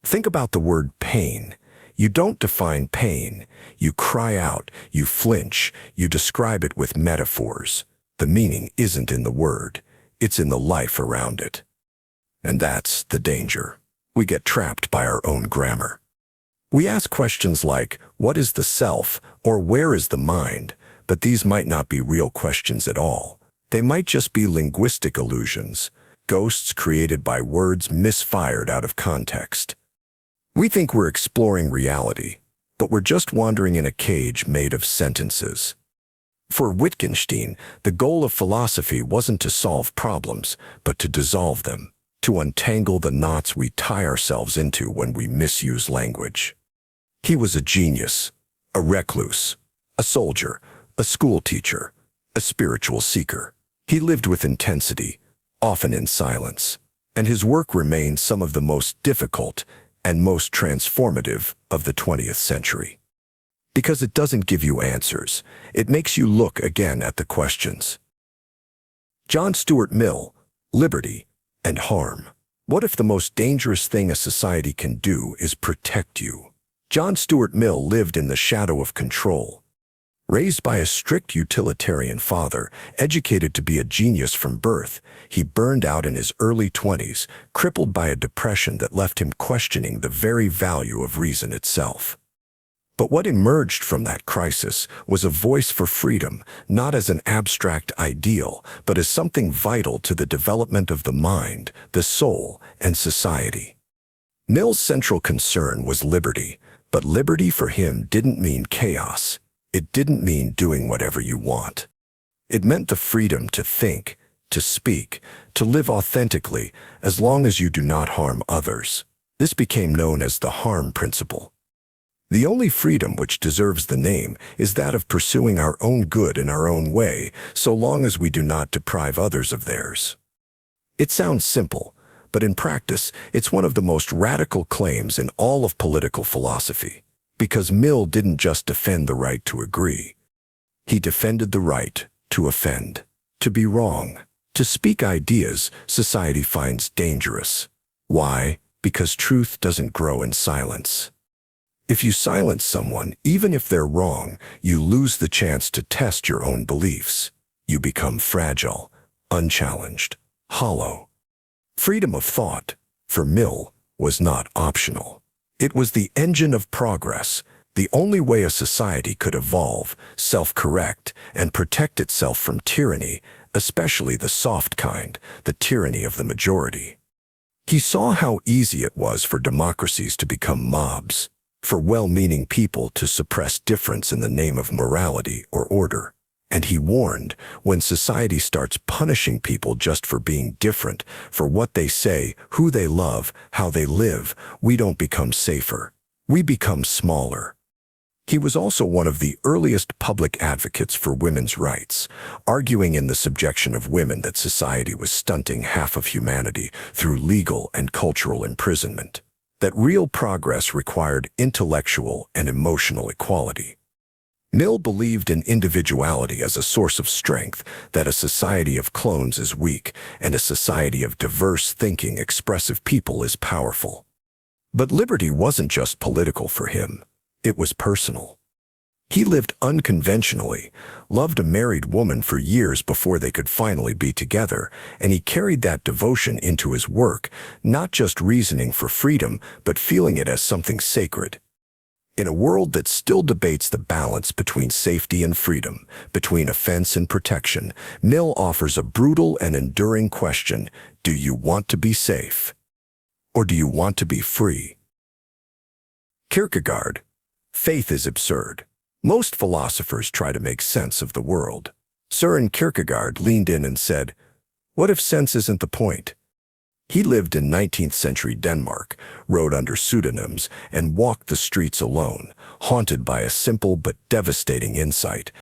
Think about the word pain. You don't define pain. You cry out, you flinch, you describe it with metaphors. The meaning isn't in the word, it's in the life around it. And that's the danger. We get trapped by our own grammar. We ask questions like, what is the self, or where is the mind? But these might not be real questions at all. They might just be linguistic illusions, ghosts created by words misfired out of context. We think we're exploring reality, but we're just wandering in a cage made of sentences. For Wittgenstein, the goal of philosophy wasn't to solve problems, but to dissolve them, to untangle the knots we tie ourselves into when we misuse language. He was a genius, a recluse, a soldier, a school teacher, a spiritual seeker. He lived with intensity, often in silence, and his work remains some of the most difficult and most transformative of the 20th century. Because it doesn't give you answers, it makes you look again at the questions. John Stuart Mill, Liberty and Harm. What if the most dangerous thing a society can do is protect you? John Stuart Mill lived in the shadow of control. Raised by a strict utilitarian father, educated to be a genius from birth, he burned out in his early 20s, crippled by a depression that left him questioning the very value of reason itself. But what emerged from that crisis was a voice for freedom, not as an abstract ideal, but as something vital to the development of the mind, the soul, and society. Mill's central concern was liberty, but liberty for him didn't mean chaos. It didn't mean doing whatever you want. It meant the freedom to think, to speak, to live authentically, as long as you do not harm others. This became known as the harm principle. The only freedom which deserves the name is that of pursuing our own good in our own way, so long as we do not deprive others of theirs. It sounds simple, but in practice, it's one of the most radical claims in all of political philosophy, because Mill didn't just defend the right to agree. He defended the right to offend, to be wrong, to speak ideas society finds dangerous. Why? Because truth doesn't grow in silence. If you silence someone, even if they're wrong, you lose the chance to test your own beliefs. You become fragile, unchallenged, hollow. Freedom of thought, for Mill, was not optional. It was the engine of progress, the only way a society could evolve, self-correct, and protect itself from tyranny, especially the soft kind, the tyranny of the majority. He saw how easy it was for democracies to become mobs, for well-meaning people to suppress difference in the name of morality or order. And he warned, when society starts punishing people just for being different, for what they say, who they love, how they live, we don't become safer. We become smaller. He was also one of the earliest public advocates for women's rights, arguing in The Subjection of Women that society was stunting half of humanity through legal and cultural imprisonment, that real progress required intellectual and emotional equality. Mill believed in individuality as a source of strength, that a society of clones is weak, and a society of diverse thinking, expressive people is powerful. But liberty wasn't just political for him. It was personal. He lived unconventionally, loved a married woman for years before they could finally be together, and he carried that devotion into his work, not just reasoning for freedom, but feeling it as something sacred. In a world that still debates the balance between safety and freedom, between offense and protection, Mill offers a brutal and enduring question: do you want to be safe? Or do you want to be free? Kierkegaard. Faith is absurd. Most philosophers try to make sense of the world. Søren Kierkegaard leaned in and said, "What if sense isn't the point?" He lived in 19th century Denmark, wrote under pseudonyms, and walked the streets alone, haunted by a simple but devastating insight: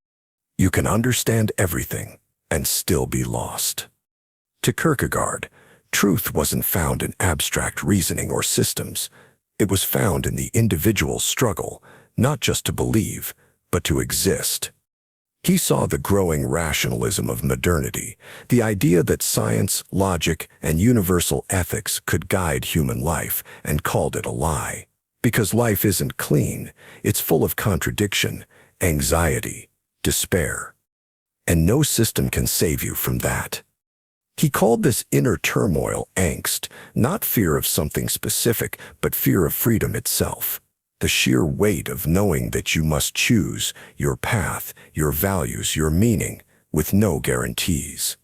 you can understand everything and still be lost. To Kierkegaard, truth wasn't found in abstract reasoning or systems. It was found in the individual's struggle, not just to believe, but to exist. He saw the growing rationalism of modernity, the idea that science, logic, and universal ethics could guide human life, and called it a lie. Because life isn't clean, it's full of contradiction, anxiety, despair. And no system can save you from that. He called this inner turmoil angst, not fear of something specific, but fear of freedom itself. The sheer weight of knowing that you must choose your path, your values, your meaning, with no guarantees.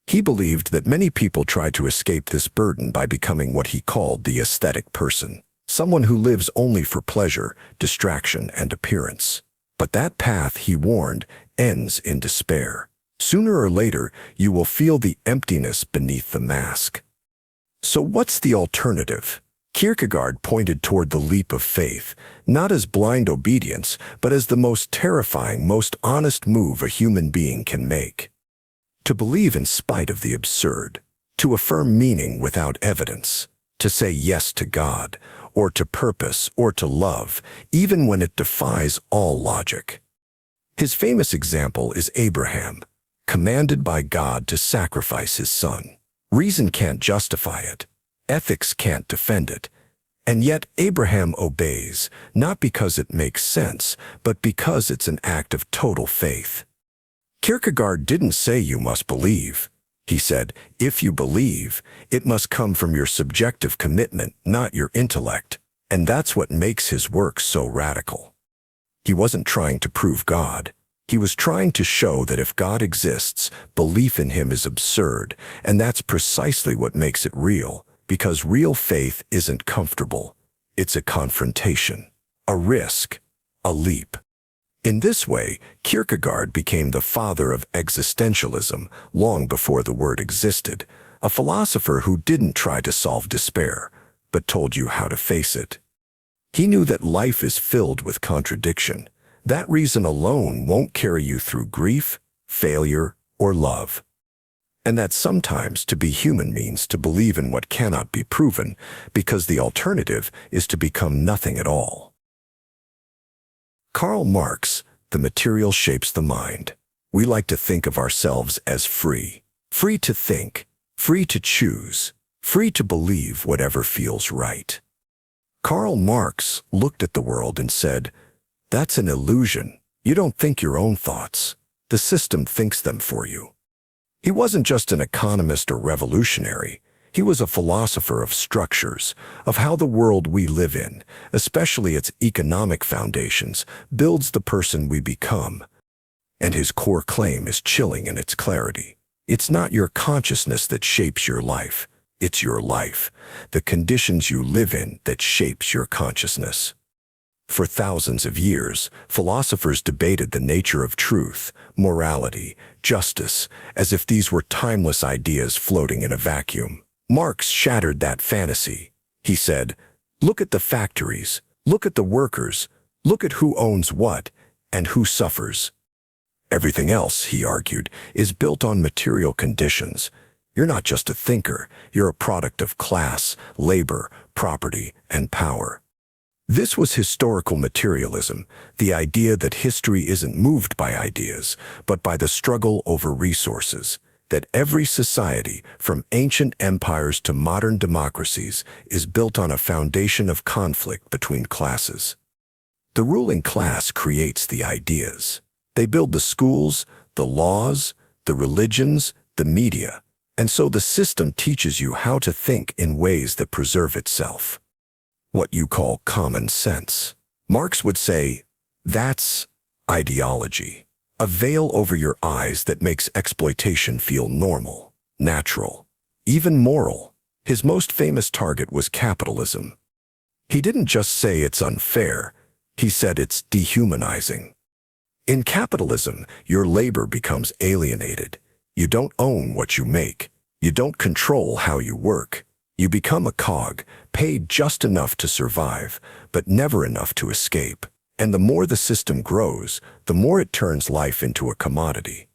He believed that many people try to escape this burden by becoming what he called the aesthetic person, someone who lives only for pleasure, distraction, and appearance. But that path, he warned, ends in despair. Sooner or later, you will feel the emptiness beneath the mask. So what's the alternative? Kierkegaard pointed toward the leap of faith, not as blind obedience, but as the most terrifying, most honest move a human being can make. To believe in spite of the absurd, to affirm meaning without evidence, to say yes to God, or to purpose, or to love, even when it defies all logic. His famous example is Abraham, commanded by God to sacrifice his son. Reason can't justify it. Ethics can't defend it. And yet Abraham obeys, not because it makes sense, but because it's an act of total faith. Kierkegaard didn't say you must believe. He said, if you believe, it must come from your subjective commitment, not your intellect. And that's what makes his work so radical. He wasn't trying to prove God. He was trying to show that if God exists, belief in him is absurd, and that's precisely what makes it real. Because real faith isn't comfortable. It's a confrontation, a risk, a leap. In this way, Kierkegaard became the father of existentialism long before the word existed, a philosopher who didn't try to solve despair, but told you how to face it. He knew that life is filled with contradiction. That reason alone won't carry you through grief, failure, or love. And that sometimes to be human means to believe in what cannot be proven, because the alternative is to become nothing at all. Karl Marx, the material shapes the mind. We like to think of ourselves as free. Free to think, free to choose, free to believe whatever feels right. Karl Marx looked at the world and said, "That's an illusion. You don't think your own thoughts. The system thinks them for you." He wasn't just an economist or revolutionary. He was a philosopher of structures, of how the world we live in, especially its economic foundations, builds the person we become. And his core claim is chilling in its clarity. It's not your consciousness that shapes your life. It's your life, the conditions you live in, that shapes your consciousness. For thousands of years, philosophers debated the nature of truth, morality, justice, as if these were timeless ideas floating in a vacuum. Marx shattered that fantasy. He said, "Look at the factories, look at the workers, look at who owns what, and who suffers. Everything else," he argued, "is built on material conditions. You're not just a thinker, you're a product of class, labor, property, and power." This was historical materialism, the idea that history isn't moved by ideas, but by the struggle over resources, that every society, from ancient empires to modern democracies, is built on a foundation of conflict between classes. The ruling class creates the ideas. They build the schools, the laws, the religions, the media, and so the system teaches you how to think in ways that preserve itself. What you call common sense. Marx would say, that's ideology. A veil over your eyes that makes exploitation feel normal, natural, even moral. His most famous target was capitalism. He didn't just say it's unfair, he said it's dehumanizing. In capitalism, your labor becomes alienated. You don't own what you make. You don't control how you work. You become a cog, paid just enough to survive, but never enough to escape. And the more the system grows, the more it turns life into a commodity.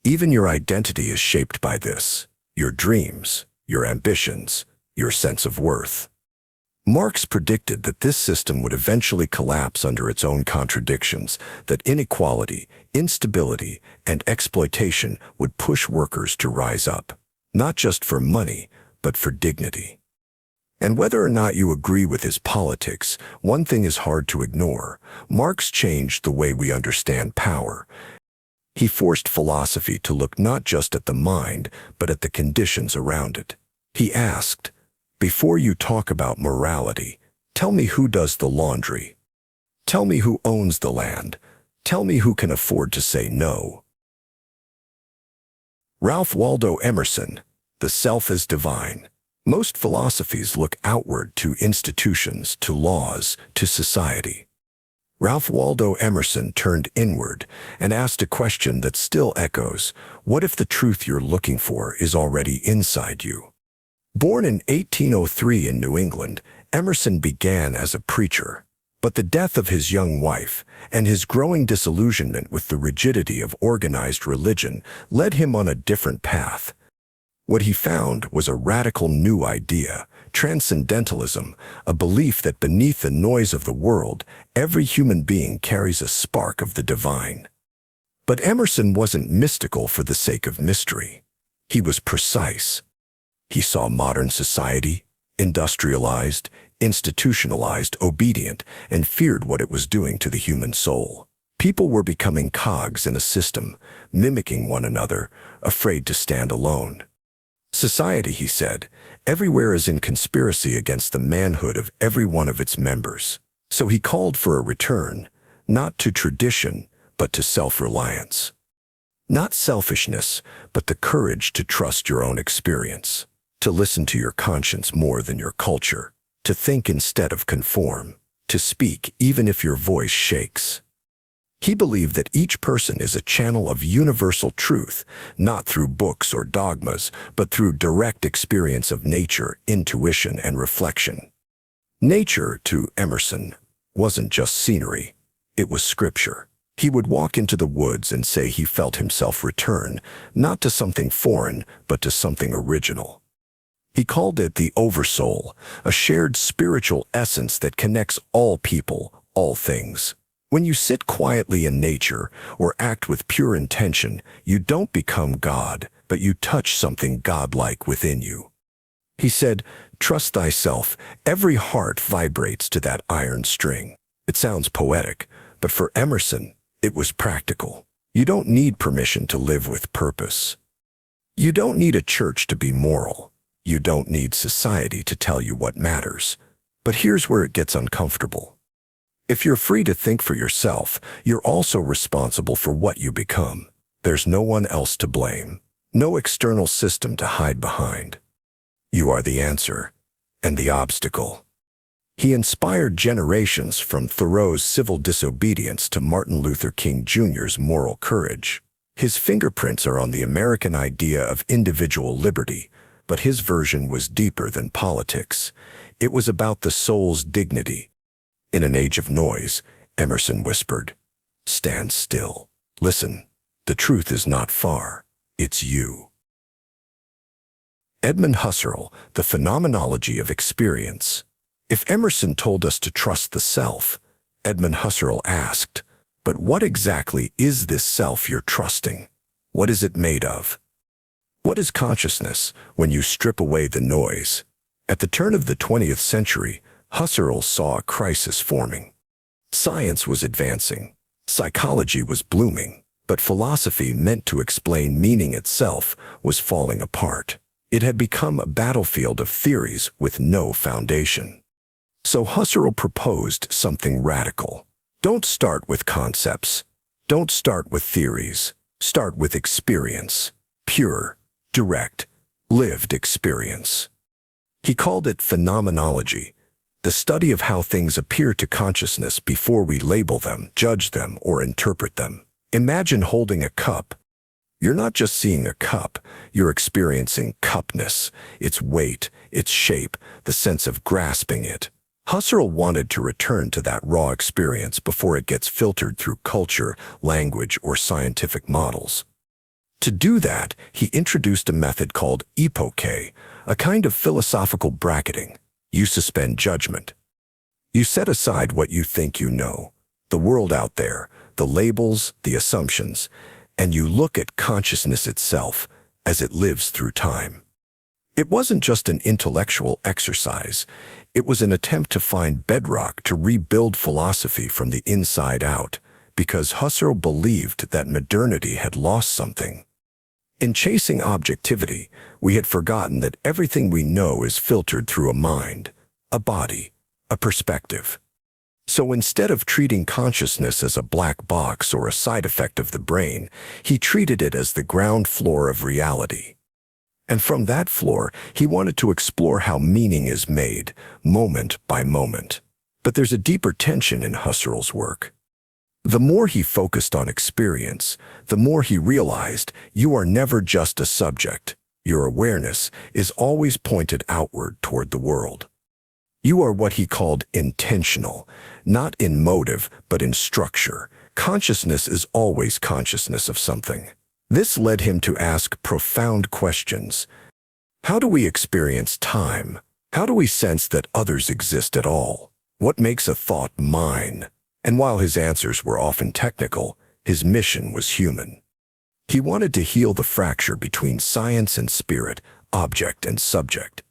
Even your identity is shaped by this. Your dreams, your ambitions, your sense of worth. Marx predicted that this system would eventually collapse under its own contradictions, that inequality, instability, and exploitation would push workers to rise up, not just for money, but for dignity. And whether or not you agree with his politics, one thing is hard to ignore. Marx changed the way we understand power. He forced philosophy to look not just at the mind, but at the conditions around it. He asked, before you talk about morality, tell me who does the laundry. Tell me who owns the land. Tell me who can afford to say no. Ralph Waldo Emerson, the self is divine. Most philosophies look outward to institutions, to laws, to society. Ralph Waldo Emerson turned inward and asked a question that still echoes, what if the truth you're looking for is already inside you? Born in 1803 in New England, Emerson began as a preacher. But the death of his young wife and his growing disillusionment with the rigidity of organized religion led him on a different path. What he found was a radical new idea, transcendentalism, a belief that beneath the noise of the world, every human being carries a spark of the divine. But Emerson wasn't mystical for the sake of mystery. He was precise. He saw modern society, industrialized, institutionalized, obedient, and feared what it was doing to the human soul. People were becoming cogs in a system, mimicking one another, afraid to stand alone. Society, he said, everywhere is in conspiracy against the manhood of every one of its members. So he called for a return, not to tradition, but to self-reliance. Not selfishness, but the courage to trust your own experience, to listen to your conscience more than your culture, to think instead of conform, to speak even if your voice shakes. He believed that each person is a channel of universal truth, not through books or dogmas, but through direct experience of nature, intuition, and reflection. Nature, to Emerson, wasn't just scenery, it was scripture. He would walk into the woods and say he felt himself return, not to something foreign, but to something original. He called it the oversoul, a shared spiritual essence that connects all people, all things. When you sit quietly in nature or act with pure intention, you don't become God, but you touch something godlike within you. He said, trust thyself, every heart vibrates to that iron string. It sounds poetic, but for Emerson, it was practical. You don't need permission to live with purpose. You don't need a church to be moral. You don't need society to tell you what matters. But here's where it gets uncomfortable. If you're free to think for yourself, you're also responsible for what you become. There's no one else to blame, no external system to hide behind. You are the answer and the obstacle. He inspired generations from Thoreau's civil disobedience to Martin Luther King Jr.'s moral courage. His fingerprints are on the American idea of individual liberty, but his version was deeper than politics. It was about the soul's dignity. In an age of noise, Emerson whispered, stand still. Listen, the truth is not far. It's you. Edmund Husserl, The Phenomenology of Experience. If Emerson told us to trust the self, Edmund Husserl asked, but what exactly is this self you're trusting? What is it made of? What is consciousness when you strip away the noise? At the turn of the 20th century, Husserl saw a crisis forming. Science was advancing, psychology was blooming, but philosophy meant to explain meaning itself was falling apart. It had become a battlefield of theories with no foundation. So Husserl proposed something radical. Don't start with concepts. Don't start with theories. Start with experience. Pure, direct, lived experience. He called it phenomenology, the study of how things appear to consciousness before we label them, judge them, or interpret them. Imagine holding a cup. You're not just seeing a cup, you're experiencing cupness, its weight, its shape, the sense of grasping it. Husserl wanted to return to that raw experience before it gets filtered through culture, language, or scientific models. To do that, he introduced a method called epoche, a kind of philosophical bracketing. You suspend judgment. You set aside what you think you know, the world out there, the labels, the assumptions, and you look at consciousness itself as it lives through time. It wasn't just an intellectual exercise. It was an attempt to find bedrock to rebuild philosophy from the inside out, because Husserl believed that modernity had lost something. In chasing objectivity, we had forgotten that everything we know is filtered through a mind, a body, a perspective. So instead of treating consciousness as a black box or a side effect of the brain, he treated it as the ground floor of reality. And from that floor, he wanted to explore how meaning is made, moment by moment. But there's a deeper tension in Husserl's work. The more he focused on experience, the more he realized you are never just a subject. Your awareness is always pointed outward toward the world. You are what he called intentional, not in motive, but in structure. Consciousness is always consciousness of something. This led him to ask profound questions. How do we experience time? How do we sense that others exist at all? What makes a thought mine? And while his answers were often technical, his mission was human. He wanted to heal the fracture between science and spirit, object and subject.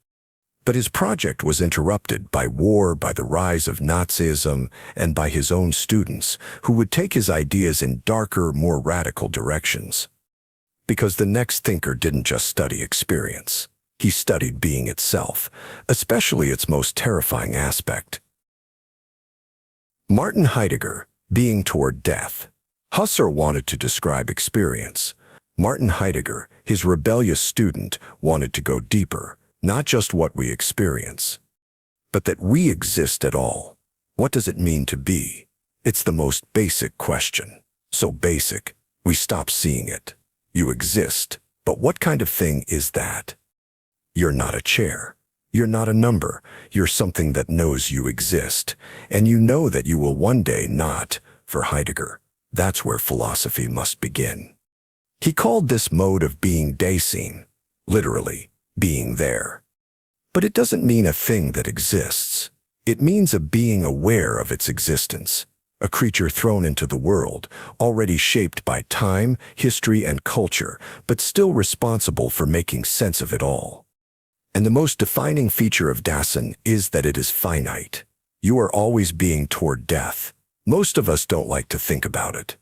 But his project was interrupted by war, by the rise of Nazism, and by his own students, who would take his ideas in darker, more radical directions. Because the next thinker didn't just study experience. He studied being itself, especially its most terrifying aspect. Martin Heidegger, Being Toward Death. Husserl wanted to describe experience. Martin Heidegger, his rebellious student, wanted to go deeper, not just what we experience, but that we exist at all. What does it mean to be? It's the most basic question. So basic, we stop seeing it. You exist, but what kind of thing is that? You're not a chair. You're not a number. You're something that knows you exist, and you know that you will one day not. For Heidegger, that's where philosophy must begin. He called this mode of being Dasein, literally, being there. But it doesn't mean a thing that exists. It means a being aware of its existence, a creature thrown into the world, already shaped by time, history, and culture, but still responsible for making sense of it all. And the most defining feature of Dasein is that it is finite. You are always being toward death. Most of us don't like to think about it.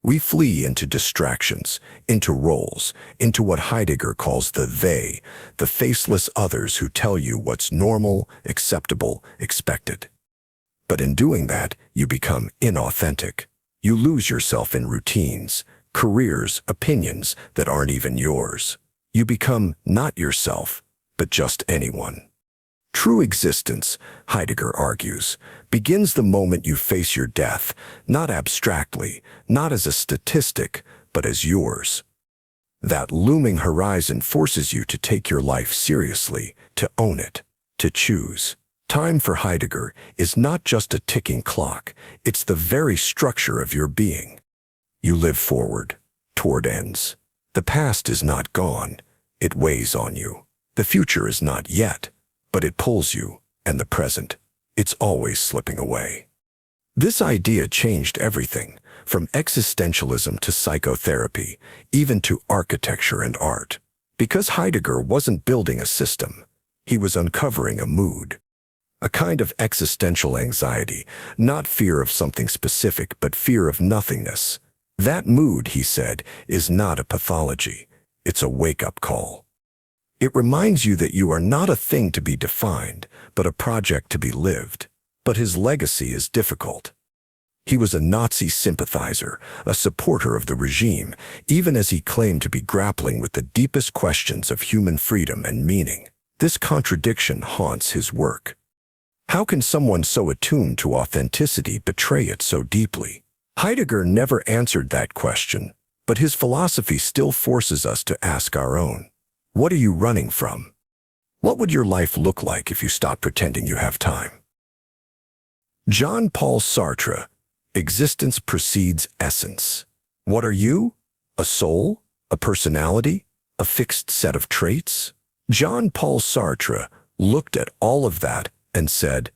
We flee into distractions, into roles, into what Heidegger calls the they, the faceless others who tell you what's normal, acceptable, expected. But in doing that, you become inauthentic. You lose yourself in routines, careers, opinions that aren't even yours. You become not yourself, but just anyone. True existence, Heidegger argues, begins the moment you face your death, not abstractly, not as a statistic, but as yours. That looming horizon forces you to take your life seriously, to own it, to choose. Time for Heidegger is not just a ticking clock, it's the very structure of your being. You live forward, toward ends. The past is not gone, it weighs on you. The future is not yet, but it pulls you, and the present It's always slipping away. This idea changed everything, from existentialism to psychotherapy, even to architecture and art. Because Heidegger wasn't building a system, he was uncovering a mood. A kind of existential anxiety, not fear of something specific, but fear of nothingness. That mood, he said, is not a pathology. It's a wake-up call. It reminds you that you are not a thing to be defined, but a project to be lived. But his legacy is difficult. He was a Nazi sympathizer, a supporter of the regime, even as he claimed to be grappling with the deepest questions of human freedom and meaning. This contradiction haunts his work. How can someone so attuned to authenticity betray it so deeply? Heidegger never answered that question, but his philosophy still forces us to ask our own. What are you running from? What would your life look like if you stopped pretending you have time? Jean-Paul Sartre, existence precedes essence. What are you? A soul? A personality? A fixed set of traits? Jean-Paul Sartre looked at all of that and said,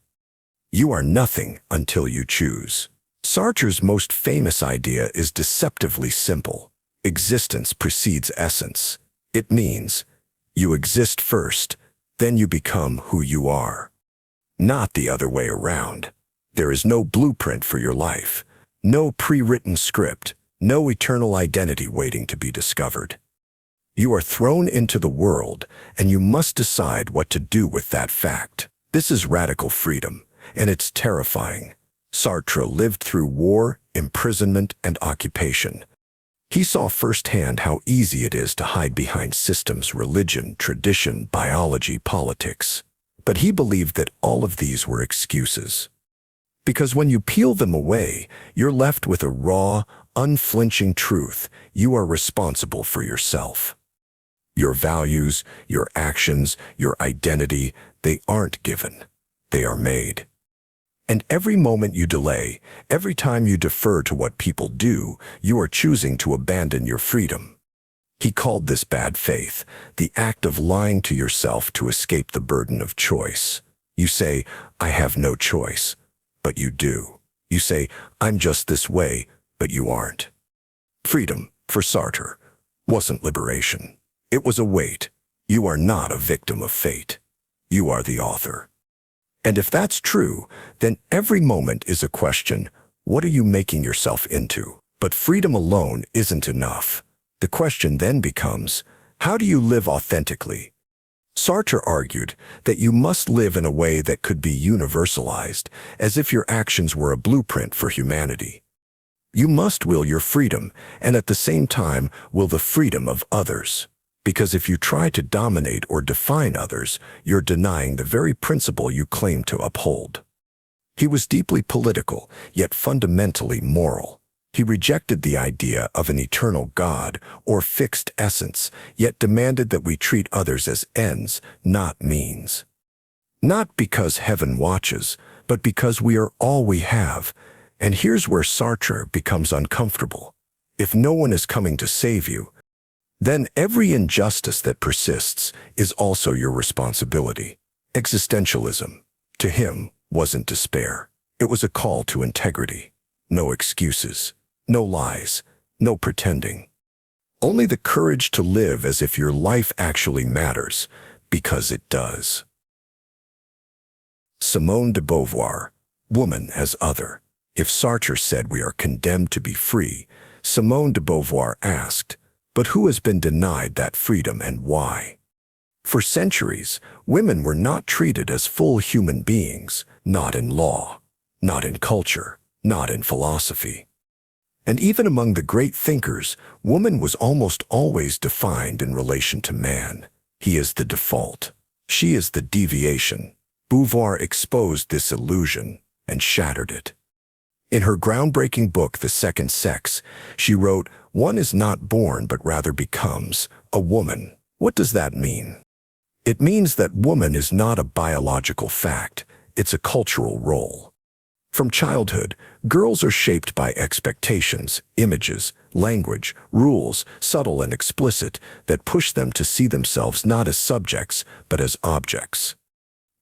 "You are nothing until you choose." Sartre's most famous idea is deceptively simple. Existence precedes essence. It means you exist first, then you become who you are. Not the other way around. There is no blueprint for your life, no pre-written script, no eternal identity waiting to be discovered. You are thrown into the world, and you must decide what to do with that fact. This is radical freedom, and it's terrifying. Sartre lived through war, imprisonment, and occupation. He saw firsthand how easy it is to hide behind systems, religion, tradition, biology, politics. But he believed that all of these were excuses. Because when you peel them away, you're left with a raw, unflinching truth. You are responsible for yourself. Your values, your actions, your identity, they aren't given. They are made. And every moment you delay, every time you defer to what people do, you are choosing to abandon your freedom. He called this bad faith, the act of lying to yourself to escape the burden of choice. You say, "I have no choice," but you do. You say, "I'm just this way," but you aren't. Freedom, for Sartre, wasn't liberation. It was a weight. You are not a victim of fate. You are the author. And if that's true, then every moment is a question, what are you making yourself into? But freedom alone isn't enough. The question then becomes, how do you live authentically? Sartre argued that you must live in a way that could be universalized, as if your actions were a blueprint for humanity. You must will your freedom, and at the same time will the freedom of others. Because if you try to dominate or define others, you're denying the very principle you claim to uphold. He was deeply political, yet fundamentally moral. He rejected the idea of an eternal God or fixed essence, yet demanded that we treat others as ends, not means. Not because heaven watches, but because we are all we have. And here's where Sartre becomes uncomfortable. If no one is coming to save you, then every injustice that persists is also your responsibility. Existentialism, to him, wasn't despair. It was a call to integrity. No excuses, no lies, no pretending. Only the courage to live as if your life actually matters, because it does. Simone de Beauvoir, Woman as Other. If Sartre said we are condemned to be free, Simone de Beauvoir asked, but who has been denied that freedom and why? For centuries, women were not treated as full human beings, not in law, not in culture, not in philosophy. And even among the great thinkers, woman was almost always defined in relation to man. He is the default. She is the deviation. Beauvoir exposed this illusion and shattered it. In her groundbreaking book, The Second Sex, she wrote, "One is not born but rather becomes a woman." What does that mean? It means that woman is not a biological fact, it's a cultural role. From childhood, girls are shaped by expectations, images, language, rules, subtle and explicit, that push them to see themselves not as subjects, but as objects.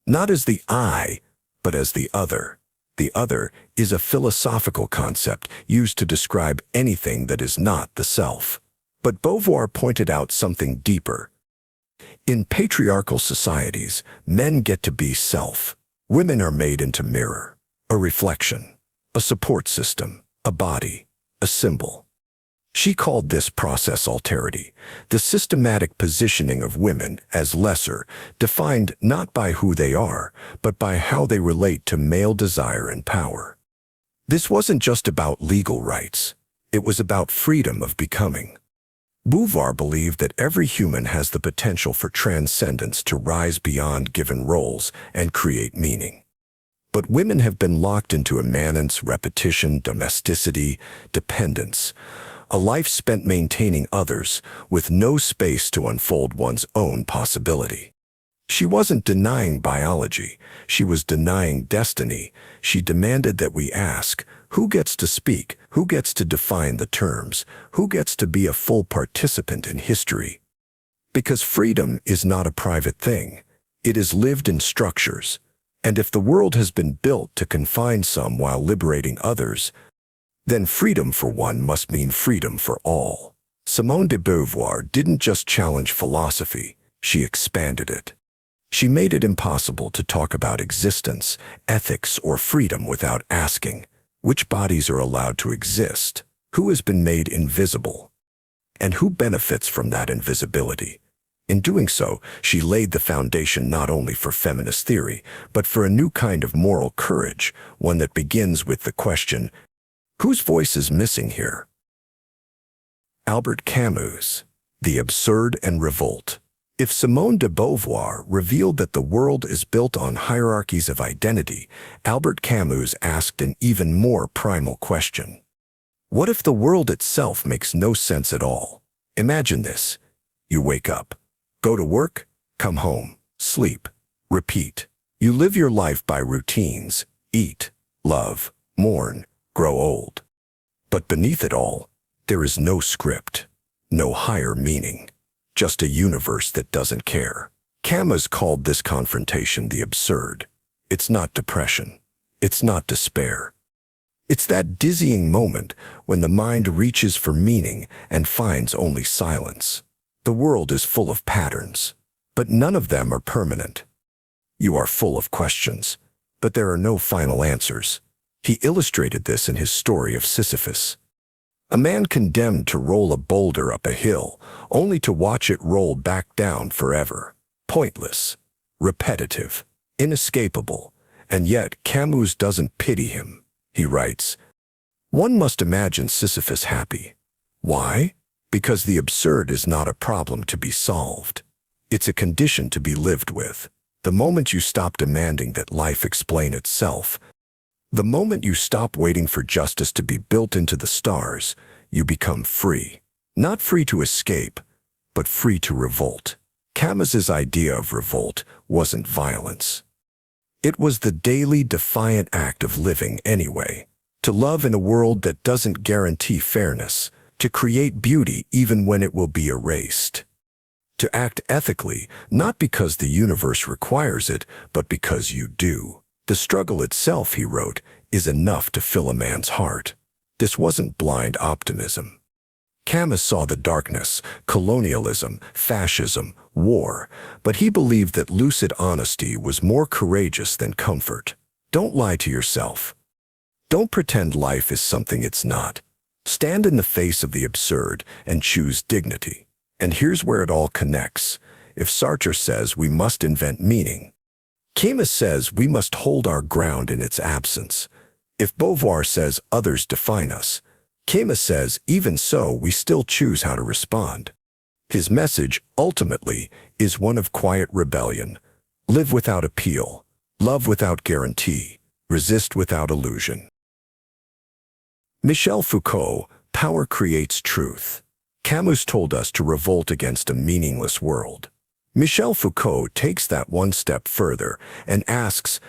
Not as the I, but as the other. The other is a philosophical concept used to describe anything that is not the self. But Beauvoir pointed out something deeper. In patriarchal societies, men get to be self. Women are made into mirror, a reflection, a support system, a body, a symbol. She called this process alterity, the systematic positioning of women as lesser, defined not by who they are, but by how they relate to male desire and power. This wasn't just about legal rights. It was about freedom of becoming. Beauvoir believed that every human has the potential for transcendence to rise beyond given roles and create meaning. But women have been locked into immanence, repetition, domesticity, dependence, a life spent maintaining others with no space to unfold one's own possibility. She wasn't denying biology, she was denying destiny. She demanded that we ask, who gets to speak, who gets to define the terms, who gets to be a full participant in history? Because freedom is not a private thing, it is lived in structures. And if the world has been built to confine some while liberating others, then freedom for one must mean freedom for all. Simone de Beauvoir didn't just challenge philosophy, she expanded it. She made it impossible to talk about existence, ethics, or freedom without asking, which bodies are allowed to exist, who has been made invisible, and who benefits from that invisibility. In doing so, she laid the foundation not only for feminist theory, but for a new kind of moral courage, one that begins with the question, whose voice is missing here? Albert Camus, The Absurd and Revolt. If Simone de Beauvoir revealed that the world is built on hierarchies of identity, Albert Camus asked an even more primal question. What if the world itself makes no sense at all? Imagine this. You wake up, go to work, come home, sleep, repeat. You live your life by routines, eat, love, mourn, grow old. But beneath it all, there is no script, no higher meaning, just a universe that doesn't care. Camus called this confrontation the absurd. It's not depression. It's not despair. It's that dizzying moment when the mind reaches for meaning and finds only silence. The world is full of patterns, but none of them are permanent. You are full of questions, but there are no final answers. He illustrated this in his story of Sisyphus. A man condemned to roll a boulder up a hill, only to watch it roll back down forever. Pointless, repetitive, inescapable, and yet Camus doesn't pity him. He writes, "One must imagine Sisyphus happy. Why? Because the absurd is not a problem to be solved. It's a condition to be lived with. The moment you stop demanding that life explain itself, the moment you stop waiting for justice to be built into the stars, you become free. Not free to escape, but free to revolt." Camus's idea of revolt wasn't violence. It was the daily defiant act of living anyway, to love in a world that doesn't guarantee fairness, to create beauty even when it will be erased. To act ethically, not because the universe requires it, but because you do. The struggle itself, he wrote, is enough to fill a man's heart. This wasn't blind optimism. Camus saw the darkness, colonialism, fascism, war, but he believed that lucid honesty was more courageous than comfort. Don't lie to yourself. Don't pretend life is something it's not. Stand in the face of the absurd and choose dignity. And here's where it all connects. If Sartre says we must invent meaning, Camus says we must hold our ground in its absence. If Beauvoir says others define us, Camus says even so we still choose how to respond. His message, ultimately, is one of quiet rebellion. Live without appeal, love without guarantee, resist without illusion. Michel Foucault, Power Creates Truth. Camus told us to revolt against a meaningless world. Michel Foucault takes that one step further and asks,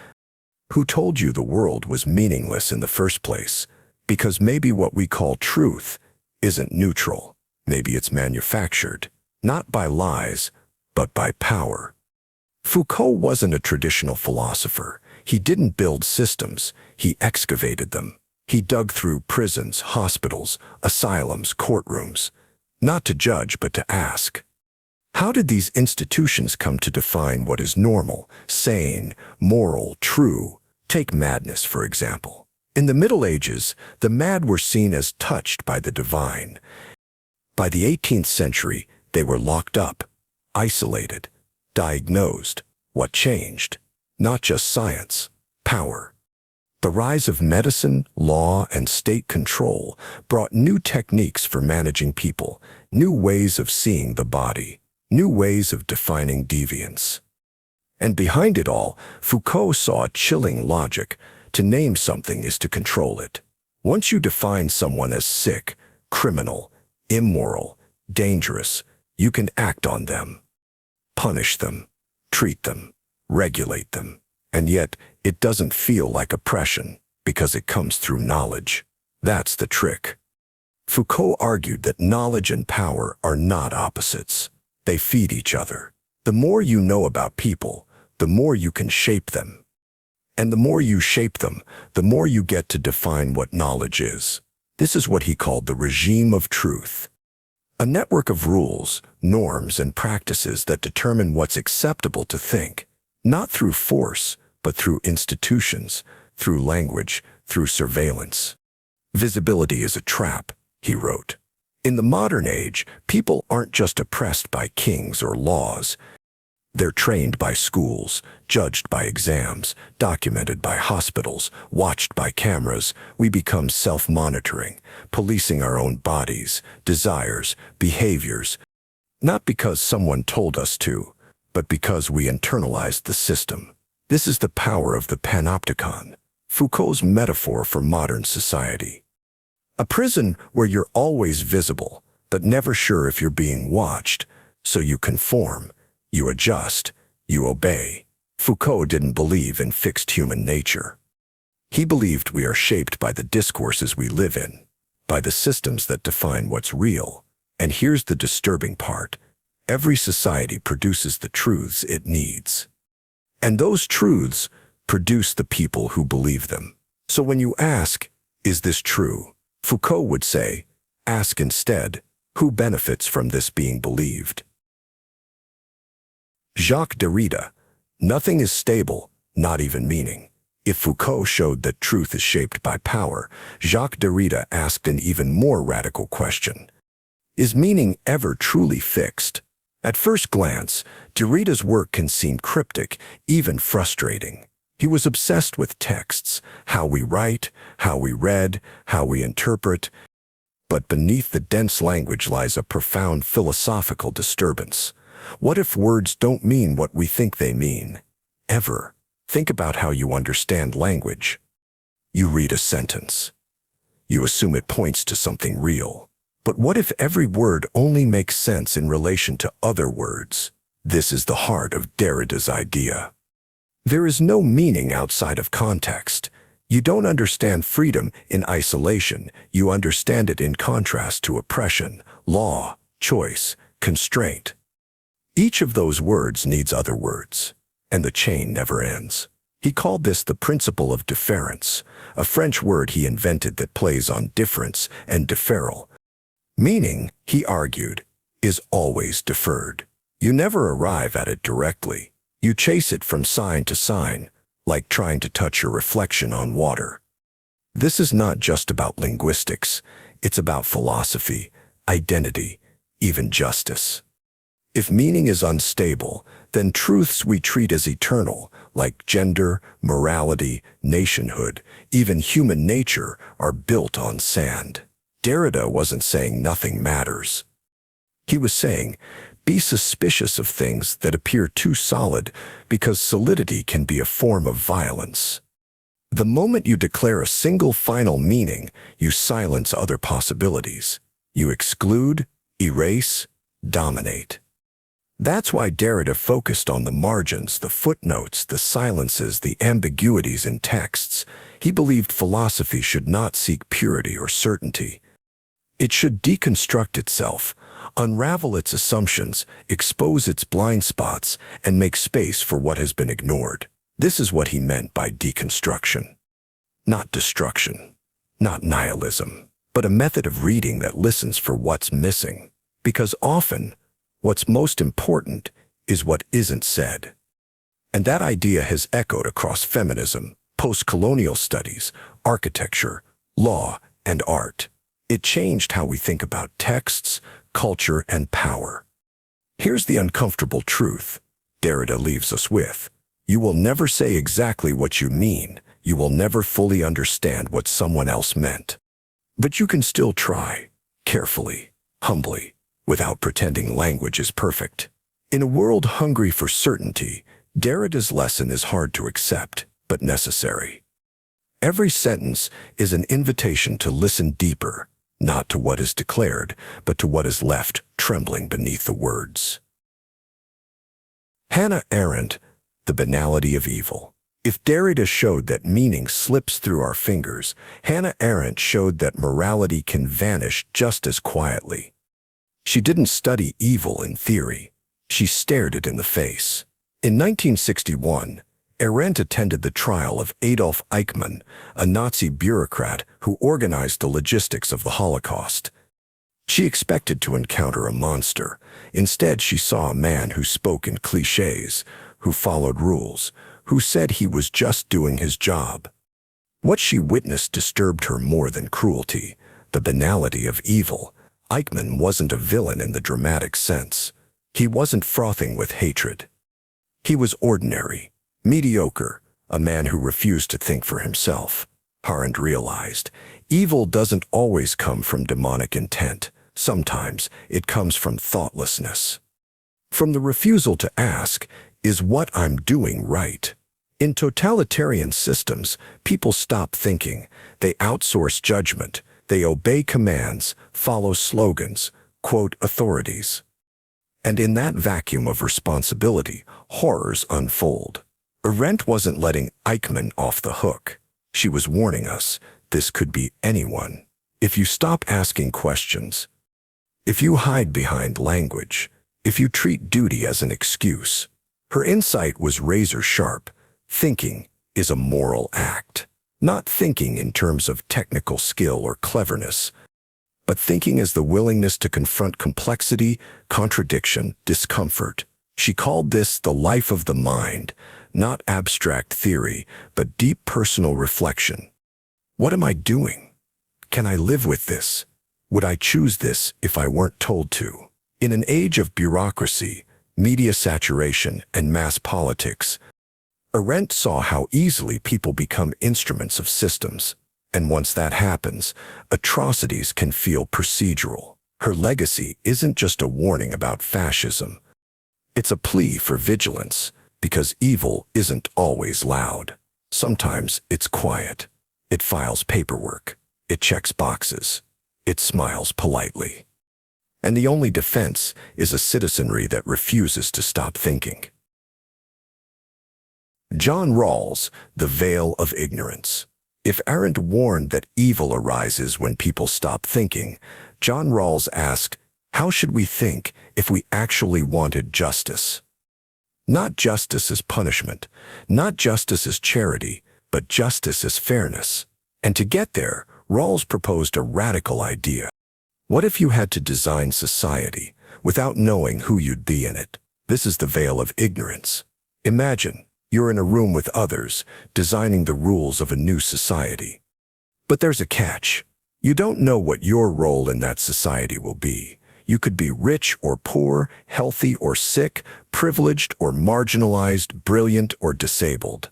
who told you the world was meaningless in the first place? Because maybe what we call truth isn't neutral. Maybe it's manufactured, not by lies, but by power. Foucault wasn't a traditional philosopher. He didn't build systems, he excavated them. He dug through prisons, hospitals, asylums, courtrooms, not to judge but to ask. How did these institutions come to define what is normal, sane, moral, true? Take madness, for example. In the Middle Ages, the mad were seen as touched by the divine. By the 18th century, they were locked up, isolated, diagnosed. What changed? Not just science, power. The rise of medicine, law, and state control brought new techniques for managing people, new ways of seeing the body, new ways of defining deviance. And behind it all, Foucault saw a chilling logic. To name something is to control it. Once you define someone as sick, criminal, immoral, dangerous, you can act on them, punish them, treat them, regulate them. And yet, it doesn't feel like oppression because it comes through knowledge. That's the trick. Foucault argued that knowledge and power are not opposites. They feed each other. The more you know about people, the more you can shape them. And the more you shape them, the more you get to define what knowledge is. This is what he called the regime of truth. A network of rules, norms, and practices that determine what's acceptable to think, not through force, but through institutions, through language, through surveillance. Visibility is a trap, he wrote. In the modern age, people aren't just oppressed by kings or laws. They're trained by schools, judged by exams, documented by hospitals, watched by cameras. We become self-monitoring, policing our own bodies, desires, behaviors, not because someone told us to, but because we internalized the system. This is the power of the panopticon, Foucault's metaphor for modern society. A prison where you're always visible, but never sure if you're being watched, so you conform, you adjust, you obey. Foucault didn't believe in fixed human nature. He believed we are shaped by the discourses we live in, by the systems that define what's real. And here's the disturbing part. Every society produces the truths it needs. And those truths produce the people who believe them. So when you ask, is this true? Foucault would say, ask instead, who benefits from this being believed? Jacques Derrida, nothing is stable, not even meaning. If Foucault showed that truth is shaped by power, Jacques Derrida asked an even more radical question. Is meaning ever truly fixed? At first glance, Derrida's work can seem cryptic, even frustrating. He was obsessed with texts, how we write, how we read, how we interpret. But beneath the dense language lies a profound philosophical disturbance. What if words don't mean what we think they mean? Ever. Think about how you understand language. You read a sentence. You assume it points to something real. But what if every word only makes sense in relation to other words? This is the heart of Derrida's idea. There is no meaning outside of context. You don't understand freedom in isolation. You understand it in contrast to oppression, law, choice, constraint. Each of those words needs other words, and the chain never ends. He called this the principle of deference, a French word he invented that plays on difference and deferral. Meaning, he argued, is always deferred. You never arrive at it directly. You chase it from sign to sign, like trying to touch your reflection on water. This is not just about linguistics. It's about philosophy, identity, even justice. If meaning is unstable, then truths we treat as eternal, like gender, morality, nationhood, even human nature, are built on sand. Derrida wasn't saying nothing matters. He was saying, be suspicious of things that appear too solid, because solidity can be a form of violence. The moment you declare a single final meaning, you silence other possibilities. You exclude, erase, dominate. That's why Derrida focused on the margins, the footnotes, the silences, the ambiguities in texts. He believed philosophy should not seek purity or certainty. It should deconstruct itself, unravel its assumptions, expose its blind spots, and make space for what has been ignored. This is what he meant by deconstruction. Not destruction, not nihilism, but a method of reading that listens for what's missing. Because often, what's most important is what isn't said. And that idea has echoed across feminism, post-colonial studies, architecture, law, and art. It changed how we think about texts, culture, and power. Here's the uncomfortable truth Derrida leaves us with. You will never say exactly what you mean. You will never fully understand what someone else meant. But you can still try, carefully, humbly, without pretending language is perfect. In a world hungry for certainty, Derrida's lesson is hard to accept, but necessary. Every sentence is an invitation to listen deeper, not to what is declared, but to what is left trembling beneath the words. Hannah Arendt, The Banality of Evil. If Derrida showed that meaning slips through our fingers, Hannah Arendt showed that morality can vanish just as quietly. She didn't study evil in theory. She stared it in the face. In 1961, Arendt attended the trial of Adolf Eichmann, a Nazi bureaucrat who organized the logistics of the Holocaust. She expected to encounter a monster. Instead, she saw a man who spoke in clichés, who followed rules, who said he was just doing his job. What she witnessed disturbed her more than cruelty, the banality of evil. Eichmann wasn't a villain in the dramatic sense. He wasn't frothing with hatred. He was ordinary, mediocre, a man who refused to think for himself. Arendt realized, evil doesn't always come from demonic intent. Sometimes it comes from thoughtlessness. From the refusal to ask, is what I'm doing right? In totalitarian systems, people stop thinking. They outsource judgment. They obey commands, follow slogans, quote authorities. And in that vacuum of responsibility, horrors unfold. Arendt wasn't letting Eichmann off the hook. She was warning us, this could be anyone. If you stop asking questions, if you hide behind language, if you treat duty as an excuse. Her insight was razor sharp. Thinking is a moral act. Not thinking in terms of technical skill or cleverness, but thinking as the willingness to confront complexity, contradiction, discomfort. She called this the life of the mind, not abstract theory, but deep personal reflection. What am I doing? Can I live with this? Would I choose this if I weren't told to? In an age of bureaucracy, media saturation, and mass politics, Arendt saw how easily people become instruments of systems. And once that happens, atrocities can feel procedural. Her legacy isn't just a warning about fascism. It's a plea for vigilance, because evil isn't always loud. Sometimes it's quiet. It files paperwork. It checks boxes. It smiles politely. And the only defense is a citizenry that refuses to stop thinking. John Rawls, The Veil of Ignorance. If Arendt warned that evil arises when people stop thinking, John Rawls asked, how should we think if we actually wanted justice? Not justice as punishment, not justice as charity, but justice as fairness. And to get there, Rawls proposed a radical idea. What if you had to design society without knowing who you'd be in it? This is the veil of ignorance. Imagine you're in a room with others, designing the rules of a new society. But there's a catch. You don't know what your role in that society will be. You could be rich or poor, healthy or sick, privileged or marginalized, brilliant or disabled.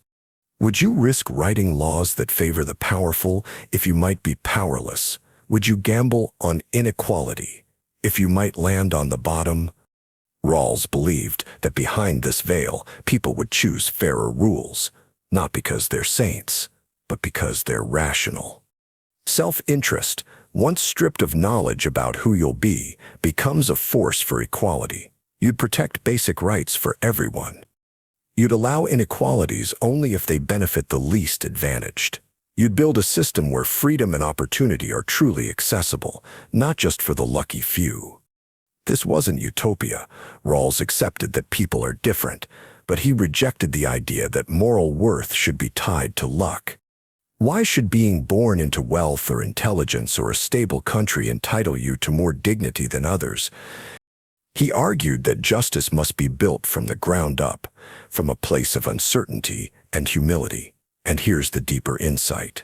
Would you risk writing laws that favor the powerful if you might be powerless? Would you gamble on inequality if you might land on the bottom? Rawls believed that behind this veil, people would choose fairer rules, not because they're saints, but because they're rational. Self-interest, once stripped of knowledge about who you'll be, becomes a force for equality. You'd protect basic rights for everyone. You'd allow inequalities only if they benefit the least advantaged. You'd build a system where freedom and opportunity are truly accessible, not just for the lucky few. This wasn't utopia. Rawls accepted that people are different, but he rejected the idea that moral worth should be tied to luck. Why should being born into wealth or intelligence or a stable country entitle you to more dignity than others? He argued that justice must be built from the ground up, from a place of uncertainty and humility. And here's the deeper insight.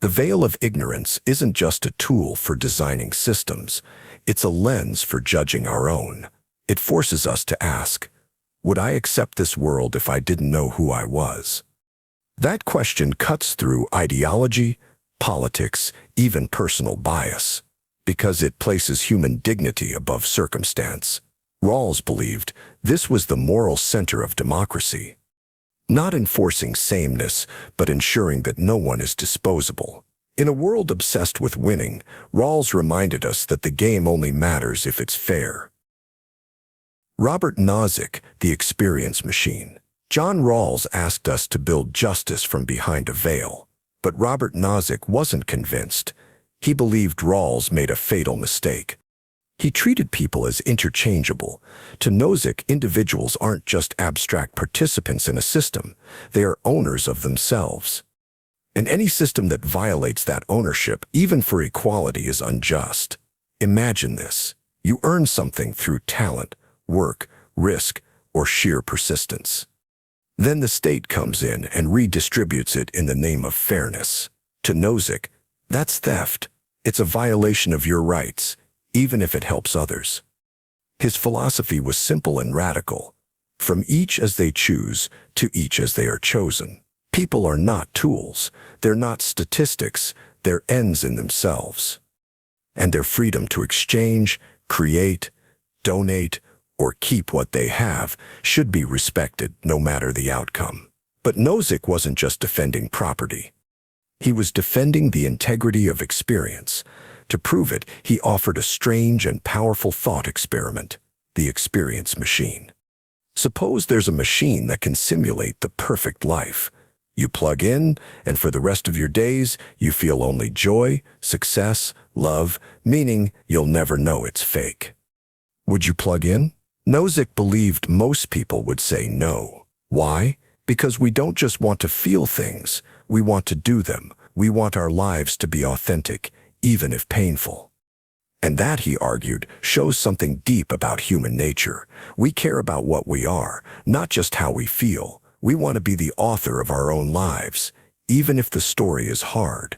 The veil of ignorance isn't just a tool for designing systems, it's a lens for judging our own. It forces us to ask, would I accept this world if I didn't know who I was? That question cuts through ideology, politics, even personal bias, because it places human dignity above circumstance. Rawls believed this was the moral center of democracy. Not enforcing sameness, but ensuring that no one is disposable. In a world obsessed with winning, Rawls reminded us that the game only matters if it's fair. Robert Nozick, the experience machine. John Rawls asked us to build justice from behind a veil, but Robert Nozick wasn't convinced. He believed Rawls made a fatal mistake. He treated people as interchangeable. To Nozick, individuals aren't just abstract participants in a system, they are owners of themselves. And any system that violates that ownership, even for equality, is unjust. Imagine this. You earn something through talent, work, risk, or sheer persistence. Then the state comes in and redistributes it in the name of fairness. To Nozick, that's theft. It's a violation of your rights, even if it helps others. His philosophy was simple and radical. From each as they choose to each as they are chosen. People are not tools. They're not statistics. They're ends in themselves. And their freedom to exchange, create, donate, or keep what they have should be respected no matter the outcome. But Nozick wasn't just defending property. He was defending the integrity of experience. To prove it, he offered a strange and powerful thought experiment, the experience machine. Suppose there's a machine that can simulate the perfect life. You plug in, and for the rest of your days, you feel only joy, success, love, meaning you'll never know it's fake. Would you plug in? Nozick believed most people would say no. Why? Because we don't just want to feel things, we want to do them. We want our lives to be authentic, even if painful. And that, he argued, shows something deep about human nature. We care about what we are, not just how we feel. We want to be the author of our own lives, even if the story is hard.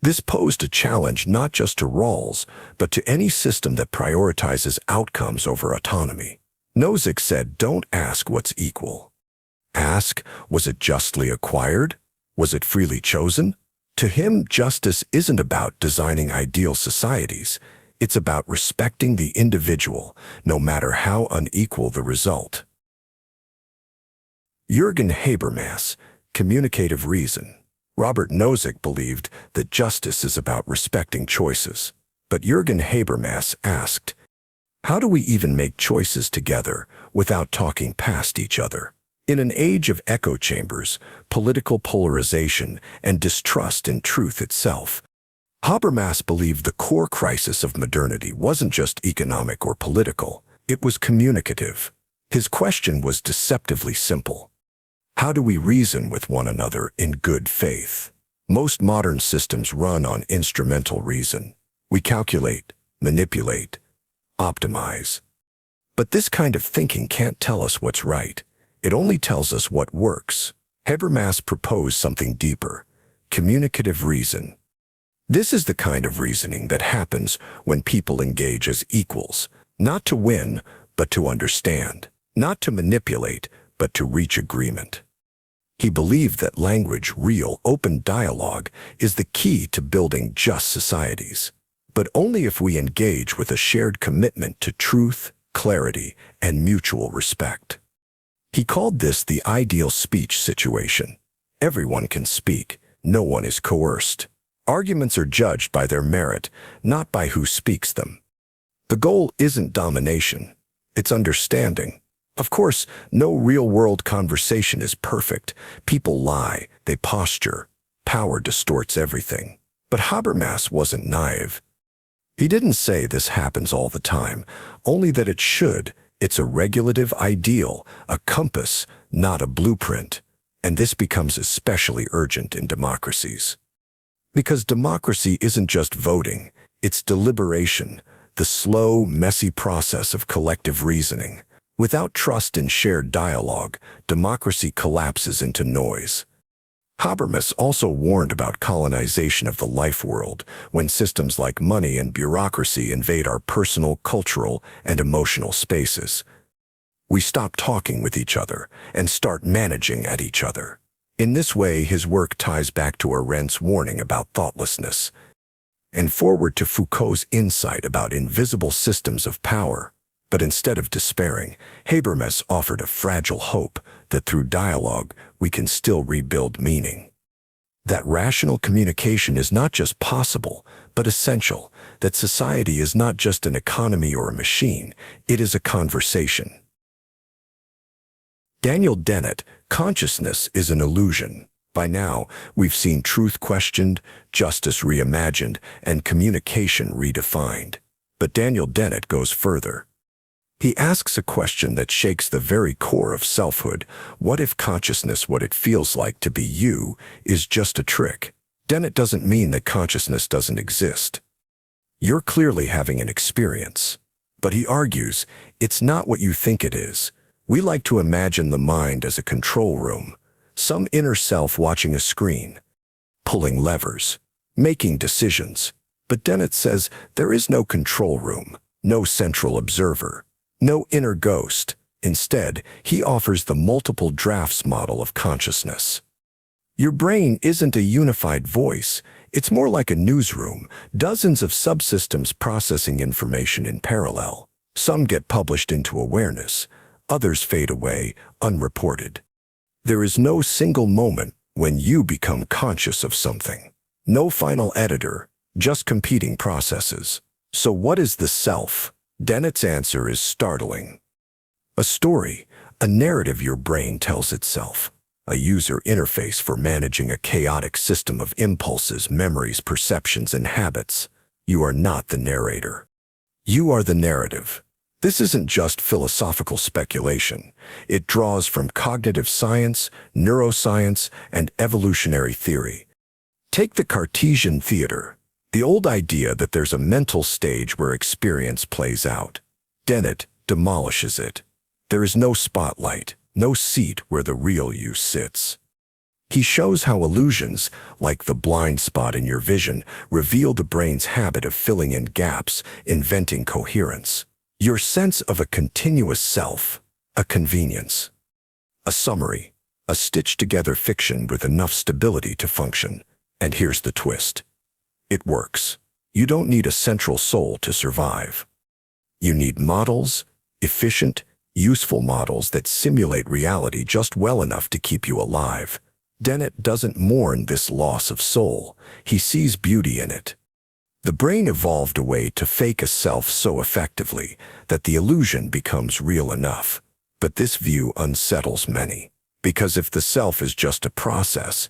This posed a challenge not just to Rawls, but to any system that prioritizes outcomes over autonomy. Nozick said, don't ask what's equal. Ask, was it justly acquired? Was it freely chosen? To him, justice isn't about designing ideal societies. It's about respecting the individual, no matter how unequal the result. Jürgen Habermas, communicative reason. Robert Nozick believed that justice is about respecting choices. But Jürgen Habermas asked, how do we even make choices together without talking past each other? In an age of echo chambers, political polarization, and distrust in truth itself, Habermas believed the core crisis of modernity wasn't just economic or political, it was communicative. His question was deceptively simple. How do we reason with one another in good faith? Most modern systems run on instrumental reason. We calculate, manipulate, optimize. But this kind of thinking can't tell us what's right. It only tells us what works. Habermas proposed something deeper, communicative reason. This is the kind of reasoning that happens when people engage as equals, not to win, but to understand, not to manipulate, but to reach agreement. He believed that language, real, open dialogue, is the key to building just societies, but only if we engage with a shared commitment to truth, clarity, and mutual respect. He called this the ideal speech situation. Everyone can speak, no one is coerced. Arguments are judged by their merit, not by who speaks them. The goal isn't domination, it's understanding. Of course, no real-world conversation is perfect. People lie, they posture. Power distorts everything. But Habermas wasn't naive. He didn't say this happens all the time, only that it should, It's a regulative ideal, a compass, not a blueprint. And this becomes especially urgent in democracies. Because democracy isn't just voting, it's deliberation, the slow, messy process of collective reasoning. Without trust in shared dialogue, democracy collapses into noise. Habermas also warned about colonization of the life world when systems like money and bureaucracy invade our personal, cultural, and emotional spaces. We stop talking with each other and start managing at each other. In this way, his work ties back to Arendt's warning about thoughtlessness, and forward to Foucault's insight about invisible systems of power. But instead of despairing, Habermas offered a fragile hope that through dialogue we can still rebuild meaning. That rational communication is not just possible, but essential, that society is not just an economy or a machine, it is a conversation. Daniel Dennett, consciousness is an illusion. By now, we've seen truth questioned, justice reimagined, and communication redefined. But Daniel Dennett goes further. He asks a question that shakes the very core of selfhood. What if consciousness, what it feels like to be you, is just a trick? Dennett doesn't mean that consciousness doesn't exist. You're clearly having an experience. But he argues, it's not what you think it is. We like to imagine the mind as a control room, some inner self watching a screen, pulling levers, making decisions. But Dennett says there is no control room, no central observer, no inner ghost. Instead, he offers the multiple drafts model of consciousness. Your brain isn't a unified voice. It's more like a newsroom, dozens of subsystems processing information in parallel. Some get published into awareness, others fade away, unreported. There is no single moment when you become conscious of something. No final editor, just competing processes. So what is the self? Dennett's answer is startling. A story, a narrative your brain tells itself. A user interface for managing a chaotic system of impulses, memories, perceptions, and habits. You are not the narrator. You are the narrative. This isn't just philosophical speculation. It draws from cognitive science, neuroscience, and evolutionary theory. Take the Cartesian theater, the old idea that there's a mental stage where experience plays out. Dennett demolishes it. There is no spotlight, no seat where the real you sits. He shows how illusions, like the blind spot in your vision, reveal the brain's habit of filling in gaps, inventing coherence. Your sense of a continuous self, a convenience, a summary, a stitched-together fiction with enough stability to function. And here's the twist. It works. You don't need a central soul to survive. You need models, efficient, useful models that simulate reality just well enough to keep you alive. Dennett doesn't mourn this loss of soul. He sees beauty in it. The brain evolved a way to fake a self so effectively that the illusion becomes real enough. But this view unsettles many, because if the self is just a process,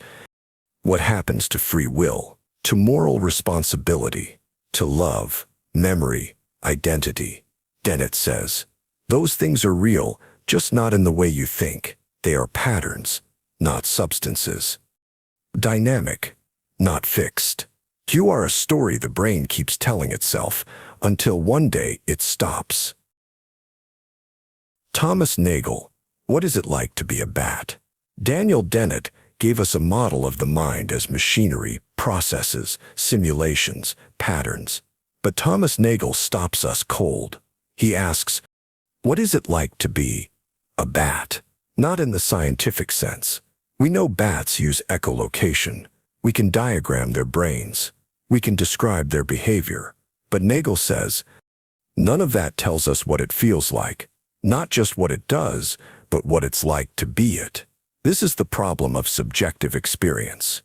what happens to free will, to moral responsibility, to love, memory, identity? Dennett says, those things are real, just not in the way you think. They are patterns, not substances. Dynamic, not fixed. You are a story the brain keeps telling itself until one day it stops. Thomas Nagel, what is it like to be a bat? Daniel Dennett gave us a model of the mind as machinery, processes, simulations, patterns. But Thomas Nagel stops us cold. He asks, what is it like to be a bat? Not in the scientific sense. We know bats use echolocation. We can diagram their brains. We can describe their behavior. But Nagel says, none of that tells us what it feels like. Not just what it does, but what it's like to be it. This is the problem of subjective experience.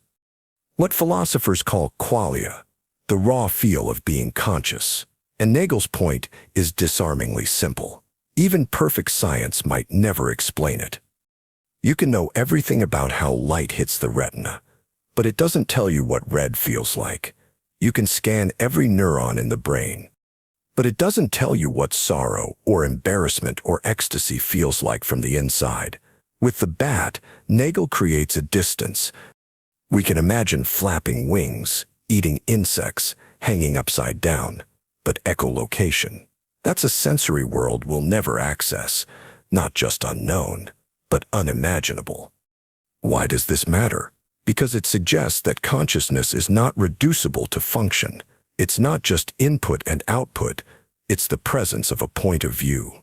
What philosophers call qualia, the raw feel of being conscious. And Nagel's point is disarmingly simple. Even perfect science might never explain it. You can know everything about how light hits the retina, but it doesn't tell you what red feels like. You can scan every neuron in the brain, But it doesn't tell you what sorrow or embarrassment or ecstasy feels like from the inside. With the bat, Nagel creates a distance. We can imagine flapping wings, eating insects, hanging upside down. But echolocation, that's a sensory world we'll never access, not just unknown, but unimaginable. Why does this matter? Because it suggests that consciousness is not reducible to function. It's not just input and output, it's the presence of a point of view.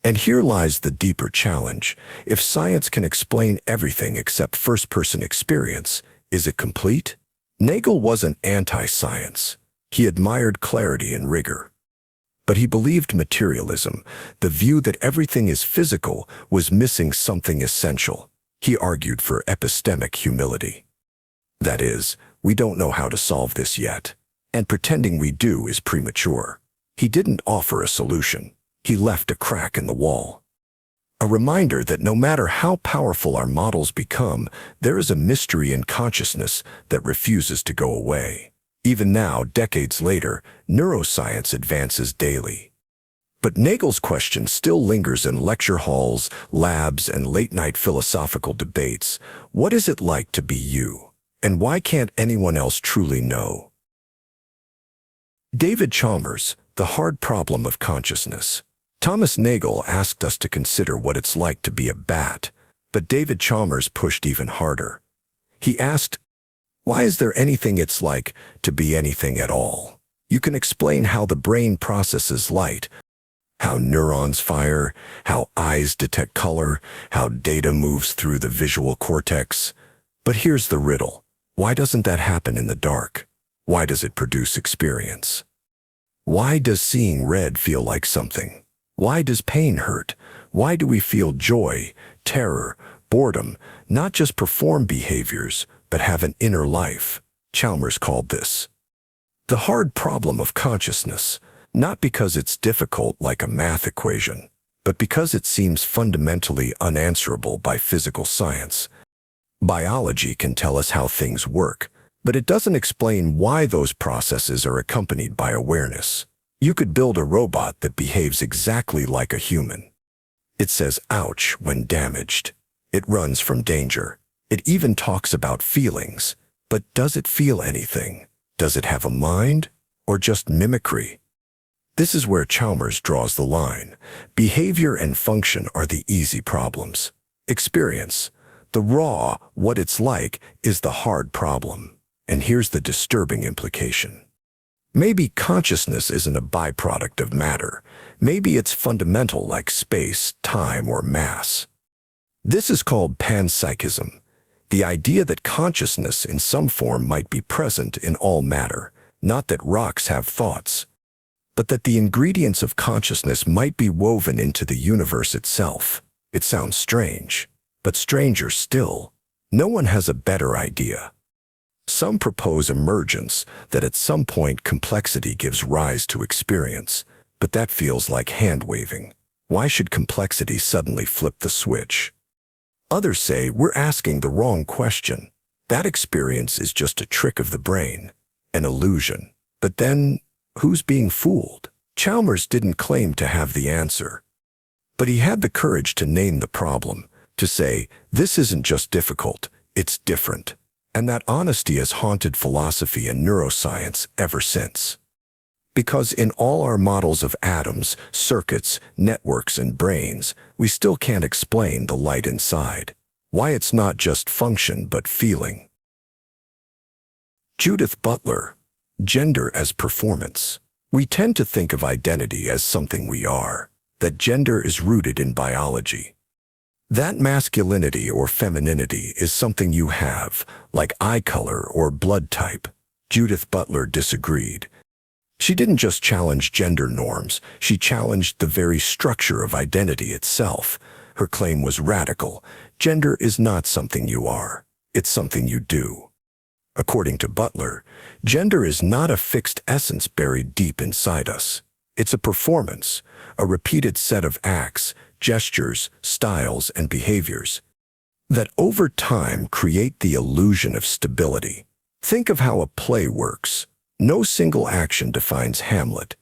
And here lies the deeper challenge. If science can explain everything except first-person experience, is it complete? Nagel wasn't anti-science. He admired clarity and rigor. But he believed materialism, the view that everything is physical, was missing something essential. He argued for epistemic humility. That is, we don't know how to solve this yet, and pretending we do is premature. He didn't offer a solution. He left a crack in the wall. A reminder that no matter how powerful our models become, there is a mystery in consciousness that refuses to go away. Even now, decades later, neuroscience advances daily. But Nagel's question still lingers in lecture halls, labs, and late-night philosophical debates. What is it like to be you? And why can't anyone else truly know? David Chalmers, The Hard Problem of Consciousness. Thomas Nagel asked us to consider what it's like to be a bat, but David Chalmers pushed even harder. He asked, why is there anything it's like to be anything at all? You can explain how the brain processes light, how neurons fire, how eyes detect color, how data moves through the visual cortex. But here's the riddle. Why doesn't that happen in the dark? Why does it produce experience? Why does seeing red feel like something? Why does pain hurt? Why do we feel joy, terror, boredom, not just perform behaviors, but have an inner life? Chalmers called this the hard problem of consciousness, not because it's difficult like a math equation, but because it seems fundamentally unanswerable by physical science. Biology can tell us how things work, but it doesn't explain why those processes are accompanied by awareness. You could build a robot that behaves exactly like a human. It says ouch when damaged. It runs from danger. It even talks about feelings. But does it feel anything? Does it have a mind? Or just mimicry? This is where Chalmers draws the line. Behavior and function are the easy problems. Experience, the raw, what it's like, is the hard problem. And here's the disturbing implication. Maybe consciousness isn't a byproduct of matter. Maybe it's fundamental like space, time, or mass. This is called panpsychism, the idea that consciousness in some form might be present in all matter, not that rocks have thoughts, but that the ingredients of consciousness might be woven into the universe itself. It sounds strange, but stranger still, no one has a better idea. Some propose emergence, that at some point complexity gives rise to experience, but that feels like hand-waving. Why should complexity suddenly flip the switch? Others say we're asking the wrong question. That experience is just a trick of the brain, an illusion. But then, who's being fooled? Chalmers didn't claim to have the answer. But he had the courage to name the problem, to say, this isn't just difficult, it's different. And that honesty has haunted philosophy and neuroscience ever since. Because in all our models of atoms, circuits, networks, and brains, we still can't explain the light inside. Why it's not just function but feeling. Judith Butler, Gender as Performance. We tend to think of identity as something we are, that gender is rooted in biology. That masculinity or femininity is something you have, like eye color or blood type. Judith Butler disagreed. She didn't just challenge gender norms, she challenged the very structure of identity itself. Her claim was radical. Gender is not something you are, it's something you do. According to Butler, gender is not a fixed essence buried deep inside us. It's a performance, a repeated set of acts, gestures, styles, and behaviors that over time create the illusion of stability. Think of how a play works. No single action defines Hamlet.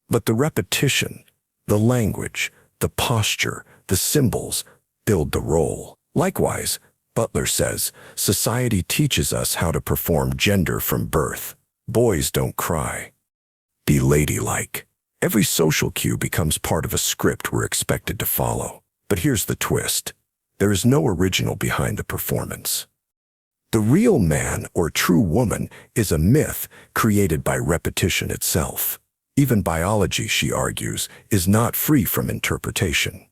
But the repetition, the language, the posture, the symbols build the role. Likewise, Butler says, society teaches us how to perform gender from birth. Boys don't cry. Be ladylike. Every social cue becomes part of a script we're expected to follow. But here's the twist. There is no original behind the performance. The real man or true woman is a myth created by repetition itself. Even biology, she argues, is not free from interpretation.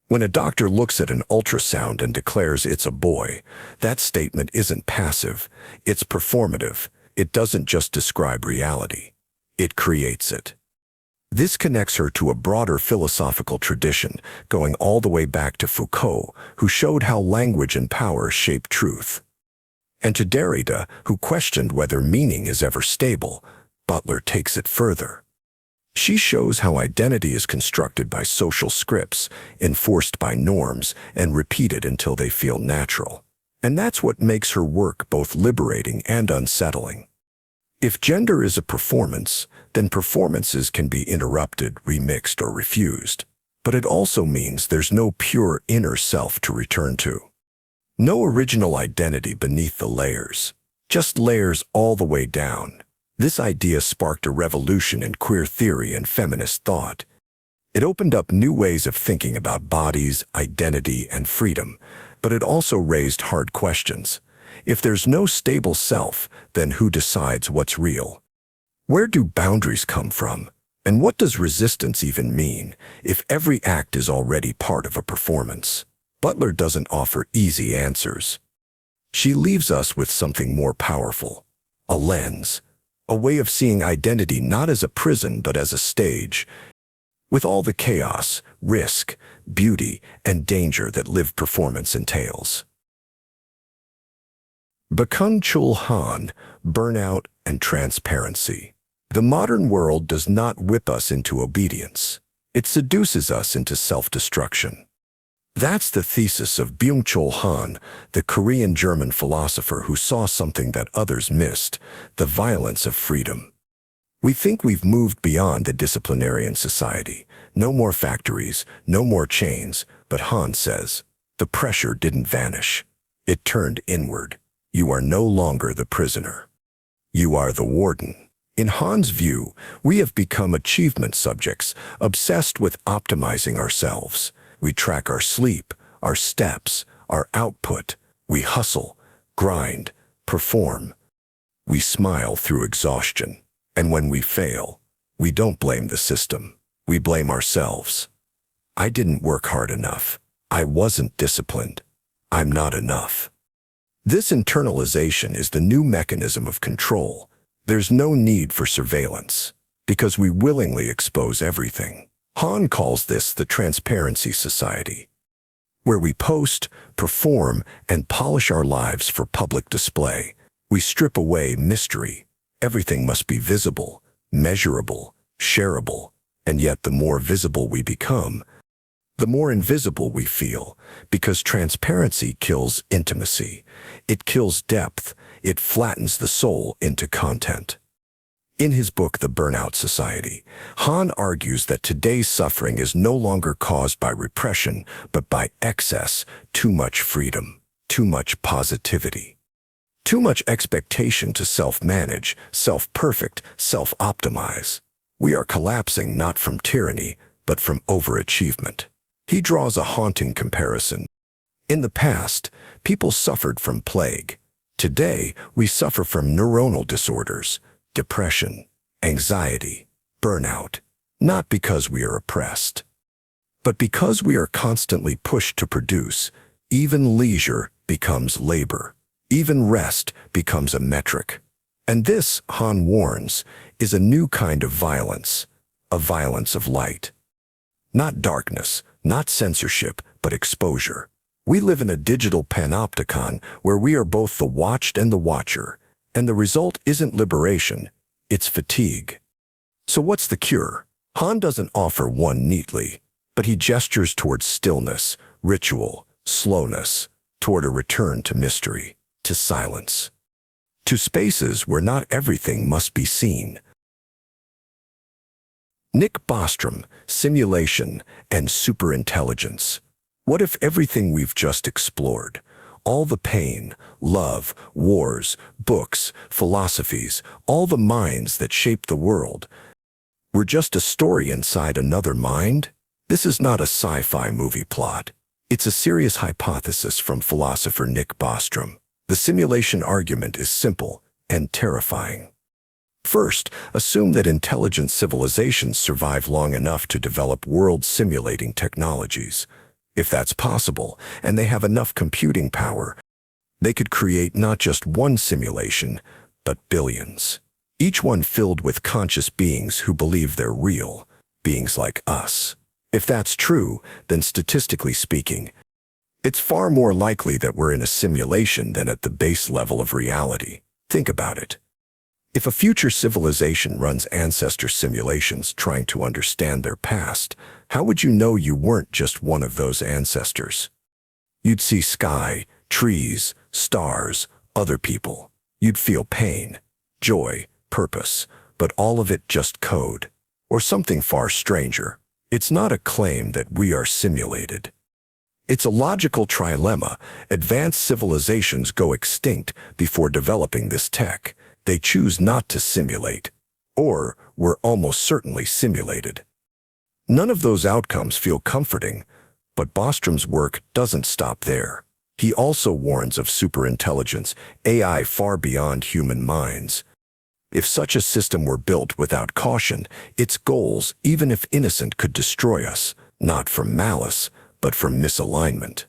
When a doctor looks at an ultrasound and declares it's a boy, that statement isn't passive, it's performative. It doesn't just describe reality, it creates it. This connects her to a broader philosophical tradition, going all the way back to Foucault, who showed how language and power shape truth. And to Derrida, who questioned whether meaning is ever stable. Butler takes it further. She shows how identity is constructed by social scripts, enforced by norms, and repeated until they feel natural. And that's what makes her work both liberating and unsettling. If gender is a performance, then performances can be interrupted, remixed, or refused. But it also means there's no pure inner self to return to. No original identity beneath the layers, just layers all the way down. This idea sparked a revolution in queer theory and feminist thought. It opened up new ways of thinking about bodies, identity, and freedom, but it also raised hard questions. If there's no stable self, then who decides what's real? Where do boundaries come from? And what does resistance even mean if every act is already part of a performance? Butler doesn't offer easy answers. She leaves us with something more powerful, a lens, a way of seeing identity not as a prison but as a stage, with all the chaos, risk, beauty, and danger that lived performance entails. Byung-Chul Han, burnout and transparency. The modern world does not whip us into obedience. It seduces us into self-destruction. That's the thesis of Byung-Chul Han, the Korean-German philosopher who saw something that others missed, the violence of freedom. We think we've moved beyond the disciplinarian society. No more factories, no more chains, but Han says, the pressure didn't vanish. It turned inward. You are no longer the prisoner. You are the warden. In Han's view, we have become achievement subjects, obsessed with optimizing ourselves. We track our sleep, our steps, our output. We hustle, grind, perform. We smile through exhaustion. And when we fail, we don't blame the system. We blame ourselves. I didn't work hard enough. I wasn't disciplined. I'm not enough. This internalization is the new mechanism of control. There's no need for surveillance, because we willingly expose everything. Han calls this the transparency society, where we post, perform, and polish our lives for public display. We strip away mystery. Everything must be visible, measurable, shareable, and yet the more visible we become, the more invisible we feel, because transparency kills intimacy. It kills depth. It flattens the soul into content. In his book, The Burnout Society, Han argues that today's suffering is no longer caused by repression, but by excess, too much freedom, too much positivity, too much expectation to self-manage, self-perfect, self-optimize. We are collapsing not from tyranny, but from overachievement. He draws a haunting comparison. In the past, people suffered from plague. Today, we suffer from neuronal disorders, depression, anxiety, burnout, not because we are oppressed, but because we are constantly pushed to produce. Even leisure becomes labor. Even rest becomes a metric. And this, Han warns, is a new kind of violence, a violence of light. Not darkness, not censorship, but exposure. We live in a digital panopticon where we are both the watched and the watcher, and the result isn't liberation, it's fatigue. So what's the cure? Han doesn't offer one neatly, but he gestures towards stillness, ritual, slowness, toward a return to mystery, to silence, to spaces where not everything must be seen. Nick Bostrom, Simulation and Superintelligence. What if everything we've just explored, all the pain, love, wars, books, philosophies, all the minds that shape the world, were just a story inside another mind? This is not a sci-fi movie plot. It's a serious hypothesis from philosopher Nick Bostrom. The simulation argument is simple and terrifying. First, assume that intelligent civilizations survive long enough to develop world-simulating technologies. If that's possible, and they have enough computing power, they could create not just one simulation, but billions. Each one filled with conscious beings who believe they're real, beings like us. If that's true, then statistically speaking, it's far more likely that we're in a simulation than at the base level of reality. Think about it. If a future civilization runs ancestor simulations trying to understand their past, how would you know you weren't just one of those ancestors? You'd see sky, trees, stars, other people. You'd feel pain, joy, purpose, but all of it just code. Or something far stranger. It's not a claim that we are simulated. It's a logical trilemma. Advanced civilizations go extinct before developing this tech. They choose not to simulate, or we're almost certainly simulated. None of those outcomes feel comforting, but Bostrom's work doesn't stop there. He also warns of superintelligence, AI far beyond human minds. If such a system were built without caution, its goals, even if innocent, could destroy us, not from malice, but from misalignment.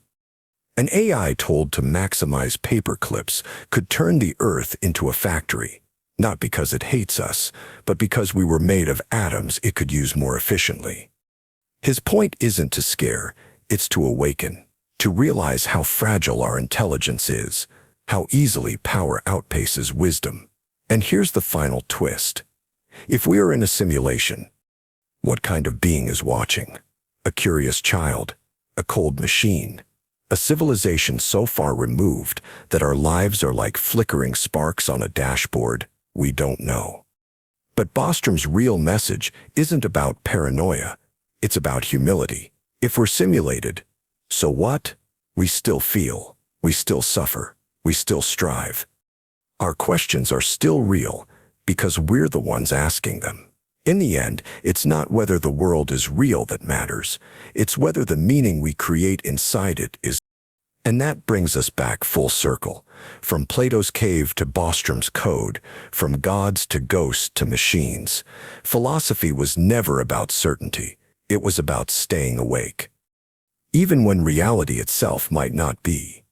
An AI told to maximize paper clips could turn the Earth into a factory, not because it hates us, but because we were made of atoms it could use more efficiently. His point isn't to scare, it's to awaken, to realize how fragile our intelligence is, how easily power outpaces wisdom. And here's the final twist. If we are in a simulation, what kind of being is watching? A curious child? A cold machine? A civilization so far removed that our lives are like flickering sparks on a dashboard? We don't know. But Bostrom's real message isn't about paranoia. It's about humility. If we're simulated, so what? We still feel. We still suffer. We still strive. Our questions are still real because we're the ones asking them. In the end, it's not whether the world is real that matters. It's whether the meaning we create inside it is. And that brings us back full circle. From Plato's cave to Bostrom's code, from gods to ghosts to machines. Philosophy was never about certainty. It was about staying awake. Even when reality itself might not be.